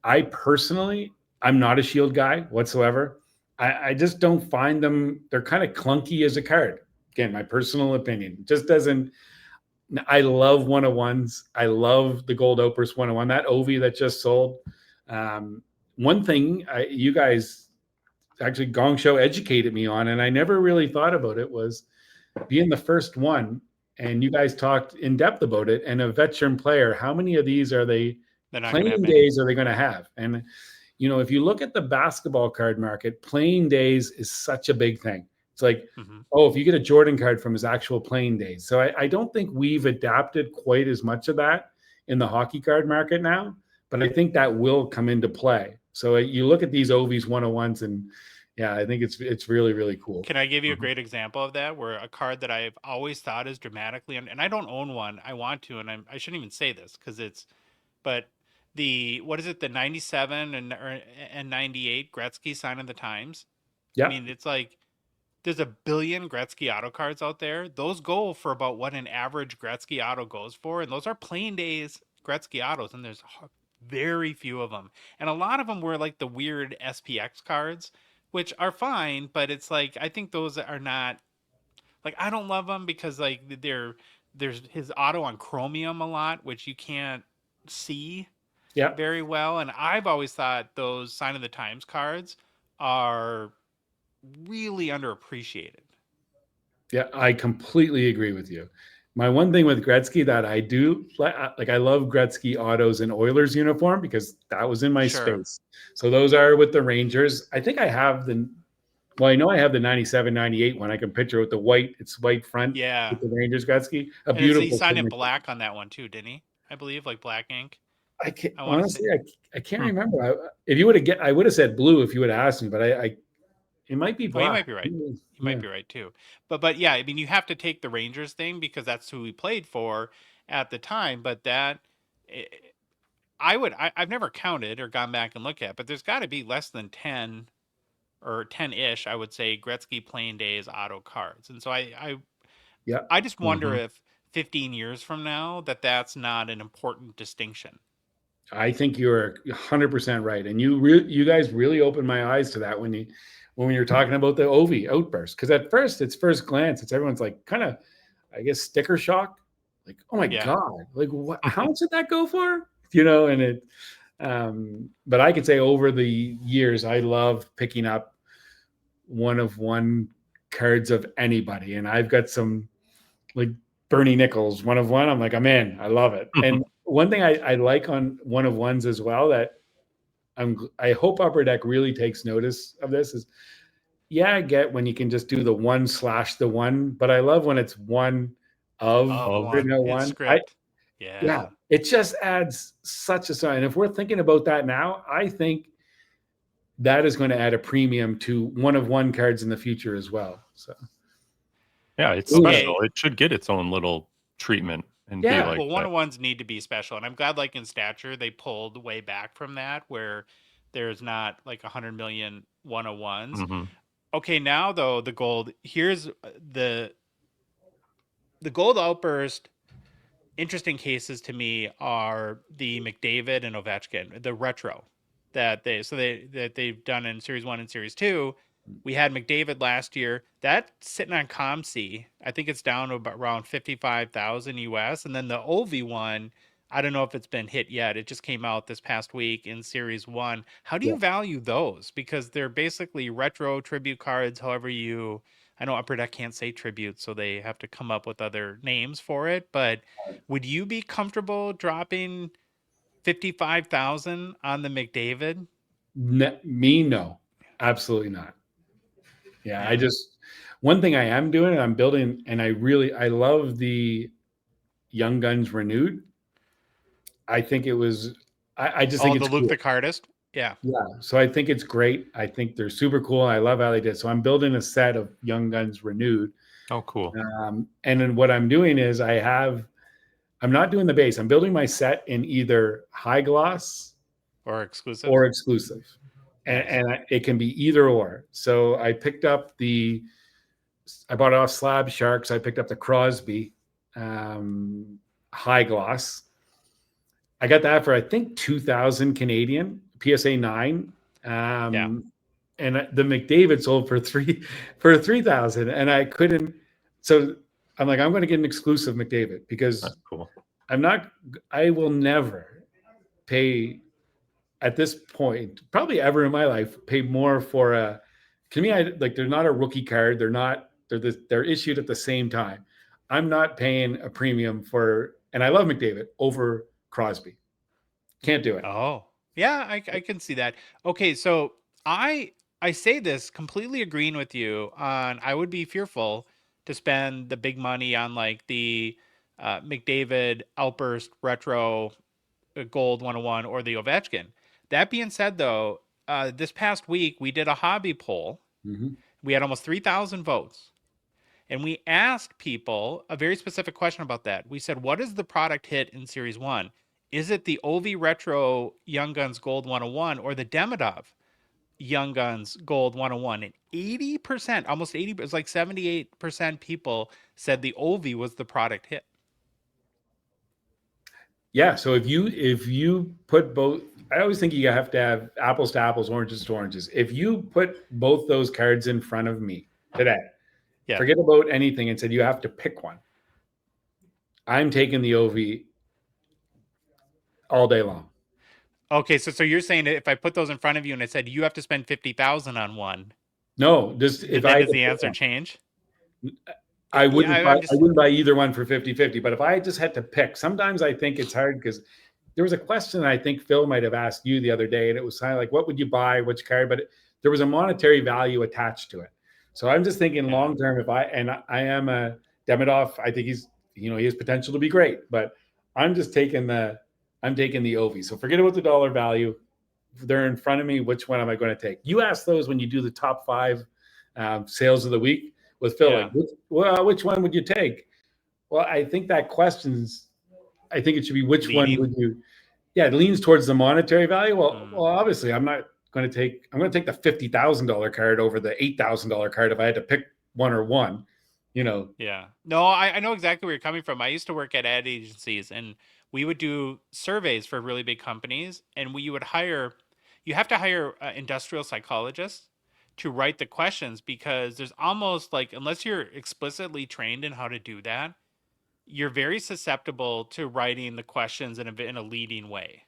I'm not a Shield guy whatsoever. I just don't find them. They're kind of clunky as a card. Again, my personal opinion. Just doesn't. I love 101s. I love the Gold Outburst 101. That Ovi that just sold. One thing you guys actually Gong Show educated me on, and I never really thought about it, was being the first one, and you guys talked in depth about it, and a veteran player, how many of these are they playing days are they going to have? And, you know, if you look at the basketball card market, playing days is such a big thing. It's like, if you get a Jordan card from his actual playing days. So I don't think we've adapted quite as much of that in the hockey card market now, but I think that will come into play. So you look at these Ovies 101s, and yeah, I think it's really, really cool. Can I give you a great example of that, where a card that I've always thought is dramatically, and I don't own one, I want to, and I shouldn't even say this because it's, but what is it, the 97 and 98 Gretzky sign of the times? I Yeah, mean, it's like there's a billion Gretzky auto cards out there. Those go for about what an average Gretzky auto goes for, and those are plain days Gretzky autos, and there's very few of them, and a lot of them were like the weird SPX cards, which are fine, but it's like I think those are not, like, I don't love them because like there's his auto on chromium a lot, which you can't see yeah. very well, and I've always thought those sign of the times cards are really underappreciated. Yeah, I completely agree with you. My one thing with Gretzky that I do like, I love Gretzky autos in Oilers uniform because that was in my Sure. space. So those are with the Rangers. I think I have well, I know I have the 97, 98 one. I can picture with the white, it's white front Yeah. with the Rangers Gretzky. A And he beautiful signed in signature. black on that one too, didn't he? I believe, like black ink. I can't I want to say. honestly, I can't Hmm. remember. If you would have I would have said blue if you would have asked me, but it might be Oh, you black. might be right. You Yeah. might be right too. But yeah, I mean, you have to take the Rangers thing because that's who he played for at the time. But that, eh, I've never counted or gone back and looked at, but there's got to be less than 10 or 10-ish, I would say, Gretzky playing days auto cards. And so Yeah. I just wonder Mhm. if 15 years from now that's not an important distinction. I think you're 100% right, and you guys really opened my eyes to that when you're talking about the Ovi outburst. Because at first, it's first glance, it's everyone's like kind of, I guess, sticker shock, like, oh my Yeah. god, like what? How much did that go for? And it. But I could say over the years, I love picking up one of one cards of anybody, and I've got some like Bernie Nichols, one of one. I'm like, I'm in. I love it. And one thing I like on one of ones as well that I hope Upper Deck really takes notice of this is, yeah, I get when you can just do the one / the one, but I love when it's one of Of Of- one, it's one. script. Yeah, Yeah. it just adds such a sign. If we're thinking about that now, I think that is going to add a premium to one of one cards in the future as well. So Yeah, it's Okay. special. It should get its own little treatment and be Yeah. like Well, that. one-on-ones need to be special, and I'm glad, like in Stature, they pulled way back from that, where there's not like 100 million one-on-ones. Mhm. Okay, now though, the gold. Here's the gold outburst. Interesting cases to me are the McDavid and Ovechkin, the retro that they've done in Series 1 and Series 2. We had McDavid last year. That's sitting on ComC. I think it's down to about around 55,000 US. And then the Ovi one, I don't know if it's been hit yet. It just came out this past week in Series 1. How do you Yeah. value those? Because they're basically retro tribute cards, however you, I know Upper Deck can't say tribute, so they have to come up with other names for it. But would you be comfortable dropping 55,000 on the McDavid? Me, no, absolutely not. Yeah, Yeah. one thing I am doing, and I'm building, and I love the Young Guns Renewed. I think it was, I just think Oh, the it's Luke cool. the Cardist? Yeah. Yeah, so I think it's great. I think they're super cool. I love how they did. So I'm building a set of Young Guns Renewed. Oh, cool. And then what I'm doing is I'm not doing the base. I'm building my set in either high gloss Or exclusive? or exclusive. Nice. And it can be either or. So I bought it off Slab Sharks. I picked up the Crosby high gloss. I got that for, I think, 2,000 Canadian, PSA 9. Yeah. And the McDavid sold for 3,000, and I couldn't. So I'm like, I'm going to get an exclusive McDavid because That's cool. I will never pay at this point, probably ever in my life, pay more for to me, they're not a rookie card. They're issued at the same time. I'm not paying a premium for, and I love McDavid over Crosby. Can't do it. Oh, yeah, I can see that. Okay, so I say this completely agreeing with you on I would be fearful to spend the big money on like the McDavid Outburst Retro Gold 101 or the Ovechkin. That being said, though, this past week we did a hobby poll. Mhm. We had almost 3,000 votes. And we asked people a very specific question about that. We said, what is the product hit in Series 1? Is it the Ovi Retro Young Guns Gold 101 or the Demidov Young Guns Gold 101? And 80%, almost 80, it was like 78% people said the Ovi was the product hit. Yeah. So if you put both, I always think you have to have apples to apples, oranges to oranges. If you put both those cards in front of me today, Yeah. forget about anything and said you have to pick one, I'm taking the Ovi all day long. Okay, so you're saying that if I put those in front of you and I said you have to spend 50,000 on one, No, just if then I does the answer change? I wouldn't buy, just, I wouldn't buy either one for 50-50, but if I just had to pick, sometimes I think it's hard because there was a question I think Phil might have asked you the other day, and it was kind of like, what would you buy, which card? But there was a monetary value attached to it. So I'm just thinking long term, if I am a Demidov, I think he has potential to be great, but I'm taking the Ovi. So forget about the dollar value. They're in front of me. Which one am I going to take? You ask those when you do the top 5 sales of the week with Phil. Yeah. Like, which one would you take? Well, I think that I think it should be which Leaning. one would you? Yeah, it leans towards the monetary value. Well, obviously, I'm going to take the $50,000 card over the $8,000 card if I had to pick one or one. Yeah. No, I know exactly where you're coming from. I used to work at ad agencies, and we would do surveys for really big companies, and you have to hire industrial psychologists to write the questions, because there's almost like, unless you're explicitly trained in how to do that, you're very susceptible to writing the questions in a leading way,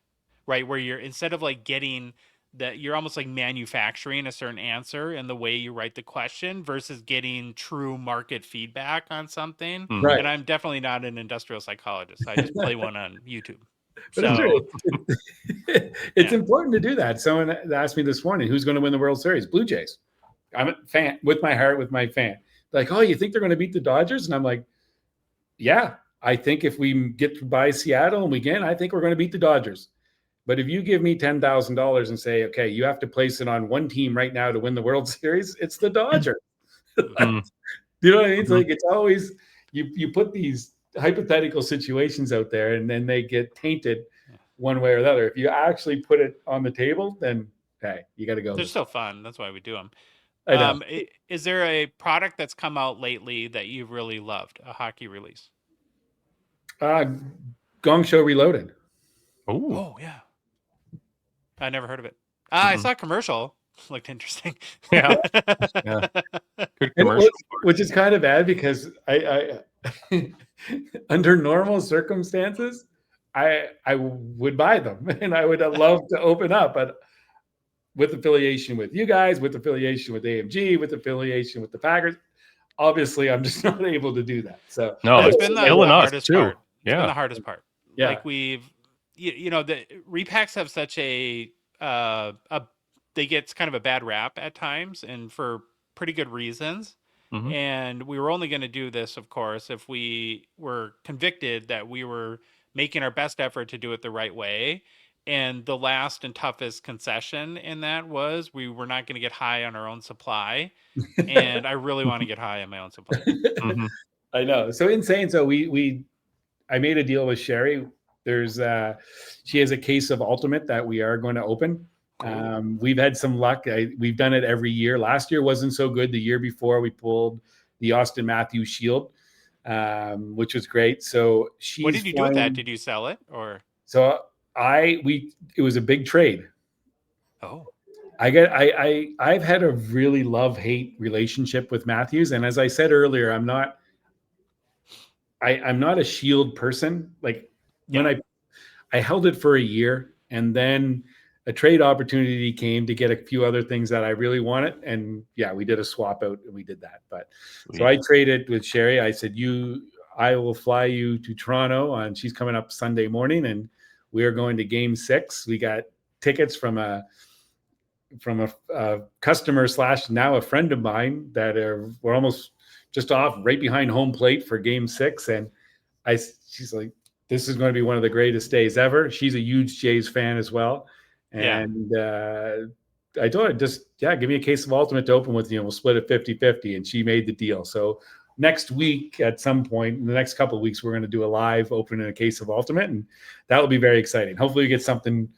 right? Where you're, instead of like getting that, you're almost like manufacturing a certain answer in the way you write the question versus getting true market feedback on something. Right. And I'm definitely not an industrial psychologist. I just play one on YouTube. But So it's important to do that. Someone asked me this morning, who's going to win the World Series? Blue Jays. I'm a fan with my heart, with my fan. Like, oh, you think they're going to beat the Dodgers? And I'm like, yeah, I think if we get by Seattle and we can, I think we're going to beat the Dodgers. But if you give me $10,000 and say, okay, you have to place it on one team right now to win the World Series, it's the Dodgers. You know what I mean? It's like, it's always, you put these hypothetical situations out there and then they get tainted one way or the other. If you actually put it on the table, then hey, you got to go. they're still fun. That's why we do them. I know. Is there a product that's come out lately that you've really loved, a hockey release? Gong Show Reloaded. Oh yeah, I never heard of it. I saw a commercial. Looked interesting. Yeah. Good commercial. Which is kind of bad because I under normal circumstances, I would buy them and I would love to open up, but with affiliation with you guys, with affiliation with AMG, with affiliation with the Packers, obviously I'm just not able to do that. So no, it's it's been the killing us hardest too. part. It's Yeah, been the hardest part. Yeah. Like the repacks have such a they get kind of a bad rap at times, and for pretty good reasons. Mhm. And we were only going to do this, of course, if we were convicted that we were making our best effort to do it the right way. And the last and toughest concession in that was we were not going to get high on our own supply. And I really want to get high on my own supply. Mhm. I know. So in saying so, I made a deal with Sherry. There's she has a case of Ultimate that we are going to open. We've had some luck. We've done it every year. Last year wasn't so good. The year before we pulled the Austin Matthews Shield, which was great. So What did you do with that? Did you sell it or? So it was a big trade. Oh, I've had a really love-hate relationship with Matthews. And as I said earlier, I'm not a Shield person. Like when I held it for a year and then a trade opportunity came to get a few other things that I really wanted. And yeah, we did a swap out and we did that. But so I traded with Sherry. I said, I will fly you to Toronto and she's coming up Sunday morning and we are going to Game 6. We got tickets from a customer / now a friend of mine that we're almost just off right behind home plate for Game 6. And she's like, this is going to be one of the greatest days ever. She's a huge Jays fan as well. And I told her, just, give me a case of Ultimate to open with you, and we'll split it 50-50. And she made the deal. So next week, at some point in the next couple of weeks, we're going to do a live opening a case of Ultimate, and that will be very exciting. Hopefully we get something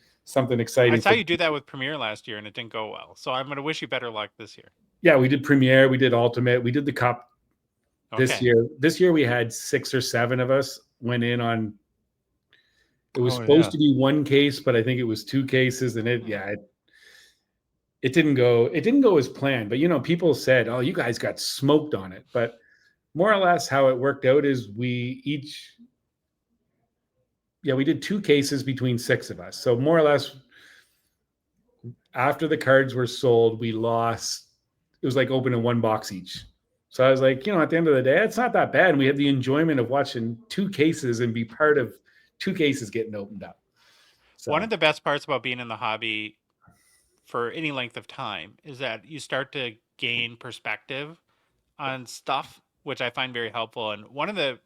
exciting. I saw you do that with Premiere last year, and it didn't go well. So I'm going to wish you better luck this year. Yeah, we did Premiere, we did Ultimate, we did the Cup this Okay. year. This year we had 6 or 7 of us went in on. It was Oh, supposed yeah. to be 1 case, but I think it was 2 cases, and it didn't go. It didn't go as planned. But people said, "Oh, you guys got smoked on it." But more or less, how it worked out is we did 2 cases between 6 of us. So more or less, after the cards were sold, we lost. It was like opening 1 box each. So I was like, at the end of the day, it's not that bad. And we had the enjoyment of watching 2 cases and be part of 2 cases getting opened up. So, One of the best parts about being in the hobby for any length of time is that you start to gain perspective on stuff, which I find very helpful. And one of the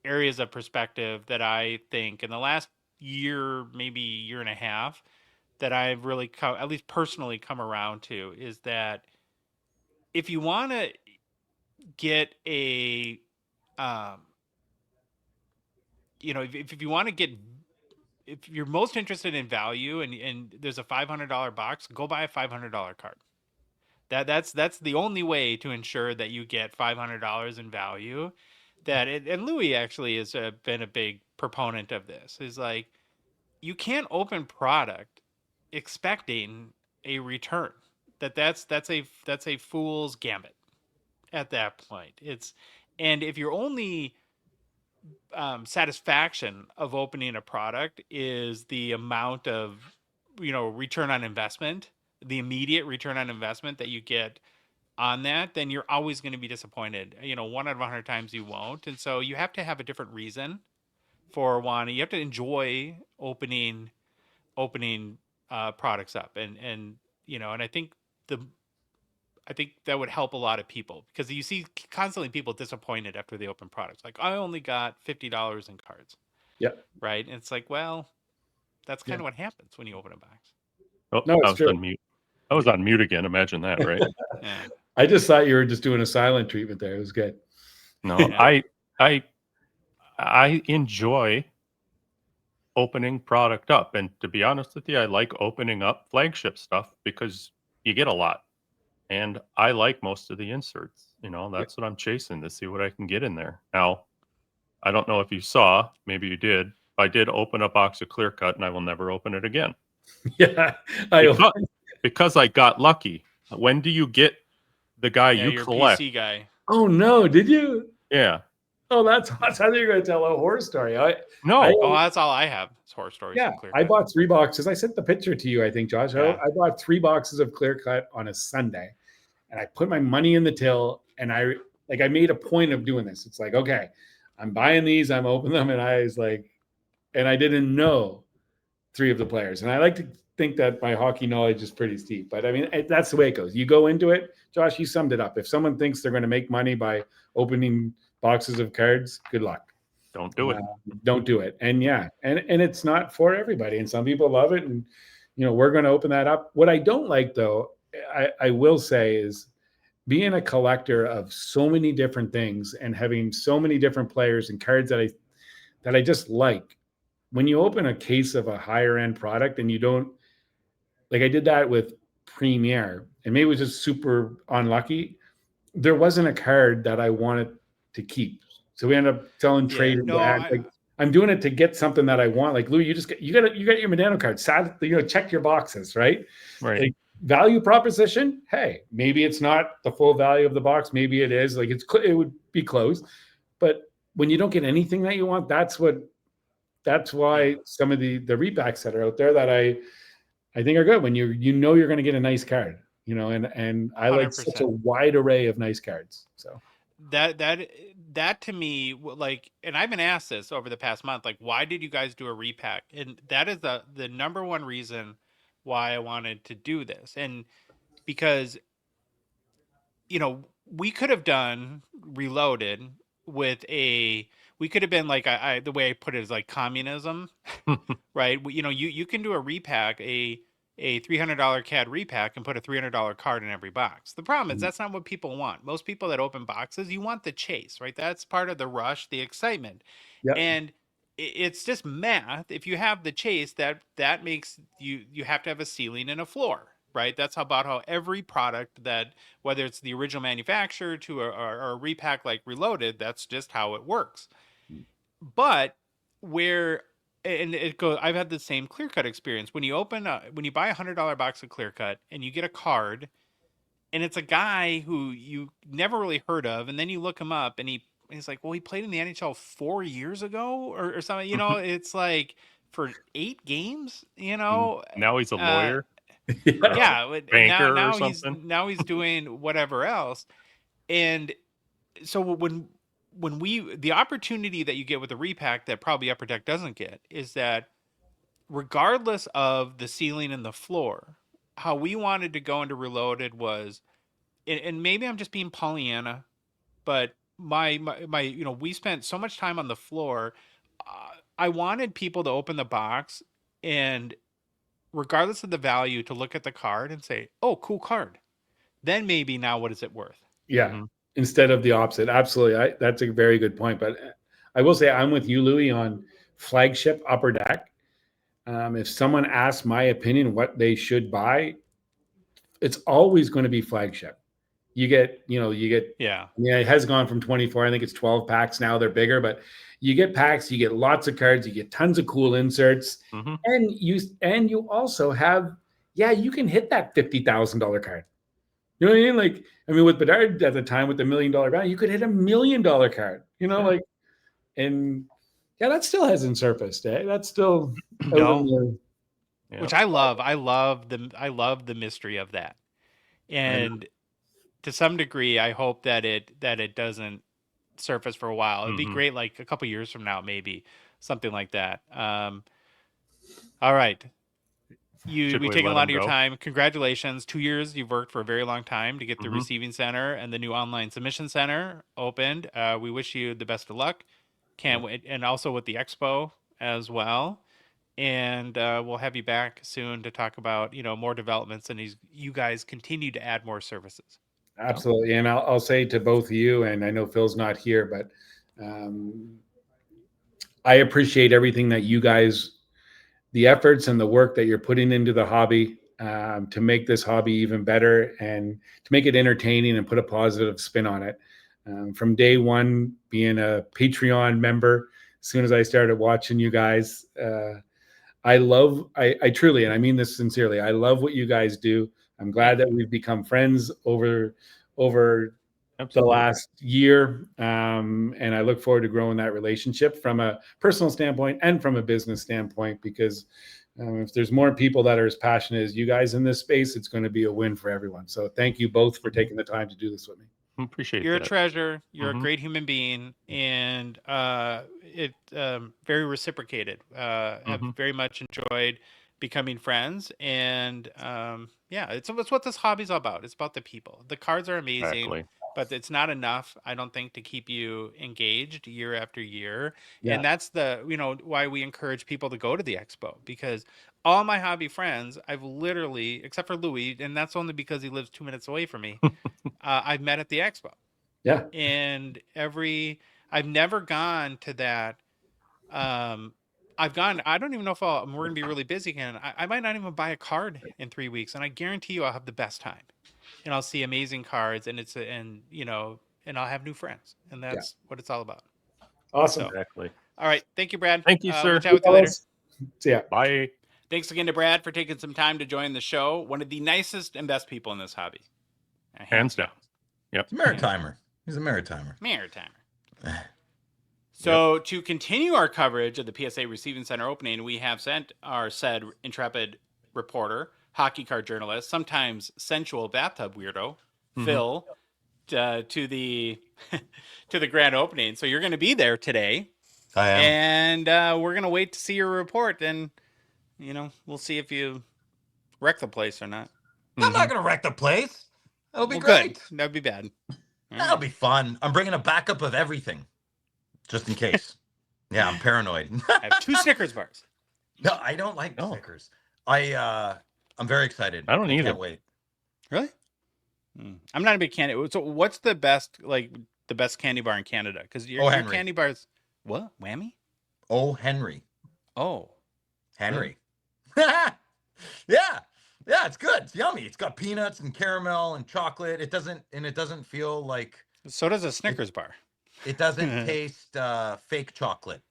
areas of perspective that I think in the last year, maybe year and a half, that I've really come, at least personally, come around to is that if you want to get a, if you want to get, if you're most interested in value and there's a $500 box, go buy a $500 card. That's the only way to ensure that you get $500 in value. And Louis actually has been a big proponent of this. Is like, you can't open product expecting a return. That's a fool's gambit at that point. And if your only satisfaction of opening a product is the amount of return on investment, the immediate return on investment that you get on that, then you're always going to be disappointed. 1 out of 100 times you won't. And so you have to have a different reason for wanting. You have to enjoy opening products up, and I think that would help a lot of people, because you see constantly people disappointed after they open products. Like, I only got $50 in cards. Yeah. Right. And it's like, well, that's kind Yeah. of what happens when you open a box. Oh, No, it's I was true. on mute. I was on mute again. Imagine that, right? Yeah. I just thought you were just doing a silent treatment there. It was good. No, Yeah. I enjoy opening product up, and to be honest with you, I like opening up flagship stuff because you get a lot, and I like most of the inserts. That's what I'm chasing, to see what I can get in there. Now, I don't know if you saw, maybe you did. I did open a box of Clear Cut, and I will never open it again. Yeah, because I got lucky. When do you get the guy you you're collect? PC guy. Oh no, did you? Yeah. Oh, that's awesome. I thought you were going to tell a horror story. No. Oh, that's all I have. It's horror stories. Yeah, from Clear I Cut. bought 3 boxes. I sent the picture to you, I think, Josh. Yeah. I bought 3 boxes of Clear Cut on a Sunday, and I put my money in the till, and I made a point of doing this. It's like, okay, I'm buying these, I'm opening them, and I was like, and I didn't know 3 of the players. And I like to think that my hockey knowledge is pretty steep, but I mean, that's the way it goes. You go into it, Josh, you summed it up. If someone thinks they're going to make money by opening boxes of cards, good luck. Don't do it. Don't do it. And yeah, and it's not for everybody. And some people love it. And, we're going to open that up. What I don't like, though, I will say, is being a collector of so many different things and having so many different players and cards that I just like. When you open a case of a higher end product and you don't, like I did that with Premiere, and maybe it was just super unlucky. There wasn't a card that I wanted to keep. So we ended up selling trade. I'm doing it to get something that I want. Like, Lou, you got your Medano card. Check your boxes, right? Right. Like, value proposition. Hey, maybe it's not the full value of the box. Maybe it is. Like, it would be close. But when you don't get anything that you want, that's why some of the repacks that are out there that I think are good, when you're going to get a nice card, and I like 100%. such a wide array of nice cards. So that to me, like, and I've been asked this over the past month, like, why did you guys do a repack? And that is the number one reason why I wanted to do this. And because, we could have done Reloaded with we could have been like, the way I put it is like communism, right? You can do a repack, a $300 CAD repack and put a $300 card in every box. The problem is Mhm. that's not what people want. Most people that open boxes, you want the chase, right? That's part of the rush, the excitement. Yep. And it's just math. If you have the chase, that makes you have to have a ceiling and a floor, right? That's about how every product that, whether it's the original manufacturer to or a repack like Reloaded, that's just how it works. But where and it goes, I've had the same clear cut experience. When you buy $100 box of clear cut and you get a card, and it's a guy who you never really heard of, and then you look him up and he's like, well, he played in the NHL 4 years ago or something. It's like for 8 games. Now he's a Uh, lawyer, yeah. banker, Now or he's something. doing whatever else, and so when the opportunity that you get with a repack that probably Upper Deck doesn't get is that regardless of the ceiling and the floor, how we wanted to go into Reloaded was, and maybe I'm just being Pollyanna, but my we spent so much time on the floor. I wanted people to open the box and regardless of the value to look at the card and say, oh, cool card. Then maybe now what is it worth? Yeah. Mhm. Instead of the opposite. Absolutely. That's a very good point. But I will say I'm with you, Louis, on flagship Upper Deck. If someone asks my opinion what they should buy, it's always going to be flagship. You get, Yeah. it has gone from 24. I think it's 12 packs now. They're bigger, but you get packs, you get lots of cards, you get tons of cool inserts, Mhm. and you also have, you can hit that $50,000 card. You know what I mean? Like, with Bedard at the time with the $1 million value, you could hit $1 million card. And that still hasn't surfaced. That's still out in the, Yeah. Which I love. I love the mystery of that. And to some degree, I hope that it doesn't surface for a while. It'd be Mhm. great, like a couple years from now, maybe something like that. All right, Should we've we taken a let lot him of your go? time. Congratulations, 2 years. You've worked for a very long time to get the Mhm. receiving center and the new online submission center opened. We wish you the best of luck. Can't wait, and also with the expo as well. And we'll have you back soon to talk about more developments and you guys continue to add more services. absolutely. And I'll say to both of you, and I know Phil's not here, but I appreciate everything that you guys, the efforts and the work that you're putting into the hobby to make this hobby even better and to make it entertaining and put a positive spin on it. From day one, being a Patreon member, as soon as I started watching you guys, I truly, and I mean this sincerely, I love what you guys do. I'm glad that we've become friends over the Absolutely. last year. And I look forward to growing that relationship from a personal standpoint and from a business standpoint, because if there's more people that are as passionate as you guys in this space, it's going to be a win for everyone. So thank you both for taking the time to do this with me. Appreciate You're a that. treasure. You're a Mhm. great human being, and it very reciprocated. Have Mhm. very much enjoyed becoming friends, and it's what this hobby's all about. It's about the people. The cards are amazing, Exactly. but it's not enough, I don't think, to keep you engaged year after year. Yeah. And that's why we encourage people to go to the expo, because all my hobby friends, I've literally, except for Louis, and that's only because he lives 2 minutes away from me, I've met at the expo. Yeah. And I've never gone to that. I've gone, I don't even know if we're going to be really busy again. I might not even buy a card in 3 weeks, and I guarantee you I'll have the best time, and I'll see amazing cards, and and I'll have new friends, and that's what it's all about. Awesome. So, Exactly. all right. Thank you, Brad. Thank you, sir. We'll chat with you later. See ya. Bye. Thanks again to Brad for taking some time to join the show. One of the nicest and best people in this hobby. Hands down. Yep. He's a maritimer. He's a maritimer. Maritimer. So to continue our coverage of the PSA Receiving Center opening, we have sent our said intrepid reporter, hockey card journalist, sometimes sensual bathtub weirdo, Phil, to the to the grand opening. So you're going to be there today, I am. and we're going to wait to see your report, and we'll see if you wreck the place or not. I'm not going to wreck the place. That'll be Well, great. good. That'd be bad. All That'll right. be fun. I'm bringing a backup of everything, just in case. Yeah, I'm paranoid. I have 2 Snickers bars. No, I don't like No. Snickers. I I'm very excited. I don't I either. can't wait. Really? I'm not a big candy. So what's the best candy bar in Canada? Because your Henry. candy bars, what? Whammy? Oh, Henry. Oh, Henry. Yeah. Yeah, it's good. It's yummy. It's got peanuts and caramel and chocolate. It doesn't feel like so does a Snickers bar. it doesn't taste fake chocolate.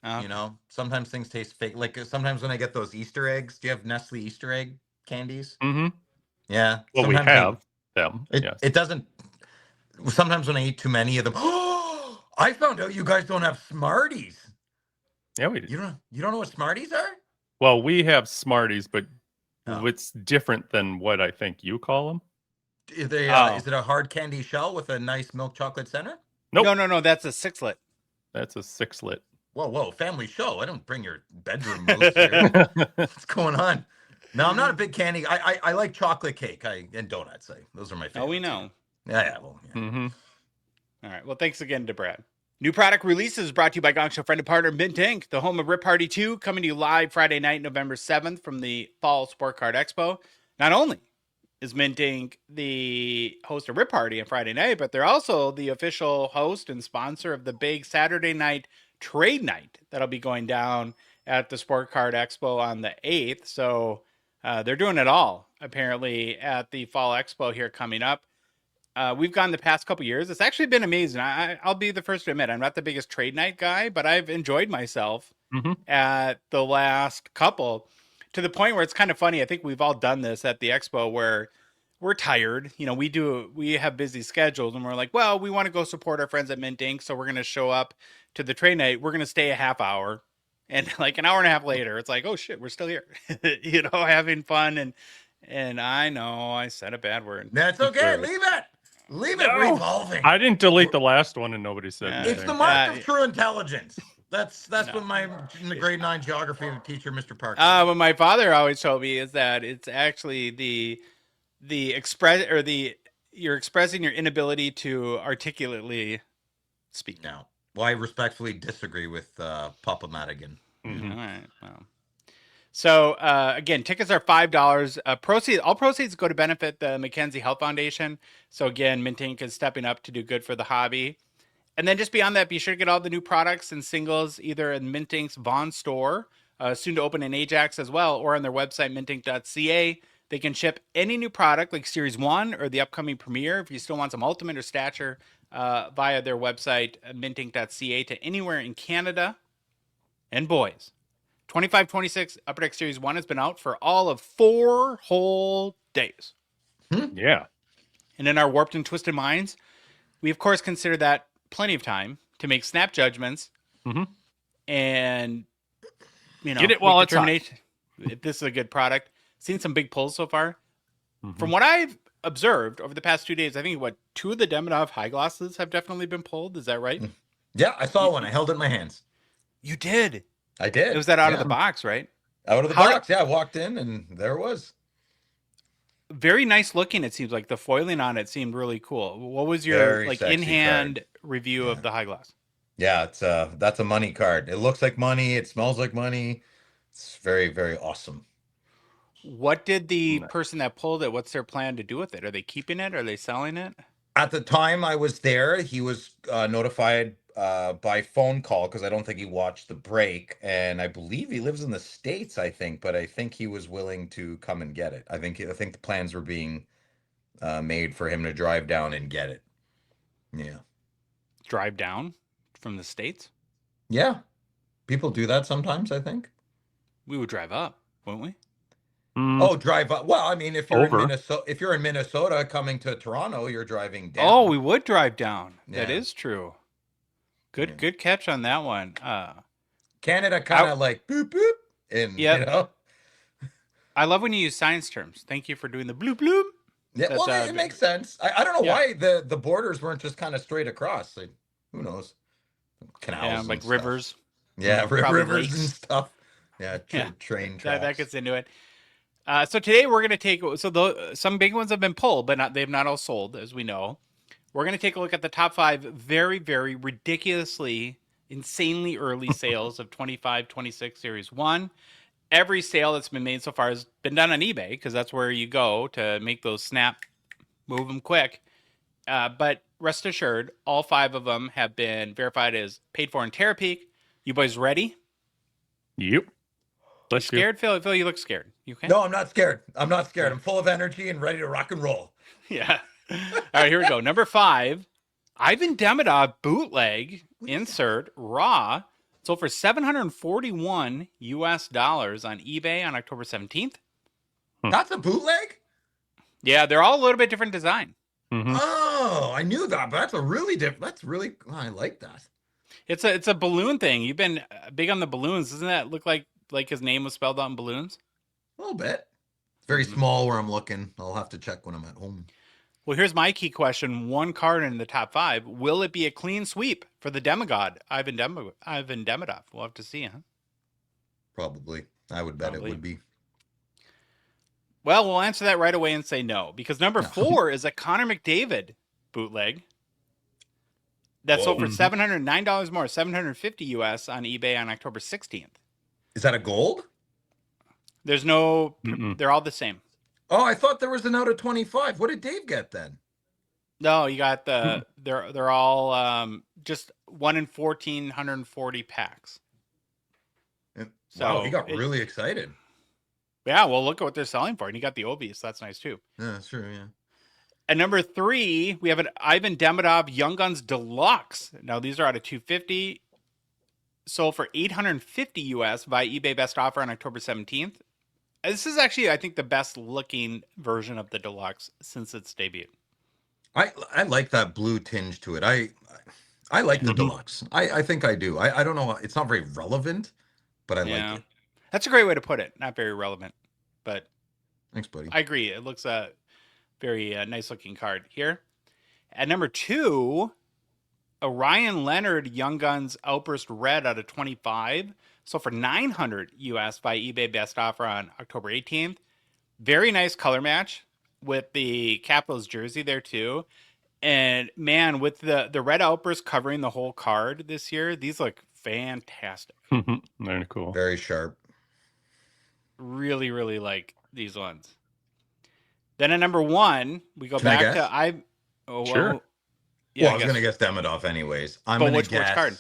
Okay. You know, sometimes things taste fake. Like sometimes when I get those Easter eggs, do you have Nestle Easter egg candies? Mm-hmm. Yeah. Well, we sometimes have them. Yes. It doesn't. Sometimes when I eat too many of them, I found out you guys don't have Smarties. Yeah, we do. You don't know what Smarties are? Well, we have Smarties, but Oh. it's different than what I think you call them. Is it a hard candy shell with a nice milk chocolate center? Nope. No. That's a sixlet. That's a sixlet. Whoa, family show. I don't bring your bedroom moose here. What's going on? No, I'm not a big candy. I like chocolate cake and donuts. Those are my favorite. Oh, we know. Yeah. Well, yeah. Mm-hmm. All right. Well, thanks again to Brad. New product releases brought to you by Gong Show friend and partner Mint Inc., the home of Rip Party 2, coming to you live Friday night, November 7th from the Fall Sport Card Expo. Not only is Mint Inc. the host of Rip Party on Friday night, but they're also the official host and sponsor of the big Saturday night trade night that'll be going down at the Sport Card Expo on the 8th. So they're doing it all, apparently, at the Fall Expo here coming up. We've gone the past couple years. It's actually been amazing. I'll be the first to admit I'm not the biggest trade night guy, but I've enjoyed myself at the last couple to the point where it's kind of funny. I think we've all done this at the expo where we're tired. You know, we have busy schedules and we're like, well, we want to go support our friends at Mint Inc. So we're going to show up to the trade night. We're going to stay a half hour. And like an hour and a half later, it's like, oh shit, we're still here, you know, having fun. And I know I said a bad word. That's okay. Leave it. Leave it revolving. I didn't delete the last one and nobody said anything. It's the mark of true intelligence. That's what my grade 9 geography teacher, Mr. Parker. What my father always told me is that it's actually the express or you're expressing your inability to articulately speak. No. Well, I respectfully disagree with Papa Madigan. All right. Well. So again, tickets are $5. All proceeds go to benefit the Mackenzie Health Foundation. So again, Mint Inc. is stepping up to do good for the hobby. And then just beyond that, be sure to get all the new products and singles either in Mint Inc.'s Vaughn store, soon to open in Ajax as well, or on their website, mintinc.ca. They can ship any new product like Series 1 or the upcoming Premiere if you still want some Ultimate or Stature via their website, mintinc.ca, to anywhere in Canada. And boys, 25-26 Upper Deck Series 1 has been out for all of 4 whole days. Yeah. And in our warped and twisted minds, we of course consider that plenty of time to make snap judgments and, you know, get it while it's hot. if this is a good product. Seen some big pulls so far. From what I've observed over the past 2 days, I think 2 of the Demidov high glosses have definitely been pulled. Is that right? Yeah, I saw one. I held it in my hands. You did. I did. It was that out of the box, right? Out of the box. Yeah, I walked in and there it was. Very nice looking. It seems like the foiling on it seemed really cool. What was your Very sexy in-hand review of the high gloss? Yeah, that's a money card. It looks like money. It smells like money. It's very, very awesome. What did the person that pulled it, what's their plan to do with it? Are they keeping it? Are they selling it? At the time I was there, he was notified by phone call because I don't think he watched the break. And I believe he lives in the States, but I think he was willing to come and get it. I think the plans were being made for him to drive down and get it. Yeah. Drive down from the States? Yeah. People do that sometimes, I think. We would drive up, wouldn't we? Oh, drive up. Well, I mean, if you're in Minnesota coming to Toronto, you're driving down. Oh, we would drive down. Yeah. That is true. Good catch on that one. Canada kind of like boop boop and you know. I love when you use science terms. Thank you for doing the bloop bloop. Yeah, well, it makes sense. I don't know why the borders weren't just kind of straight across. Like, who knows? Canals, like rivers. Yeah, rivers lakes. and stuff. Yeah, train tracks. That gets into it. So today we're going to take some big ones have been pulled, but they've not all sold, as we know. We're going to take a look at the top 5 very, very ridiculously, insanely early sales of 25-26 Series 1. every sale that's been made so far has been done on eBay because that's where you go to make those snap, move them quick. But rest assured, all 5 of them have been verified as paid for in Terapeak. You boys ready? Yep. Let's go. Scared, Phil? Phil, you look scared. You okay? No, I'm not scared. I'm not scared. I'm full of energy and ready to rock and roll. Yeah. All right, here we go. Number 5, Ivan Demidov bootleg insert raw. Sold for $741 on eBay on October 17th. That's a bootleg? Yeah, they're all a little bit different design. Mhm. Oh, I knew that, but that's a really different. That's really, I like that. It's a balloon thing. You've been big on the balloons. Doesn't that look like his name was spelled out in balloons? A little bit. Very small where I'm looking. I'll have to check when I'm at home. Well, here's my key question. 1 card in the top 5. Will it be a clean sweep for the demigod, Ivan Demidov? We'll have to see, huh? Probably. I would bet Probably. it would be. Well, we'll answer that right away and say no, because number 4 is a Connor McDavid bootleg. That sold for $709 more, $750 on eBay on October 16th. Is that a gold? There's no, Mm-mm. they're all the same. Oh, I thought there was an out of 25. What did Dave get then? No, you got the, they're all just 1 in 1,440 packs. Wow, he got it- really excited. Yeah, well, look at what they're selling for. And you got the Obi, so that's nice too. Yeah, sure, yeah. At number 3, we have an Ivan Demidov Young Guns Deluxe. Now, these are out of 250. Sold for $850 by eBay Best Offer on October 17th. This is actually, I think, the best looking version of the Deluxe since its debut. I like that blue tinge to it. I like the deluxe. I think I do. I don't know. It's not very relevant, but I like it. That's a great way to put it. Not very relevant, but Thanks, buddy. I agree. It looks a very nice looking card here. At number 2, a Ryan Leonard Young Guns Outburst Red out of 25. So for $900 by eBay Best Offer on October 18th. Very nice color match with the Capitals jersey there too. And man, with the red outburst covering the whole card this year, these look fantastic. Very cool. Very sharp. Really, really like these ones. Then at number 1, we go Can I back guess? to Sure. Well, I was going to guess Demidov anyways. I'm But going to which guess. card?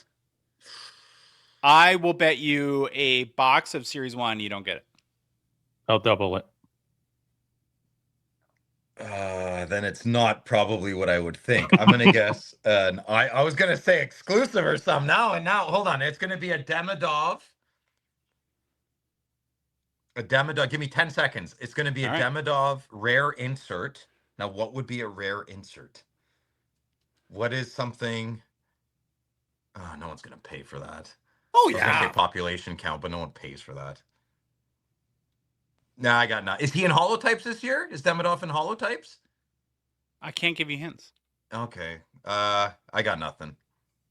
I will bet you a box of Series 1 you don't get it. I'll double it. Then it's not probably what I would think. I'm going to guess. I was going to say exclusive or something. Now, hold on. It's going to be a Demidov. A Demidov. Give me 10 seconds. It's going to be a All right. Demidov rare insert. Now, what would be a rare insert? What is something? Oh, no one's going to pay for that. Oh, I was going to say population count, but no one pays for that. Nah, I got nothing. Is he in holotypes this year? Is Demidov in holotypes? I can't give you hints. Okay. I got nothing.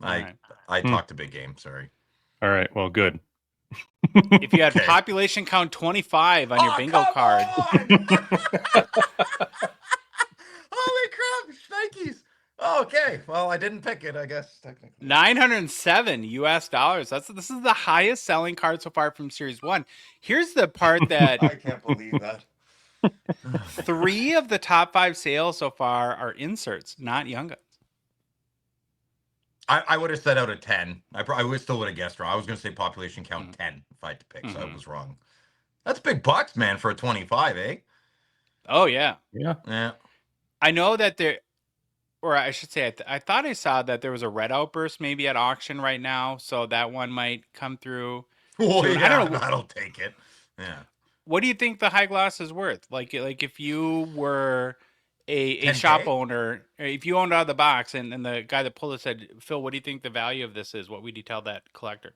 Alright. I talked a big game. Sorry. All right. Well, good. If you had Okay. population count 25 on your bingo come card, on! Holy crap! Shnikes. Okay. Well, I didn't pick it, I guess. Technically. $907. This is the highest selling card so far from Series 1. Here's the part that I can't believe that. 3 of the top 5 sales so far are inserts, not Young Guns. I would have said out of 10. I would still would have guessed wrong. I was going to say population count 10 if I had to pick, so I was wrong. That's big bucks, man, for a 25, eh? Oh, yeah. Yeah. Yeah. I know that there, or I should say, I thought I saw that there was a red outburst maybe at auction right now, so that one might come through. Oh, soon. yeah, I don't know. that'll take it. Yeah. What do you think the high gloss is worth? Like if you were a 10K? shop owner, or if you owned out of the box and the guy that pulled it said, Phil, what do you think the value of this is? What would you tell that collector?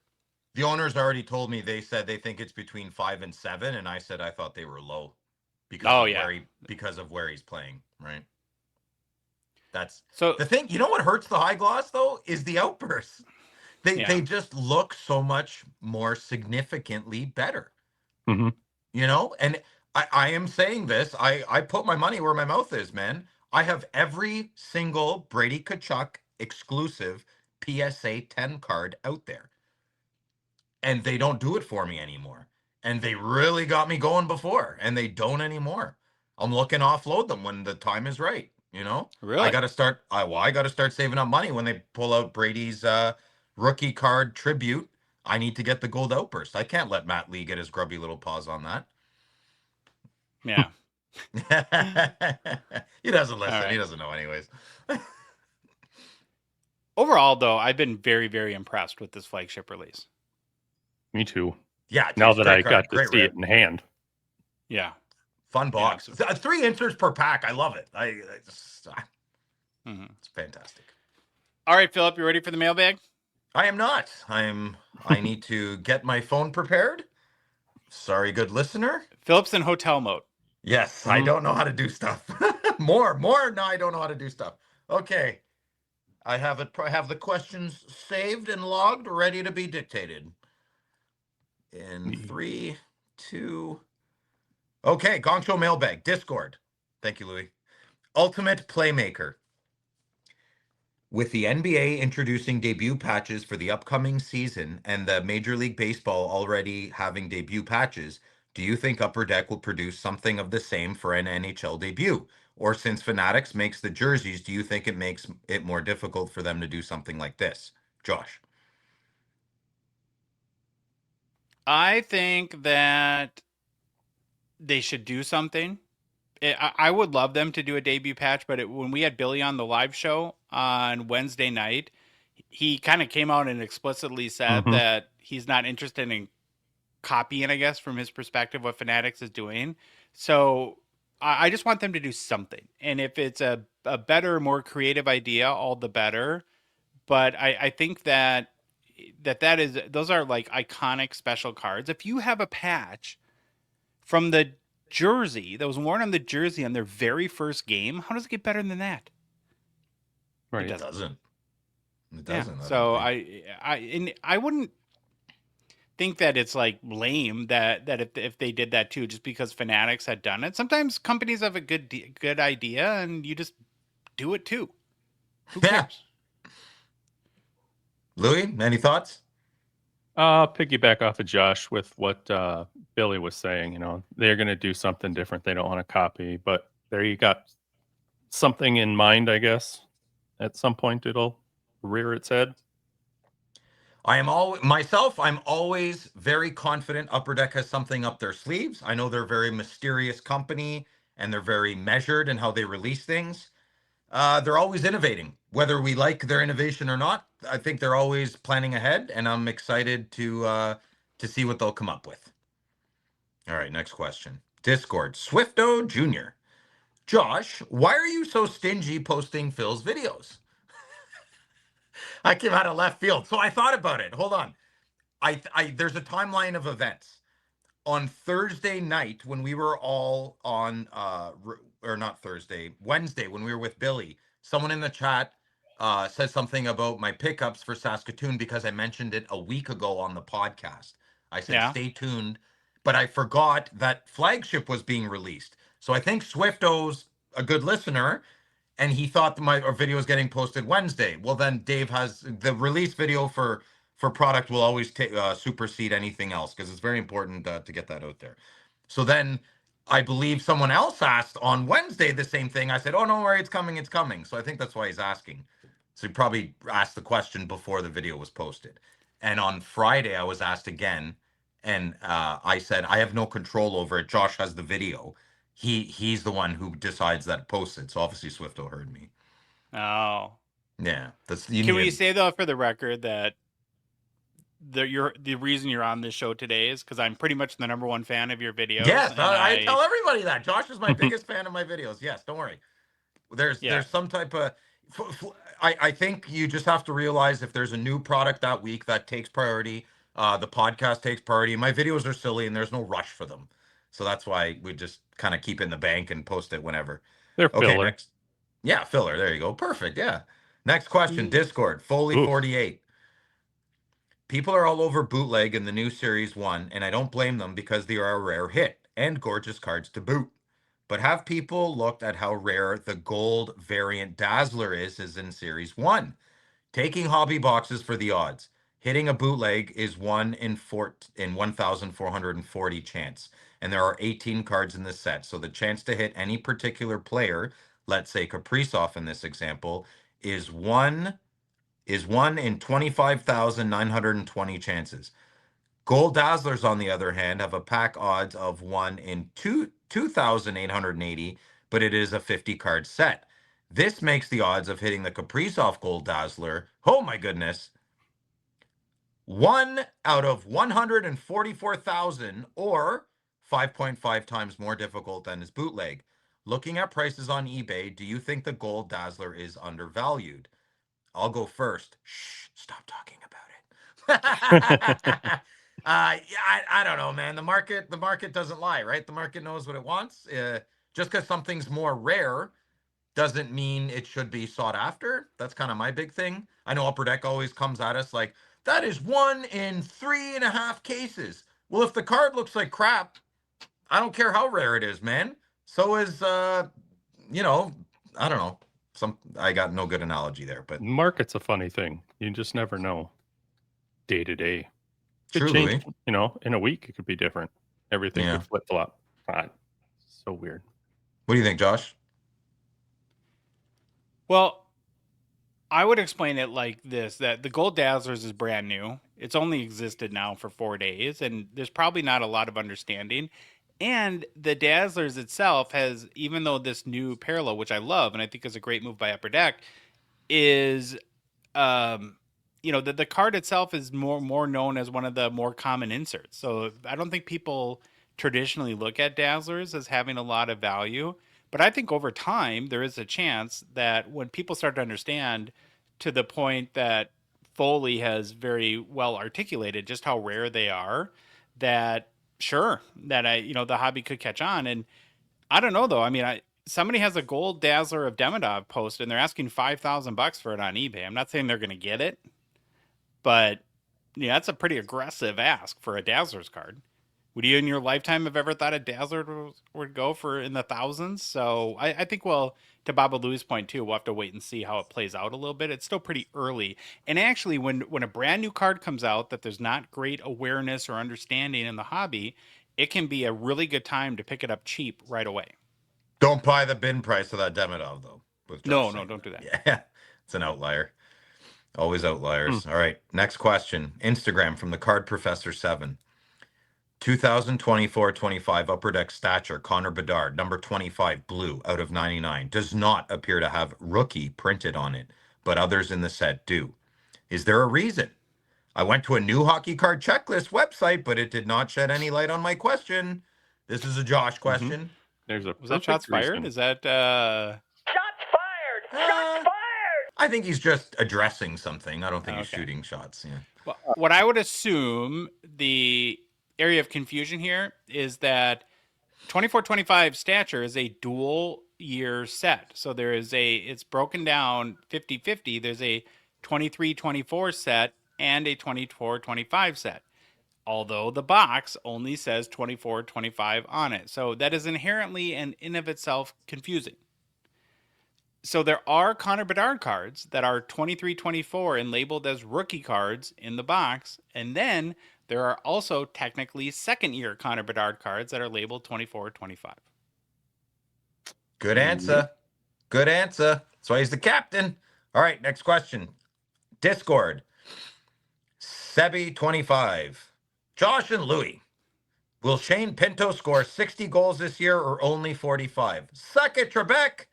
The owners already told me, they said they think it's between 5 and 7, and I said I thought they were low because because of where he's playing, right? That's So the thing. You know what hurts the high gloss though is the outbursts. They just look so much more significantly better. Mhm. You know, and I am saying this. I put my money where my mouth is, man. I have every single Brady Tkachuk exclusive PSA 10 card out there. And they don't do it for me anymore. and they really got me going before, and they don't anymore. I'm looking to offload them when the time is right. Really? I got to start. I got to start saving up money when they pull out Brady's rookie card tribute. I need to get the gold outburst. I can't let Matt Lee get his grubby little paws on that. Yeah. He doesn't listen. Right. He doesn't know anyways. Overall, though, I've been very, very impressed with this flagship release. Me too. Yeah. Now that I card. got to see it in hand. Yeah. Fun box. Yeah, 3 inserts per pack. I love it. It's fantastic. All right, Philip, you ready for the mailbag? I am not. I need to get my phone prepared. Sorry, good listener. Philip's in hotel mode. Yes, I don't know how to do stuff. more. No, I don't know how to do stuff. Okay. I have the questions saved and logged, ready to be dictated. In 3, 2. Okay, Gong Show mailbag, Discord. Thank you, Louis. Ultimate Playmaker. With the NBA introducing debut patches for the upcoming season and the Major League Baseball already having debut patches, do you think Upper Deck will produce something of the same for an NHL debut? Or since Fanatics makes the jerseys, do you think it makes it more difficult for them to do something like this? Josh. I think that they should do something. I would love them to do a debut patch, but when we had Billy on the live show on Wednesday night, he kind of came out and explicitly said that he's not interested in copying, I guess, from his perspective, what Fanatics is doing. So I just want them to do something. And if it's a better, more creative idea, all the better. But I think that those are like iconic special cards. If you have a patch from the jersey that was worn on the jersey on their very first game, how does it get better than that? Right. It doesn't. Yeah. So I wouldn't think that it's like lame that if they did that too, just because Fanatics had done it. Sometimes companies have a good idea and you just do it too. Who cares? Louis, any thoughts? Piggyback off of Josh with what Billy was saying. They're going to do something different. They don't want to copy, but there you got something in mind, I guess. At some point, it'll rear its head. I'm always very confident Upper Deck has something up their sleeves. I know they're a very mysterious company and they're very measured in how they release things. They're always innovating, whether we like their innovation or not. I think they're always planning ahead, and I'm excited to see what they'll come up with. All right, next question. Discord, Swifto Jr. Josh, why are you so stingy posting Phil's videos? I came out of left field, so I thought about it. Hold on. There's a timeline of events. On Thursday night, when we were all on, or not Thursday, Wednesday, when we were with Billy, someone in the chat said something about my pickups for Saskatoon because I mentioned it a week ago on the podcast. I said, stay tuned, but I forgot that Flagship was being released. So I think Swifto's a good listener, and he thought our video was getting posted Wednesday. Well, then Dave has the release video for product will always supersede anything else because it's very important to get that out there. So then I believe someone else asked on Wednesday the same thing. I said, oh, no worry, it's coming. So I think that's why he's asking. So he probably asked the question before the video was posted. And on Friday, I was asked again. And I said, I have no control over it. Josh has the video. He's the one who decides that it posted. So obviously Swifto heard me. Oh. Yeah. Can we say, though, for the record, that the reason you're on this show today is because I'm pretty much the #1 fan of your videos. Yes, I tell everybody that. Josh is my biggest fan of my videos. Yes, don't worry. There's some type of... I think you just have to realize if there's a new product that week that takes priority, the podcast takes priority. My videos are silly and there's no rush for them. So that's why we just kind of keep it in the bank and post it whenever. They're filler. Next. Yeah, filler. There you go. Perfect. Yeah. Next question. Discord. Foley48. People are all over Bootleg in the new Series 1, and I don't blame them because they are a rare hit and gorgeous cards to boot. But have people looked at how rare the gold variant Dazzler is in Series 1? Taking hobby boxes for the odds. Hitting a bootleg is 1,440 chance. And there are 18 cards in this set. So the chance to hit any particular player, let's say Kaprizov in this example, is one in 25,920 chances. Gold Dazzlers, on the other hand, have a pack odds of 1 in 2,880, but it is a 50 card set. This makes the odds of hitting the Kaprizov Gold Dazzler, oh my goodness, 1 out of 144,000, or 5.5 times more difficult than his bootleg. Looking at prices on eBay, do you think the Gold Dazzler is undervalued? I'll go first. Shh, stop talking about it. I don't know, man. The market doesn't lie, right? The market knows what it wants. Just because something's more rare doesn't mean it should be sought after. That's kind of my big thing. I know Upper Deck always comes at us like, that is 1 in 3.5 cases. Well, if the card looks like crap, I don't care how rare it is, man. So is, I don't know. I got no good analogy there, but Market's a funny thing. You just never know. Day to day. Could True, change, Louis. in a week it could be different. Everything Yeah. could flip flop. God, so weird. What do you think, Josh? Well, I would explain it like this, that the Gold Dazzlers is brand new. It's only existed now for 4 days, and there's probably not a lot of understanding. And the Dazzlers itself has, even though this new parallel, which I love and I think is a great move by Upper Deck, is the card itself is more known as one of the more common inserts. So I don't think people traditionally look at Dazzlers as having a lot of value. But I think over time there is a chance that when people start to understand, to the point that Foley has very well articulated just how rare they are, that sure, that the hobby could catch on. And I don't know though. I mean, somebody has a Gold Dazzler of Demidov posted and they're asking $5,000 for it on eBay. I'm not saying they're going to get it, but that's a pretty aggressive ask for a Dazzler's card. Would you in your lifetime have ever thought a Dazzler would go for in the thousands? So I think, well, to Baba Louis' point too, we'll have to wait and see how it plays out a little bit. It's still pretty early. And actually, when a brand new card comes out that there's not great awareness or understanding in the hobby, it can be a really good time to pick it up cheap right away. Don't buy the bin price of that Demidov, though. No, don't do that. Yeah, it's an outlier. Always outliers. All right, next question. Instagram from the Card Professor 7. 2024-25 Upper Deck stature, Connor Bedard, number 25, blue, out of 99. Does not appear to have rookie printed on it, but others in the set do. Is there a reason? I went to a new hockey card checklist website, but it did not shed any light on my question. This is a Josh question. There's a Was that shots fired? reason. Is that Shots fired! Shots fired! I think he's just addressing something. I don't think he's Okay. shooting shots. Yeah. Well, what I would assume the area of confusion here is that 24-25 stature is a dual year set. So it's broken down 50-50. There's a 23-24 set and a 24-25 set. Although the box only says 24-25 on it. So that is inherently and in of itself confusing. So there are Connor Bedard cards that are 23-24 and labeled as rookie cards in the box. And then there are also technically second year Connor Bedard cards that are labeled 24-25. Good answer. Good answer. That's why he's the captain. All right, next question. Discord. Sebi25. Josh and Louie. Will Shane Pinto score 60 goals this year or only 45? Suck it, Trebek.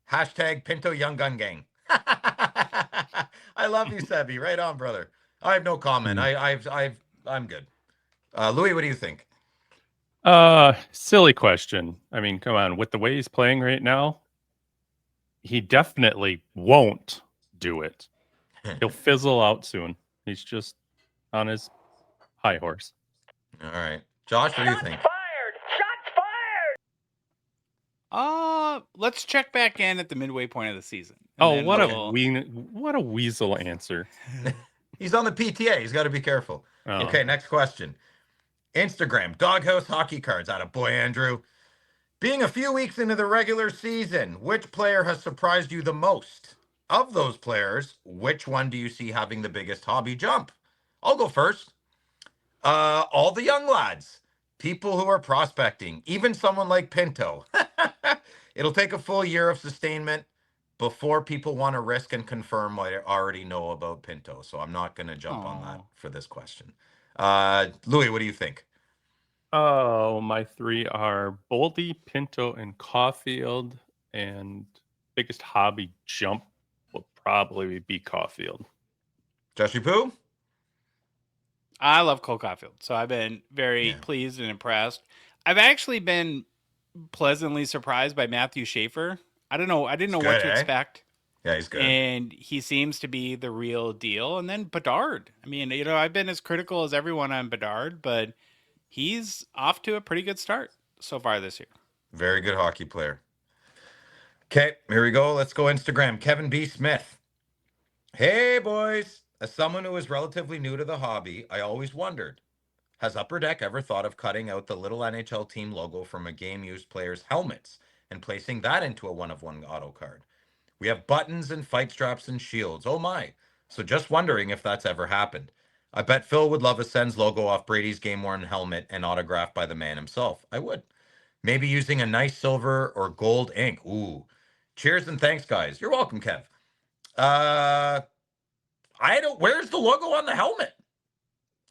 Hashtag Pinto Young Gun Gang. I love you, Sebi. Right on, brother. I have no comment. I'm good. Louis, what do you think? Silly question. I mean, come on. With the way he's playing right now, he definitely won't do it. He'll fizzle out soon. He's just on his high horse. All right. Josh, what do you think? Fired! Shots fired! Let's check back in at the midway point of the season. Oh, what a weasel answer. He's on the PTA. He's got to be careful. Oh. Okay, next question. Instagram, Doghouse Hockey Cards. Out of boy, Andrew. Being a few weeks into the regular season, which player has surprised you the most? Of those players, which one do you see having the biggest hobby jump? I'll go first. All the young lads, people who are prospecting, even someone like Pinto. It'll take a full year of sustainment before people want to risk and confirm what I already know about Pinto. So I'm not going to jump on that Oh. for this question. Louis, what do you think? Oh, my three are Boldy, Pinto, and Caulfield. And biggest hobby jump will probably be Caulfield. Joshy Poo? I love Cole Caulfield, so I've been very Yeah. pleased and impressed. I've actually been pleasantly surprised by Matthew Schaefer. I don't know. I didn't know He's what good, to eh? expect. Yeah, he's good. And he seems to be the real deal. And then Bedard. I mean, I've been as critical as everyone on Bedard, but he's off to a pretty good start so far this year. Very good hockey player. Okay, here we go. Let's go Instagram. Kevin B. Smith. Hey, boys. As someone who is relatively new to the hobby, I always wondered, has Upper Deck ever thought of cutting out the little NHL team logo from a game-used player's helmets and placing that into a one-of-one auto card? We have buttons and fight straps and shields. Oh my. So just wondering if that's ever happened. I bet Phil would love a Sens logo off Brady's game-worn helmet and autographed by the man himself. I would. Maybe using a nice silver or gold ink. Ooh. Cheers and thanks, guys. You're welcome, Kev. Where's the logo on the helmet?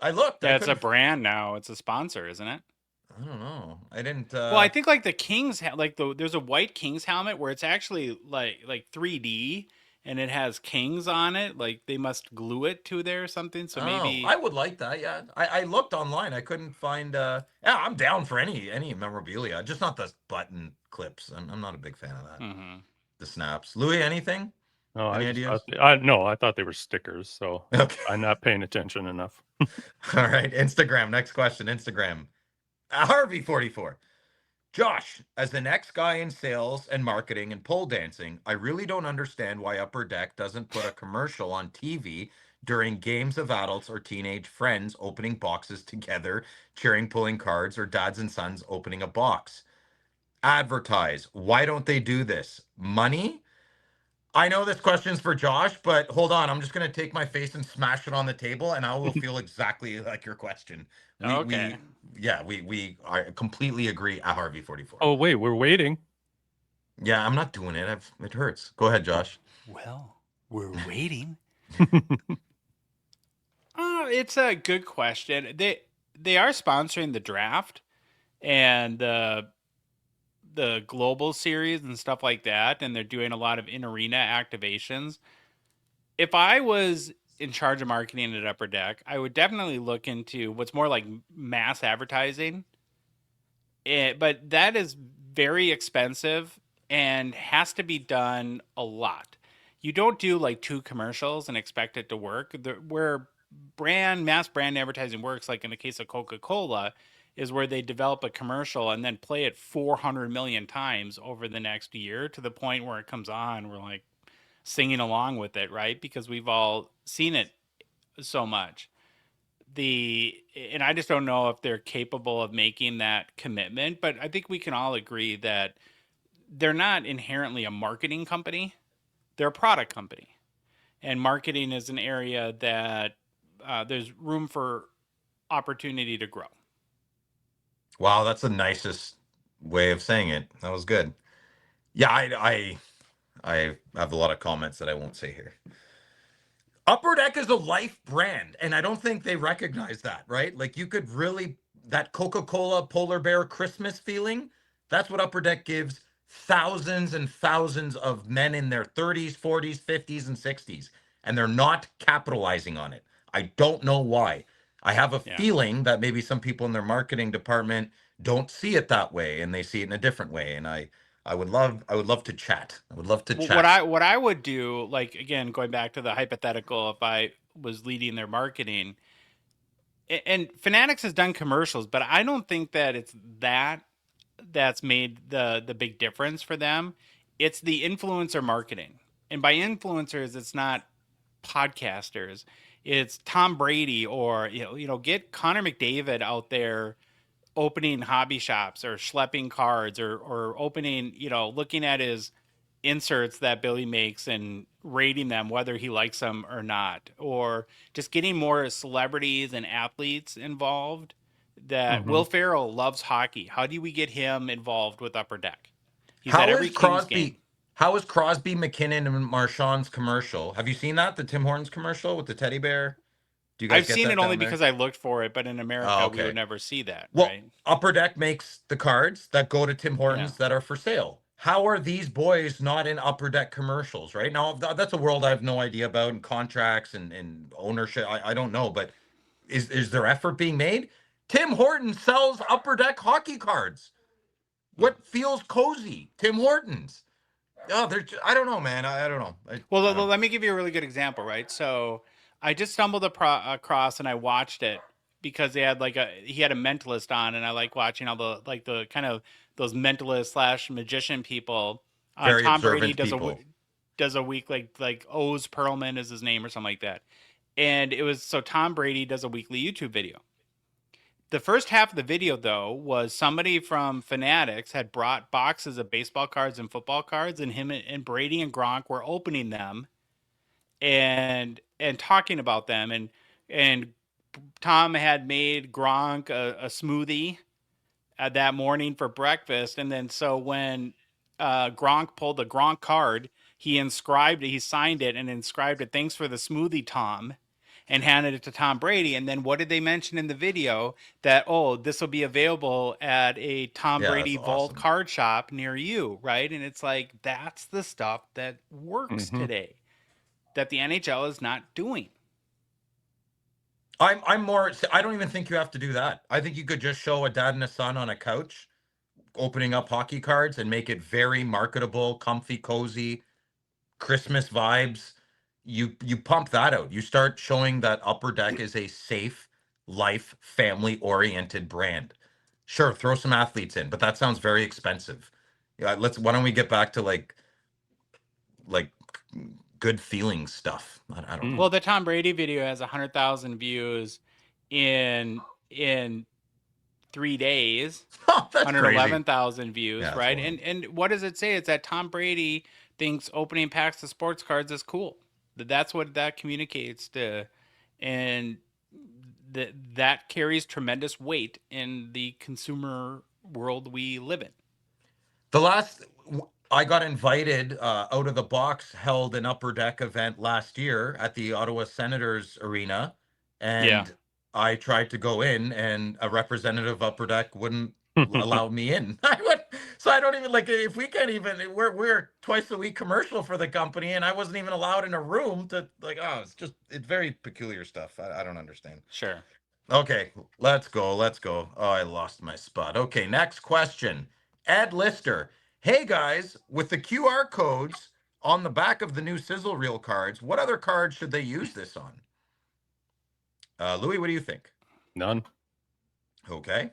I looked. Yeah, it's a brand now. It's a sponsor, isn't it? I don't know. I didn't. Well, I think like the Kings, there's a white Kings helmet where it's actually like 3D and it has Kings on it. Like they must glue it to there or something. So maybe I would like that. Yeah, I looked online. I couldn't find. Yeah, I'm down for any memorabilia. Just not the button clips. I'm not a big fan of that. Mhm. The snaps. Louis, anything? No, Any I just ideas? thought I thought they were stickers, so Okay. I'm not paying attention enough. All right. Instagram. Next question. Instagram. Harvey44. Josh, as an ex-guy in sales and marketing and pole dancing, I really don't understand why Upper Deck doesn't put a commercial on TV during games of adults or teenage friends opening boxes together, cheering, pulling cards, or dads and sons opening a box. Advertise. Why don't they do this? Money? I know this question's for Josh, but hold on. I'm just going to take my face and smash it on the table, and I will feel exactly like your question. Okay. We I completely agree at Harvey44. Oh wait, we're waiting. Yeah, I'm not doing it. It hurts. Go ahead, Josh. Well, we're waiting. Oh, it's a good question. They are sponsoring the draft and the global series and stuff like that, and they're doing a lot of in arena activations. If I was in charge of marketing at Upper Deck, I would definitely look into what's more like mass advertising. But that is very expensive and has to be done a lot. You don't do like 2 commercials and expect it to work. Where mass brand advertising works, like in the case of Coca-Cola, is where they develop a commercial and then play it 400 million times over the next year to the point where it comes on. We're like singing along with it, right? Because we've all seen it so much. And I just don't know if they're capable of making that commitment, but I think we can all agree that they're not inherently a marketing company. They're a product company. And marketing is an area that there's room for opportunity to grow. Wow, that's the nicest way of saying it. That was good. Yeah, I have a lot of comments that I won't say here. Upper Deck is a life brand, and I don't think they recognize that, right? Like you could really that Coca-Cola polar bear Christmas feeling, that's what Upper Deck gives thousands and thousands of men in their 30s, 40s, 50s, and 60s, and they're not capitalizing on it. I don't know why. I have a feeling that maybe some people in their marketing department don't see it that way, and they see it in a different way. And I would love to chat. I would love to chat. What I would do, like again, going back to the hypothetical, if I was leading their marketing, and Fanatics has done commercials, but I don't think that it's that's made the big difference for them. It's the influencer marketing, and by influencers, it's not podcasters. It's Tom Brady or get Connor McDavid out there opening hobby shops or schlepping cards or opening, looking at his inserts that Billy makes and rating them whether he likes them or not, or just getting more celebrities and athletes involved. That Will Ferrell loves hockey. How do we get him involved with Upper Deck? He's at How every is Kings game. Crosby, McKinnon, and Marchand's commercial? Have you seen that? The Tim Hortons commercial with the teddy bear? Do you guys I've get seen that it only down there? because I looked for it, but in America Oh, we would okay. never see that, Well, right? Upper Deck makes the cards that go to Tim Hortons Yeah. that are for sale. How are these boys not in Upper Deck commercials, right? Now, that's a world I have no idea about, and contracts and ownership. I don't know, but is there effort being made? Tim Hortons sells Upper Deck hockey cards. What feels cozy? Tim Hortons. Oh, I don't know, man. I don't know. Well, I don't. let me give you a really good example, right? So I just stumbled across and I watched it because he had a mentalist on, and I like watching all the kind of those mentalist / magician people. Very Tom Brady observant people. does a week like Oz Perlman is his name or something like that, and it was so Tom Brady does a weekly YouTube video. The first half of the video, though, was somebody from Fanatics had brought boxes of baseball cards and football cards, and him and Brady and Gronk were opening them and talking about them, and Tom had made Gronk a smoothie that morning for breakfast, and then so when Gronk pulled the Gronk card, he signed it and inscribed it, "Thanks for the smoothie, Tom," and handed it to Tom Brady. And then what did they mention in the video? That, oh, this will be available at a Tom Yeah, Brady that's Vault awesome. card shop near you, right? And it's like, that's the stuff that works today that the NHL is not doing. I'm more. I don't even think you have to do that. I think you could just show a dad and a son on a couch opening up hockey cards and make it very marketable, comfy, cozy, Christmas vibes. You pump that out. You start showing that Upper Deck is a safe life, family oriented brand. Sure, throw some athletes in, but that sounds very expensive. Yeah, why don't we get back to like good feeling stuff? I don't know. Well, the Tom Brady video has 100,000 views in 3 days. Oh, that's crazy. 111,000 views, Yeah, right? that's And what does it say? It's that Tom Brady thinks opening packs of sports cards is cool. That's what that communicates to, and that carries tremendous weight in the consumer world we live in. I got invited out of the box, held an Upper Deck event last year at the Ottawa Senators Arena, and Yeah. I tried to go in, and a representative of Upper Deck wouldn't allow me in. So I don't even if we can't even. We're twice a week commercial for the company, and I wasn't even allowed in a room to it's very peculiar stuff. I don't understand. Sure. Okay, let's go. Oh, I lost my spot. Okay, next question. Ed Lister. Hey guys, with the QR codes on the back of the new Sizzle Reel cards, what other cards should they use this on? Louis, what do you think? None. Okay.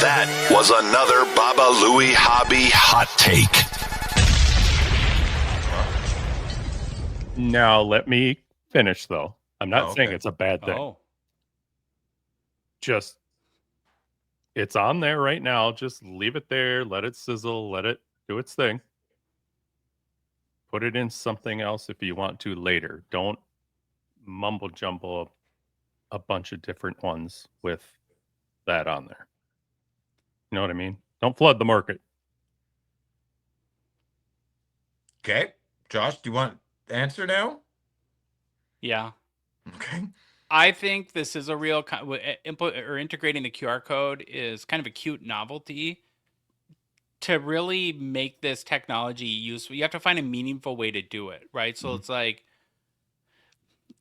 That was another Baba Louie Hobby hot take. Now let me finish though. I'm not saying okay. it's a bad thing. Oh, Just it's on there right now. Just leave it there. Let it sizzle. Let it do its thing. Put it in something else if you want to later. Don't mumble jumble a bunch of different ones with that on there. You know what I mean? Don't flood the market. Okay. Josh, do you want to answer now? yeah. Okay. I think this is a real integrating the QR code is kind of a cute novelty. To really make this technology useful, you have to find a meaningful way to do it, right? So it's like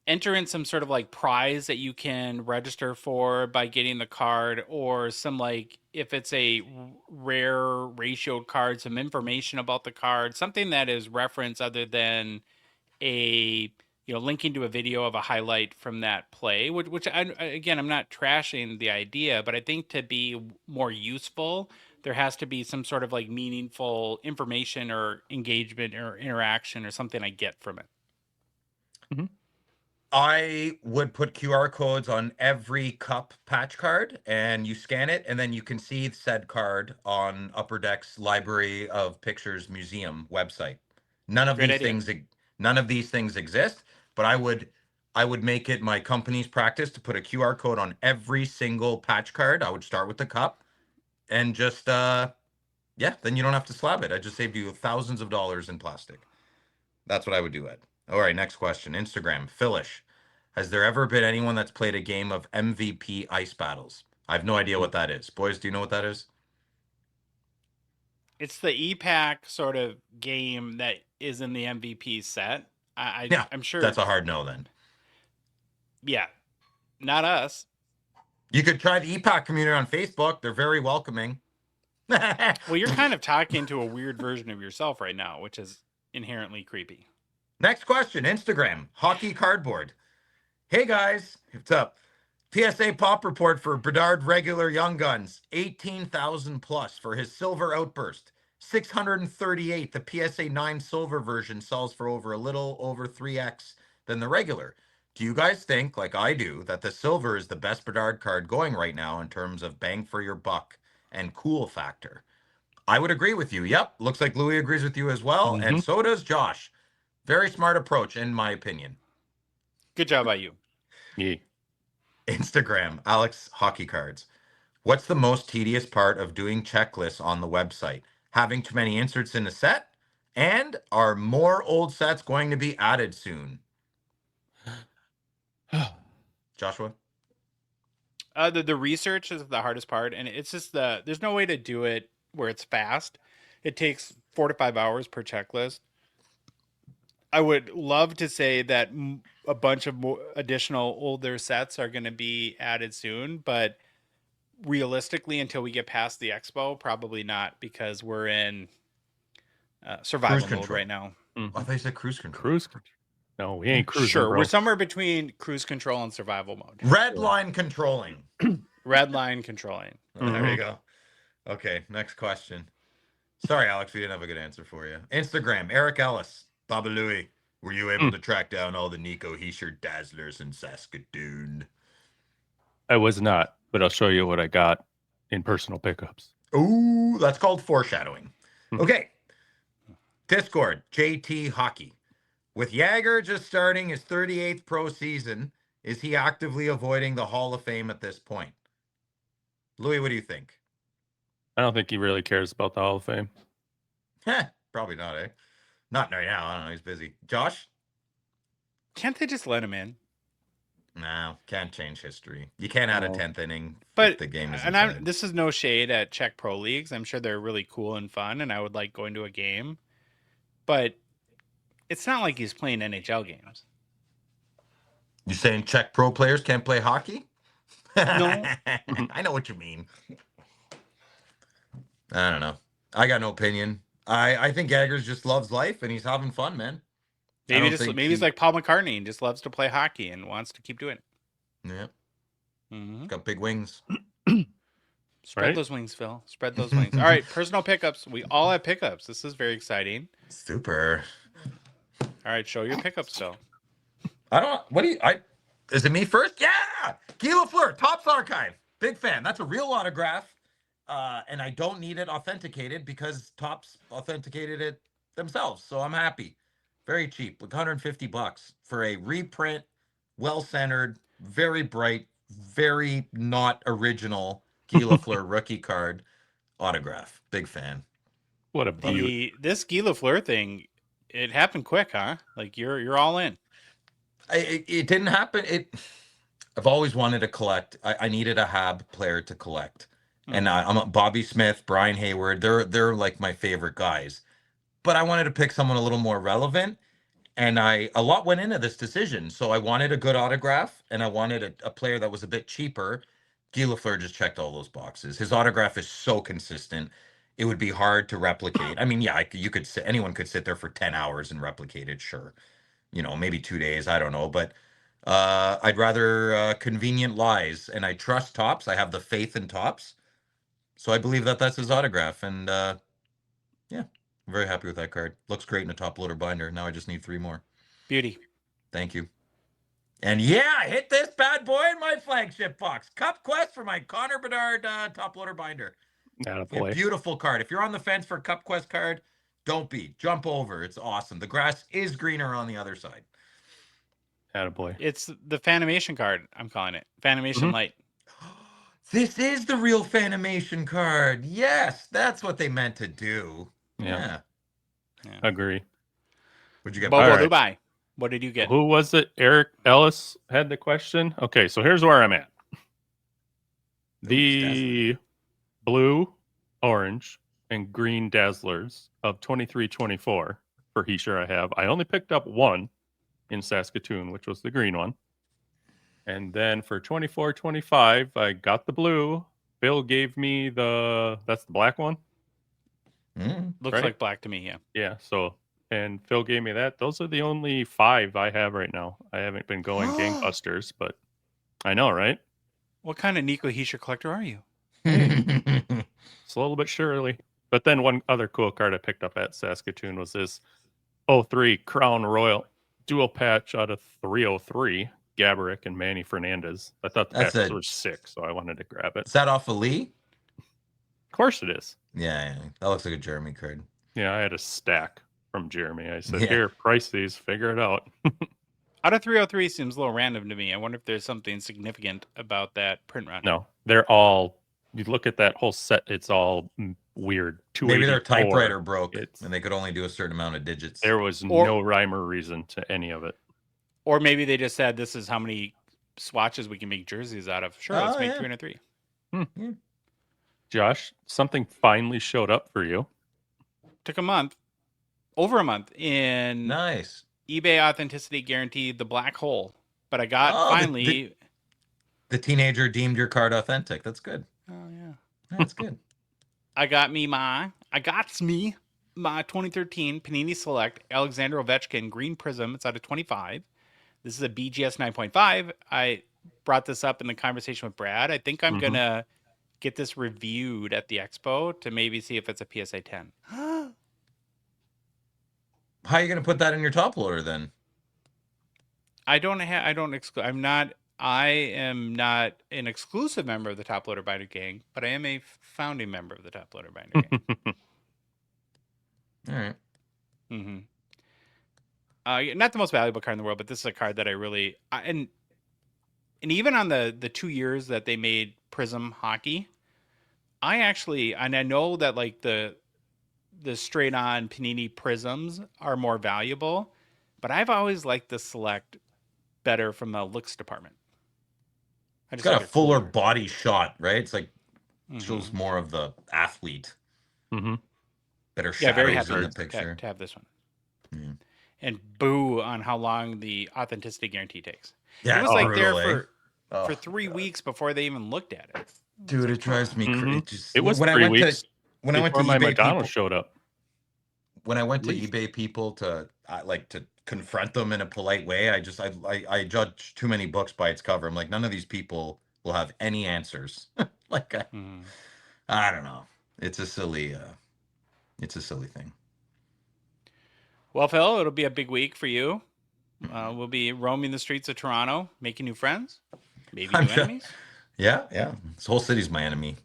enter in some sort of like prize that you can register for by getting the card, or some if it's a rare ratioed card, some information about the card, something that is reference other than a linking to a video of a highlight from that play, which again, I'm not trashing the idea, but I think to be more useful, there has to be some sort of meaningful information or engagement or interaction or something I get from it. I would put QR codes on every cup patch card, and you scan it, and then you can see said card on Upper Deck's Library of Pictures Museum website. None of Great these idea. things none of these things exist, but I would make it my company's practice to put a QR code on every single patch card. I would start with the cup and just yeah, then you don't have to slab it. I just saved you thousands of dollars in plastic. That's what I would do, Ed. All right, next question. Instagram, Philish. Has there ever been anyone that's played a game of MVP Ice Battles? I have no idea what that is. Boys, do you know what that is? It's the E-Pack sort of game that is in the MVP set. Yeah, I'm sure. That's a hard no then. Yeah, not us. You could try the EPAC community on Facebook. They're very welcoming. Well, you're kind of talking to a weird version of yourself right now, which is inherently creepy. Next question, Instagram, Hockey Cardboard. Hey guys, what's up? PSA pop report for Bedard regular Young Guns, 18,000 plus for his silver outburst. 638. The PSA 9 silver version sells for a little over 3x than the regular. Do you guys think, like I do, that the silver is the best Bedard card going right now in terms of bang for your buck and cool factor? I would agree with you. Yep. Looks like Louis agrees with you as well. And so does Josh. Very smart approach, in my opinion. Good job by you. Yeah. Instagram, Alex Hockey Cards. What's the most tedious part of doing checklists on the website? Having too many inserts in a set? And are more old sets going to be added soon? Joshua? The research is the hardest part, and it's just there's no way to do it where it's fast. It takes 4 to 5 hours per checklist. I would love to say that a bunch of more additional older sets are going to be added soon, but realistically, until we get past the expo, probably not, because we're in survival Cruise mode control. right now. I thought you said cruise control. Cruise control. No, we ain't cruising. Sure, bro. we're somewhere between cruise control and survival mode. Red line controlling. Red line controlling. There you go. Okay, next question. Sorry, Alex, we didn't have a good answer for you. Instagram, Eric Ellis. Baba Louie, were you able to track down all the Nico Heischer Dazzlers in Saskatoon? I was not, but I'll show you what I got in personal pickups. Ooh, that's called foreshadowing. Okay. Discord, JT Hockey. With Jagger just starting his 38th pro season, is he actively avoiding the Hall of Fame at this point? Louis, what do you think? I don't think he really cares about the Hall of Fame. Probably not, eh? Not right now. I don't know. He's busy. Josh? Can't they just let him in? No, can't change history. You can't add a No. 10th inning But if the game is and this is no shade at Czech Pro Leagues. I'm sure they're really cool and fun, and I would like going to a game. But it's not like he's playing NHL games. You saying Czech pro players can't play hockey? No. I know what you mean. I don't know. I got no opinion. I think Jaggers just loves life and he's having fun, man. Maybe he's like Paul McCartney and just loves to play hockey and wants to keep doing it. Yeah, Mm-hmm. got big wings. Spread Right? those wings, Phil. Spread those wings. All right, personal pickups. We all have pickups. This is very exciting. Super. All right, show your pickups, Phil. Is it me first? Yeah! Guy Lafleur, Topps Archive. Big fan. That's a real autograph. And I don't need it authenticated because Topps authenticated it themselves. So I'm happy. Very cheap, like $150 for a reprint, well-centered, very bright, very not original Guy Lafleur rookie card autograph. Big fan. What a beauty. This Guy Lafleur thing, it happened quick, huh? Like you're all in. It didn't happen. I've always wanted to collect. I needed a Hab player to collect. And I'm a Bobby Smith, Brian Hayward. They're like my favorite guys. But I wanted to pick someone a little more relevant. And a lot went into this decision. So I wanted a good autograph and I wanted a player that was a bit cheaper. Guy Lafleur just checked all those boxes. His autograph is so consistent. It would be hard to replicate. I mean, yeah, anyone could sit there for 10 hours and replicate it, sure. Maybe 2 days, I don't know. But I'd rather convenient lies. And I trust Topps. I have the faith in Topps. So I believe that that's his autograph. And yeah, I'm very happy with that card. Looks great in a top loader binder. Now I just need 3 more. Beauty. Thank you. And yeah, hit this bad boy in my flagship box. Cup Quest for my Connor Bedard top loader binder. A Attaboy. beautiful card. If you're on the fence for a Cup Quest card, don't be. Jump over. It's awesome. The grass is greener on the other side. Attaboy. It's the Fanimation card. I'm calling it Fanimation Mhm. Light. This is the real Fanimation card. Yes, that's what they meant to do. Yeah. Yeah. Agree. What'd you get? Bobo All right. Dubai. What did you get? Who was it? Eric Ellis had the question. Okay, so here's where I'm at. The blue, orange, and green Dazzlers of 23-24 for He Sure I Have. I only picked up one in Saskatoon, which was the green one. And then for 24-25, I got the blue. Bill gave me that's the black one. Mm. Looks right? like black to me. Yeah. Yeah, so and Phil gave me that. Those are the only 5 I have right now. I haven't been going gangbusters, but I know, right? What kind of Nico Heischer collector are you? It's a little bit surely. But then one other cool card I picked up at Saskatoon was this 03 Crown Royal dual patch out of 303, Gaborik and Manny Fernandez. I thought the That's patches a- were sick, so I wanted to grab it. Is that off of Lee? Of course it is. Yeah, that looks like a Jeremy card. Yeah, I had a stack from Jeremy. I said, Yeah. here, price these, figure it out. Out of 303 seems a little random to me. I wonder if there's something significant about that print run. No, they're all, you look at that whole set, it's all weird. Maybe their 284. typewriter broke It's- and they could only do a certain amount of digits. There was Or- no rhyme or reason to any of it. Or maybe they just said this is how many swatches we can make jerseys out of. Sure, let's Oh, make yeah. 303. Josh, something finally showed up for you. Took a month, over a month, in Nice. eBay Authenticity Guarantee, the black hole. But I got Oh, the- finally. The teenager deemed your card authentic. That's good. Oh yeah. That's good. I got me my 2013 Panini Select Alexander Ovechkin Green Prism. It's out of 25. This is a BGS 9.5. I brought this up in the conversation with Brad. I think I'm Mhm. gonna get this reviewed at the expo to maybe see if it's a PSA 10. How are you going to put that in your top loader then? I am not an exclusive member of the Top Loader Binder Gang, but I am a founding member of the Top Loader Binder Gang. All right. Mm-hmm. Not the most valuable card in the world, but this is a card that I really and even on the 2 years that they made Prism Hockey, I know that like the straight on Panini Prisms are more valuable, but I've always liked the Select better from the looks department. I It's just got think a it's fuller cooler. body shot, right? It's like Mhm. shows more of the athlete. Mhm. Better Yeah, very shadows happy in the picture. to have this one. Yeah. And boo on how long the authenticity guarantee takes. Yeah, it was it's like brutal, eh? there Oh, for 3 weeks before they even looked at it. dude, it drives me crazy. Mhm. It was when 3 I went weeks to when I went to before my eBay Madonna people, showed up. when I went to Least. eBay people to like to confront them in a polite way, I judge too many books by its cover. I'm like, none of these people will have any answers. Like Mhm. I don't know. It's a silly thing. Well, Phil, it'll be a big week for you. We'll be roaming the streets of Toronto, making new friends, maybe I'm new sure. enemies. Yeah. This whole city's my enemy.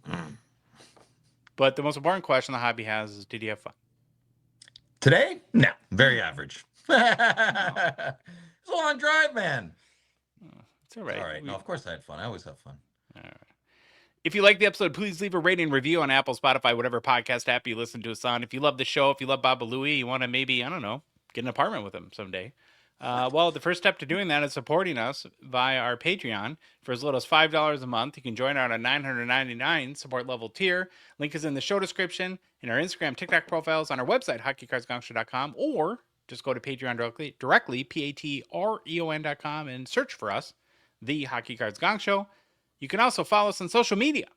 But the most important question the hobby has is, did you have fun? Today? No, very average. It's a long drive, man. It's all right. All right. We- No, of course I had fun. I always have fun. All right. If you like the episode, please leave a rating and review on Apple, Spotify, whatever podcast app you listen to us on. If you love the show, if you love Baba Louie, you want to maybe, I don't know, get an apartment with him someday. Well, the first step to doing that is supporting us via our Patreon. For as little as $5 a month, you can join our $999 support level tier. Link is in the show description, in our Instagram, TikTok profiles, on our website, hockeycardsgongshow.com, or just go to Patreon directly, patreon.com, and search for us, The Hockey Cards Gong Show. You can also follow us on social media.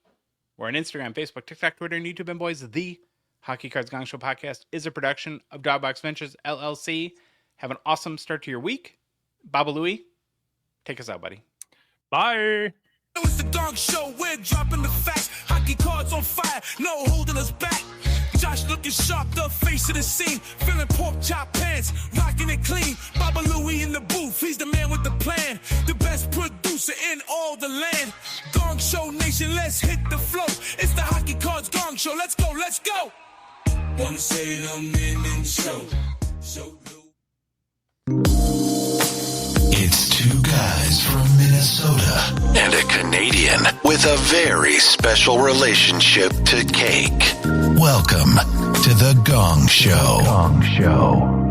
We're on Instagram, Facebook, TikTok, Twitter, and YouTube. And boys, the Hockey Cards Gong Show podcast is a production of Dogbox Ventures, LLC. Have an awesome start to your week. Baba Louie, take us out, buddy. Bye. It's the Gong Show, we're dropping the facts. Hockey cards on fire, no holding us back. Josh looking sharp, the face of the scene. Feeling pork chop pants, rocking it clean. Baba Louie in the booth. truth, he's the man with the plan. The best producer in all the land. Gong Show Nation, let's hit the flow. It's the Hockey Cards Gong Show. Let's go, let's go. Wanna say the minute show. So It's two guys from Minnesota and a Canadian with a very special relationship to cake. Welcome to the Gong Show.